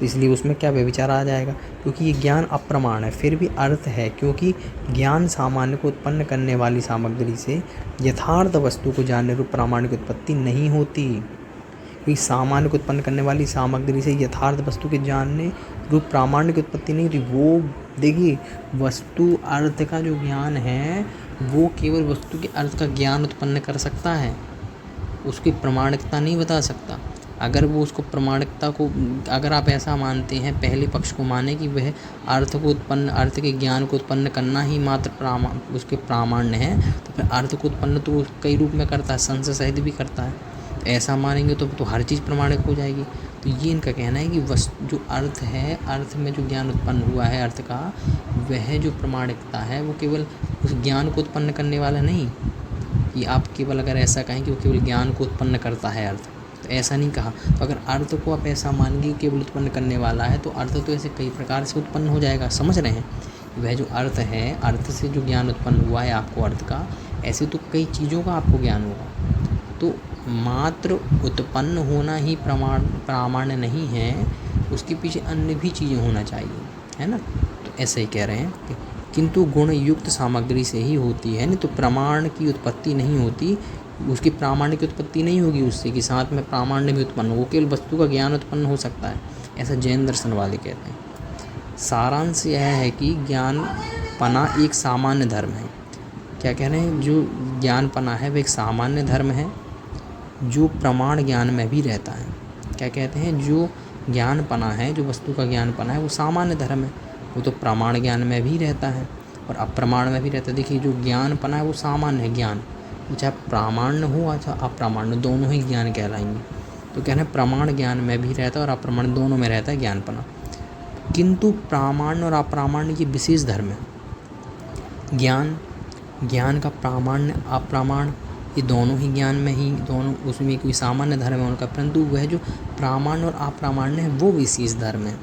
इसलिए उसमें क्या व्यभिचार आ जाएगा? क्योंकि ये ज्ञान अप्रमाण है, फिर भी अर्थ है। क्योंकि ज्ञान सामान्य को उत्पन्न करने वाली सामग्री से यथार्थ वस्तु को जानने रूप प्रामाण्य की उत्पत्ति नहीं होती। क्योंकि सामान्य को उत्पन्न करने वाली सामग्री से यथार्थ वस्तु के जानने रूप प्रामाण्य की उत्पत्ति नहीं होती। वो देखिए, वस्तु अर्थ का जो ज्ञान है वो केवल वस्तु के अर्थ का ज्ञान उत्पन्न कर सकता है, उसकी प्रामाणिकता नहीं बता सकता। अगर वो उसको प्रामाणिकता को, अगर आप ऐसा मानते हैं, पहले पक्ष को माने कि वह अर्थ को उत्पन्न, अर्थ के ज्ञान को उत्पन्न करना ही मात्र उसके प्रामाण्य है, तो फिर अर्थ को उत्पन्न तो कई रूप में करता है, संशय सहित भी करता है। तो ऐसा मानेंगे तो हर चीज़ प्रमाणिक हो जाएगी। तो ये इनका कहना है कि जो अर्थ है, अर्थ में जो ज्ञान उत्पन्न हुआ है अर्थ का, वह जो प्रामाणिकता है वो केवल उस ज्ञान को उत्पन्न करने वाला नहीं, कि आप केवल अगर ऐसा कहें कि वो केवल ज्ञान को उत्पन्न करता है अर्थ, तो ऐसा नहीं कहा। तो अगर अर्थ को आप ऐसा मानेंगे केवल उत्पन्न करने वाला है, तो अर्थ तो ऐसे कई प्रकार से उत्पन्न हो जाएगा। समझ रहे हैं? वह जो अर्थ है, अर्थ से जो ज्ञान उत्पन्न हुआ है आपको अर्थ का, ऐसे तो कई चीज़ों का आपको ज्ञान होगा। तो मात्र उत्पन्न होना ही प्रामाण्य नहीं है, उसके पीछे अन्य भी चीज़ें होना चाहिए, है ना। तो ऐसे ही कह रहे हैं कि किंतु गुण युक्त सामग्री से ही होती है, नहीं तो प्रमाण की उत्पत्ति नहीं होती, उसकी प्रामाण्य की उत्पत्ति नहीं होगी उससे, कि साथ में प्रामाण्य भी उत्पन्न हो, केवल वस्तु का ज्ञान उत्पन्न हो सकता है। ऐसा जैन दर्शन वाले कहते हैं। सारांश यह है कि ज्ञानपना एक सामान्य धर्म है। क्या कह रहे हैं? जो ज्ञानपना है वह एक सामान्य धर्म है जो प्रमाण ज्ञान में भी रहता है। क्या कहते हैं? जो ज्ञानपना है, जो वस्तु का ज्ञानपना है, वो सामान्य धर्म है, वो तो प्रमाण ज्ञान में भी रहता है और अप्रमाण में भी रहता है। देखिए जो ज्ञानपना है वो सामान्य है ज्ञान, चाहे प्रामाण्य हो चाहे अप्रामाण्य, दोनों ही ज्ञान कहलाएंगे। तो कहना है प्रमाण ज्ञान में भी रहता है और अप्रमाण दोनों में रहता है ज्ञानपना। किंतु प्रामाण्य और अप्रामाण्य की विशेष धर्म है। ज्ञान का प्रामाण्य अप्रामाण्य ये दोनों ही ज्ञान में ही, दोनों उसमें कोई सामान्य धर्म है उनका, परंतु वह जो प्रामाण्य और अप्रामाण्य है वो विशेष धर्म है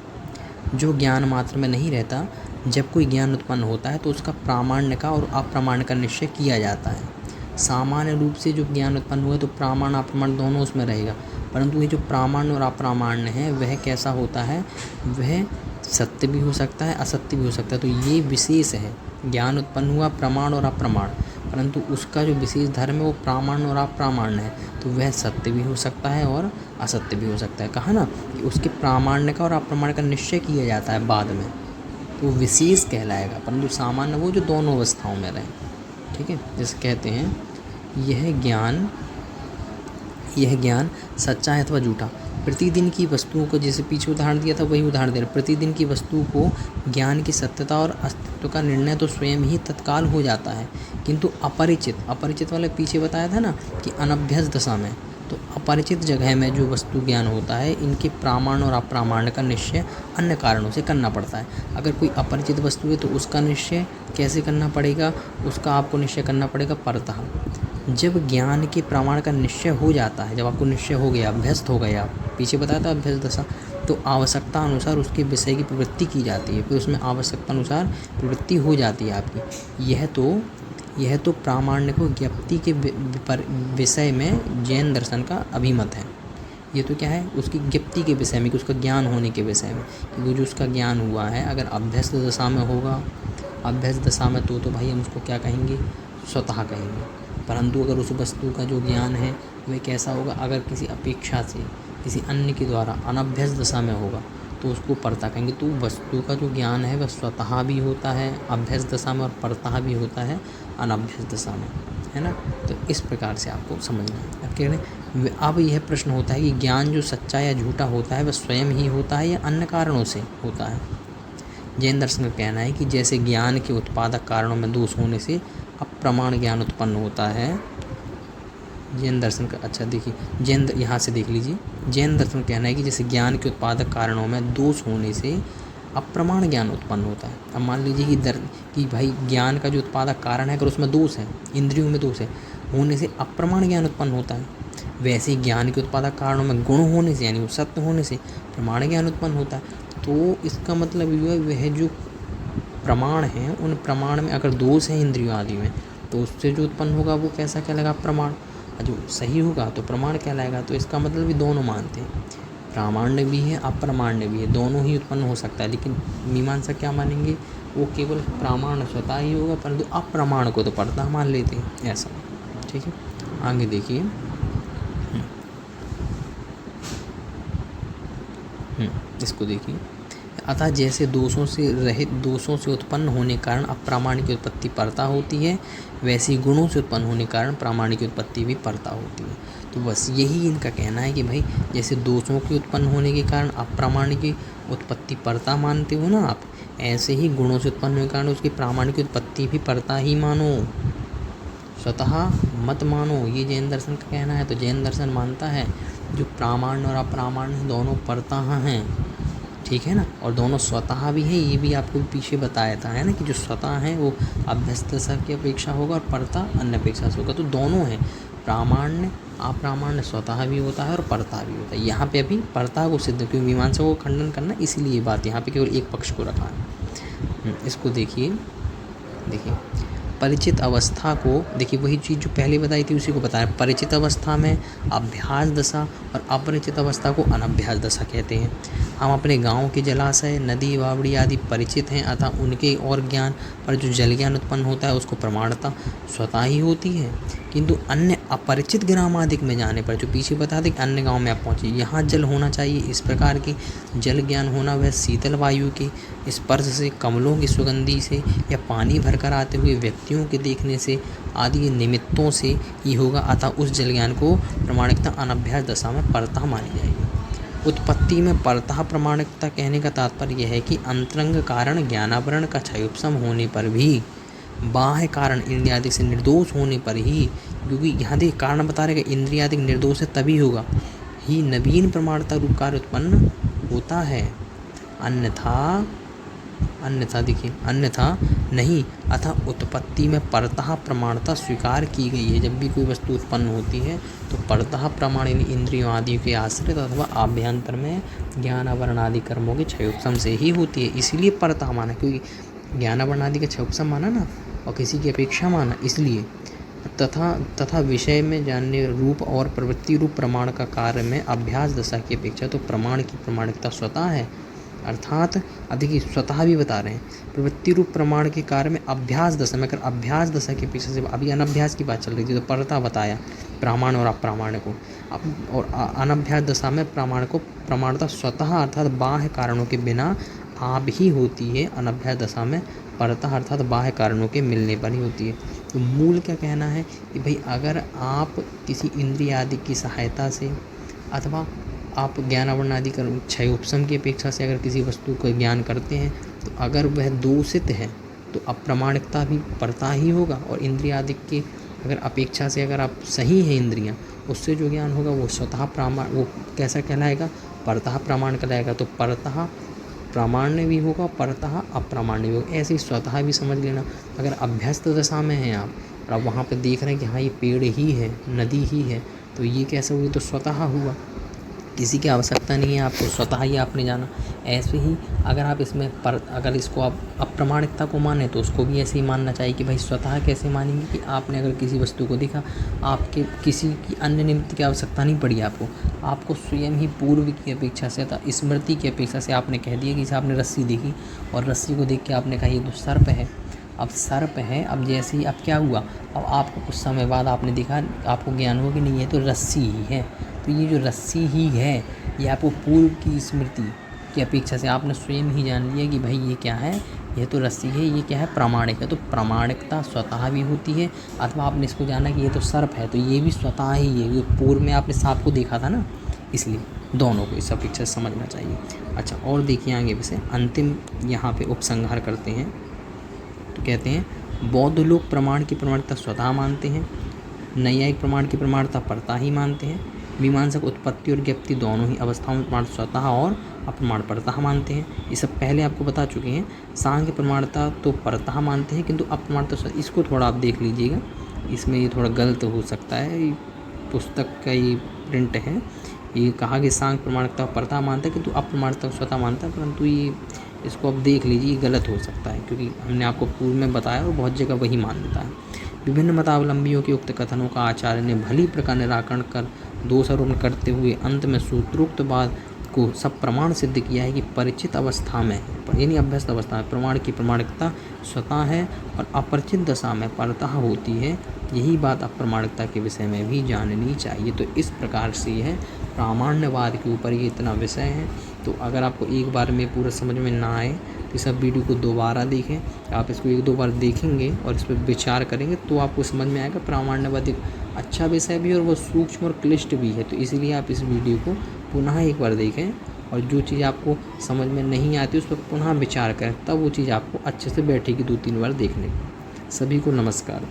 जो ज्ञान मात्र में नहीं रहता। जब कोई ज्ञान उत्पन्न होता है तो उसका प्रामाण्य का और अप्रामाण्य का निश्चय किया जाता है। सामान्य रूप से जो ज्ञान उत्पन्न हुआ है तो प्रामाण्य अप्रामाण्य दोनों उसमें रहेगा, परंतु ये जो प्रामाण्य और अप्रामाण्य है वह कैसा होता है? वह सत्य भी हो सकता है, असत्य भी हो सकता है। तो ये विशेष है। ज्ञान उत्पन्न हुआ प्रमाण और अप्रमाण, परंतु उसका जो विशेष धर्म है वो प्रामाण्य और अप्रामाण्य है, तो वह सत्य भी हो सकता है और असत्य भी हो सकता है। कहा ना कि उसके प्रामाण्य का और अप्रामाण्य का निश्चय किया जाता है बाद में, तो विशेष कहलाएगा, परंतु सामान्य वो जो दोनों अवस्थाओं में रहे। ठीक है, जैसे कहते हैं यह ज्ञान सच्चा है अथवा झूठा। प्रतिदिन की वस्तुओं को, जैसे पीछे उदाहरण दिया था वही उदाहरण दे रहे, प्रतिदिन की वस्तु को ज्ञान की सत्यता और अस्तित्व का निर्णय तो स्वयं ही तत्काल हो जाता है, किंतु अपरिचित वाले पीछे बताया था ना कि अनभ्यस्त दशा में, तो अपरिचित जगह में जो वस्तु ज्ञान होता है इनके प्रामाण्य और अप्रामाण्य का निश्चय अन्य कारणों से करना पड़ता है। अगर कोई अपरिचित वस्तु है तो उसका निश्चय कैसे करना पड़ेगा, उसका आपको निश्चय करना पड़ेगा परतः। जब ज्ञान के प्रमाण का निश्चय हो जाता है, जब आपको निश्चय हो गया, अभ्यस्त हो गया, पीछे बताया था अभ्यस्त दशा, तो आवश्यकता अनुसार उसके विषय की प्रवृत्ति की जाती है, फिर उसमें आवश्यकता अनुसार प्रवृत्ति हो जाती है आपकी। यह तो प्रामाण्य को ज्ञप्ति के विषय में जैन दर्शन का अभिमत है। ये तो क्या है, उसकी ज्ञप्ति के विषय में, कि उसका ज्ञान होने के विषय में, कि वो जो उसका ज्ञान हुआ है अगर अभ्यस्त दशा में होगा, अभ्यस्त दशा में तो भाई हम उसको क्या कहेंगे, स्वतः कहेंगे। परंतु अगर उस वस्तु का जो ज्ञान है वह कैसा होगा, अगर किसी अपेक्षा से किसी अन्य के द्वारा अनभ्यस्त दशा में होगा तो उसको परता कहेंगे। तो वस्तु का जो ज्ञान है वह स्वतः भी होता है अभ्यस्त दशा में और परतः भी होता है अनभ्यस्त दशा में, है ना। तो इस प्रकार से आपको समझना है। अब कह रहे, अब यह प्रश्न होता है कि ज्ञान जो सच्चा या झूठा होता है वह स्वयं ही होता है या अन्य कारणों से होता है। जैन दर्शन का कहना है कि जैसे ज्ञान के उत्पादक कारणों में दोष होने से अप्रमाण ज्ञान उत्पन्न होता है। जैन दर्शन का, अच्छा देखिए यहाँ से देख लीजिए, जैन दर्शन का कहना है कि जैसे ज्ञान के उत्पादक कारणों में दोष होने से अप्रमाण ज्ञान उत्पन्न होता है। अब मान लीजिए कि भाई ज्ञान का जो उत्पादक कारण है अगर उसमें दोष है, इंद्रियों में दोष है, होने से अप्रमाण ज्ञान उत्पन्न होता है। वैसे ही ज्ञान के उत्पादक कारणों में गुण होने से, यानी सत्य होने से प्रमाण ज्ञान उत्पन्न होता है। तो इसका मतलब ये वह जो प्रमाण है, उन प्रमाण में अगर दोष है इंद्रियों आदि में, तो उससे जो उत्पन्न होगा वो कैसा कहलाएगा, प्रमाण। जो सही होगा तो प्रमाण कहलाएगा। तो इसका मतलब भी दोनों मानते हैं, प्रामाण्य भी है अप्रमाण्य भी है, दोनों ही उत्पन्न हो सकता है। लेकिन मीमांसा क्या मानेंगे, वो केवल प्रामाण्य स्वतः ही होगा, परंतु अप्रमाण को तो परतः मान लेते हैं, ऐसा। ठीक है, आगे देखिए। इसको देखिए, अतः जैसे दोषों से रहित, दोषों से उत्पन्न होने के कारण अप्रामाण्य की उत्पत्ति परता होती है, वैसे ही गुणों से उत्पन्न होने के कारण प्रामाण्य की उत्पत्ति भी परता होती है। तो बस यही इनका कहना है कि भाई जैसे दोषों के उत्पन्न होने के कारण अप्रामाण्य की उत्पत्ति परता मानते हो ना आप, ऐसे ही गुणों से उत्पन्न होने के कारण उसकी प्रामाण्य की उत्पत्ति भी परता ही मानो, स्वतः मत मानो। ये जैन दर्शन का कहना है। तो जैन दर्शन मानता है जो प्रामाण्य और अप्रामाण्य दोनों परता हैं, ठीक है ना, और दोनों स्वतः भी है। ये भी आपको पीछे बताया था, है ना, कि जो स्वतः है वो अभ्यस्त दशा की अपेक्षा होगा और परता अन्य अपेक्षा से होगा। तो दोनों हैं, प्रामाण्य अप्रामाण्य स्वतः भी होता है और परता भी होता है। यहाँ पे अभी परता को सिद्ध, क्योंकि मीमांसा को खंडन करना, इसीलिए ये बात यहाँ पे केवल एक पक्ष को रखा है। इसको देखिए परिचित अवस्था को देखिए, वही चीज़ जो पहले बताई थी उसी को बताया। परिचित अवस्था में अभ्यास दशा और अपरिचित अवस्था को अनभ्यास दशा कहते हैं। हम अपने गांव के जलाशय, नदी, बावड़ी आदि परिचित हैं, अतः उनके और ज्ञान पर जो जल ज्ञान उत्पन्न होता है उसको प्रमाणता स्वतः ही होती है। किंतु अन्य अपरिचित ग्रामादिक में जाने पर, जो पीछे बता दें कि अन्य गांव में आप पहुँचे, यहाँ जल होना चाहिए इस प्रकार की जल ज्ञान होना, वह शीतल वायु के स्पर्श से, कमलों की सुगंधी से, या पानी भरकर आते हुए व्यक्तियों के देखने से आदि निमित्तों से ही होगा। अतः उस जल ज्ञान को प्रमाणिकता अनभ्यास दशा में परतः मानी जाएगी। उत्पत्ति में परतः प्रमाणिकता कहने का तात्पर्य यह है कि अंतरंग कारण ज्ञानावरण का क्षयोपशम होने पर भी, बाह्य कारण इंद्रियादि से निर्दोष होने पर ही, क्योंकि यहाँ देखिए कारण बता रहे कि इंद्रियादि निर्दोष है तभी होगा ही नवीन प्रमाणता रूप कार्य उत्पन्न होता है, अन्यथा नहीं। अतः उत्पत्ति में परतः प्रमाणता स्वीकार की गई है। जब भी कोई वस्तु उत्पन्न होती है तो परतः प्रमाण इंद्रियों आदि के आश्रित अथवा आभ्यंतर में ज्ञानावरण आदि कर्मों के क्षयोपशम से ही होती है। इसलिए परतः माना, क्योंकि ज्ञानावरण आदि का क्षयोपशम माना ना, और किसी की अपेक्षा माना, इसलिए। तथा विषय में जानने रूप और प्रवृत्ति रूप प्रमाण का कार्य में अभ्यास दशा की अपेक्षा तो प्रमाण की प्रमाणिकता स्वतः है, अर्थात अब देखिए स्वतः भी बता रहे हैं, प्रवृत्ति रूप प्रमाण के कार्य में अभ्यास दशा में, अगर अभ्यास दशा के पीछे से अभी अनभ्यास की बात चल रही थी तो परता बताया प्रामाण और अप्रामाण्य को, अब और अनभ्यास दशा में प्रामाण को प्रमाणता स्वतः अर्थात बाह्य कारणों के बिना आप ही होती है, अनभ्यास दशा में परतः अर्थात बाह्य कारणों के मिलने पर ही होती है। तो मूल क्या कहना है कि भाई अगर आप किसी इंद्रिय आदि की सहायता से अथवा आप ज्ञानावरण आदि कर क्षय उपशम की अपेक्षा से अगर किसी वस्तु का ज्ञान करते हैं तो अगर वह दूषित है तो अप्रामाणिकता भी परता ही होगा, और इंद्रिय आदि की अगर अपेक्षा से अगर आप सही हैं इंद्रियां, उससे जो ज्ञान होगा वो स्वतः प्रामाण, वो कैसा कहलाएगा, परतः प्रमाण कहलाएगा। तो परतः प्रामाण्य भी होगा, परतः अप्रामाण्य भी होगा। ऐसे ही स्वतः भी समझ लेना, अगर अभ्यस्त दशा में हैं आप और आप वहाँ पे देख रहे हैं कि हाँ ये पेड़ ही है, नदी ही है, तो ये कैसे हुई, तो स्वतः हुआ, किसी की आवश्यकता नहीं है आपको, स्वतः ही आपने जाना। ऐसे ही अगर आप इसमें अगर इसको आप अप्रामाणिकता को माने तो उसको भी ऐसे ही मानना चाहिए कि भाई स्वतः कैसे मानेंगे कि आपने अगर किसी वस्तु को देखा, आपके किसी की अन्य निमित्त की आवश्यकता नहीं पड़ी आपको स्वयं ही पूर्व की अपेक्षा से अथवा स्मृति की अपेक्षा से आपने कह दिया कि जैसे आपने रस्सी देखी और रस्सी को देख के आपने कहा ये तो सर्प है। अब सर्प है, अब जैसे ही अब क्या हुआ, अब आपको कुछ समय बाद आपने देखा, आपको ज्ञान हो कि नहीं है तो रस्सी ही है। तो ये जो रस्सी ही है ये आपको पूर्व की स्मृति की अपेक्षा से आपने स्वयं ही जान लिया कि भाई ये क्या है, ये तो रस्सी है, ये क्या है, प्रामाणिक है। तो प्रामाणिकता स्वतः भी होती है, अथवा आपने इसको जाना कि ये तो सर्प है तो ये भी स्वतः ही है, ये पूर्व में आपने सांप को देखा था ना, इसलिए दोनों को इस अपेक्षा से समझना चाहिए। अच्छा, और देखिए आगे विषय अंतिम यहाँ पे उपसंहार करते हैं। तो कहते हैं बौद्ध लोग प्रमाण की प्रमाणिकता स्वतः मानते हैं, नैयायिक प्रमाण की प्रमाणिकता परता ही मानते हैं, मीमांसक उत्पत्ति और ज्ञप्ति दोनों ही अवस्थाओं में प्रमाण स्वतः और अप्रमाण परतः मानते हैं। ये सब पहले आपको बता चुके हैं। सांख्य प्रमाणता तो परतः मानते हैं किंतु अप्रमाणता स्वतः, इसको थोड़ा आप देख लीजिएगा, इसमें ये थोड़ा गलत हो सकता है, ये पुस्तक का ये प्रिंट है, ये कहा कि सांख्य प्रमाणिकता परतः मानता है किंतु अप्रमाणता स्वतः मानता है, परंतु ये इसको आप देख लीजिए, गलत हो सकता है क्योंकि हमने आपको पूर्व में बताया और बहुत जगह वही मान लेता है। विभिन्न मतावलंबियों के उक्त कथनों का आचार्य ने भली प्रकार निराकरण कर दोषारोपण करते हुए अंत में सूत्रोक्त बात को सब प्रमाण सिद्ध किया है कि परिचित अवस्था में यानी अभ्यस्त अवस्था में प्रमाण की प्रमाणिकता स्वतः है और अपरिचित दशा में परतः होती है। यही बात अप्रमाणिकता के विषय में भी जाननी चाहिए। तो इस प्रकार से यह प्रामाण्यवाद के ऊपर ये इतना विषय है। तो अगर आपको एक बार में पूरा समझ में ना आए तो सब वीडियो को दोबारा देखें, आप इसको एक दो बार देखेंगे और इस पर विचार करेंगे तो आपको समझ में आएगा प्रामाण्यवाद एक अच्छा विषय भी और वो सूक्ष्म और क्लिष्ट भी है। तो इसलिए आप इस वीडियो को पुनः एक बार देखें और जो चीज़ आपको समझ में नहीं आती उस पर पुनः विचार करें, तब वो चीज़ आपको अच्छे से बैठेगी 2-3 बार देखने को। सभी को नमस्कार।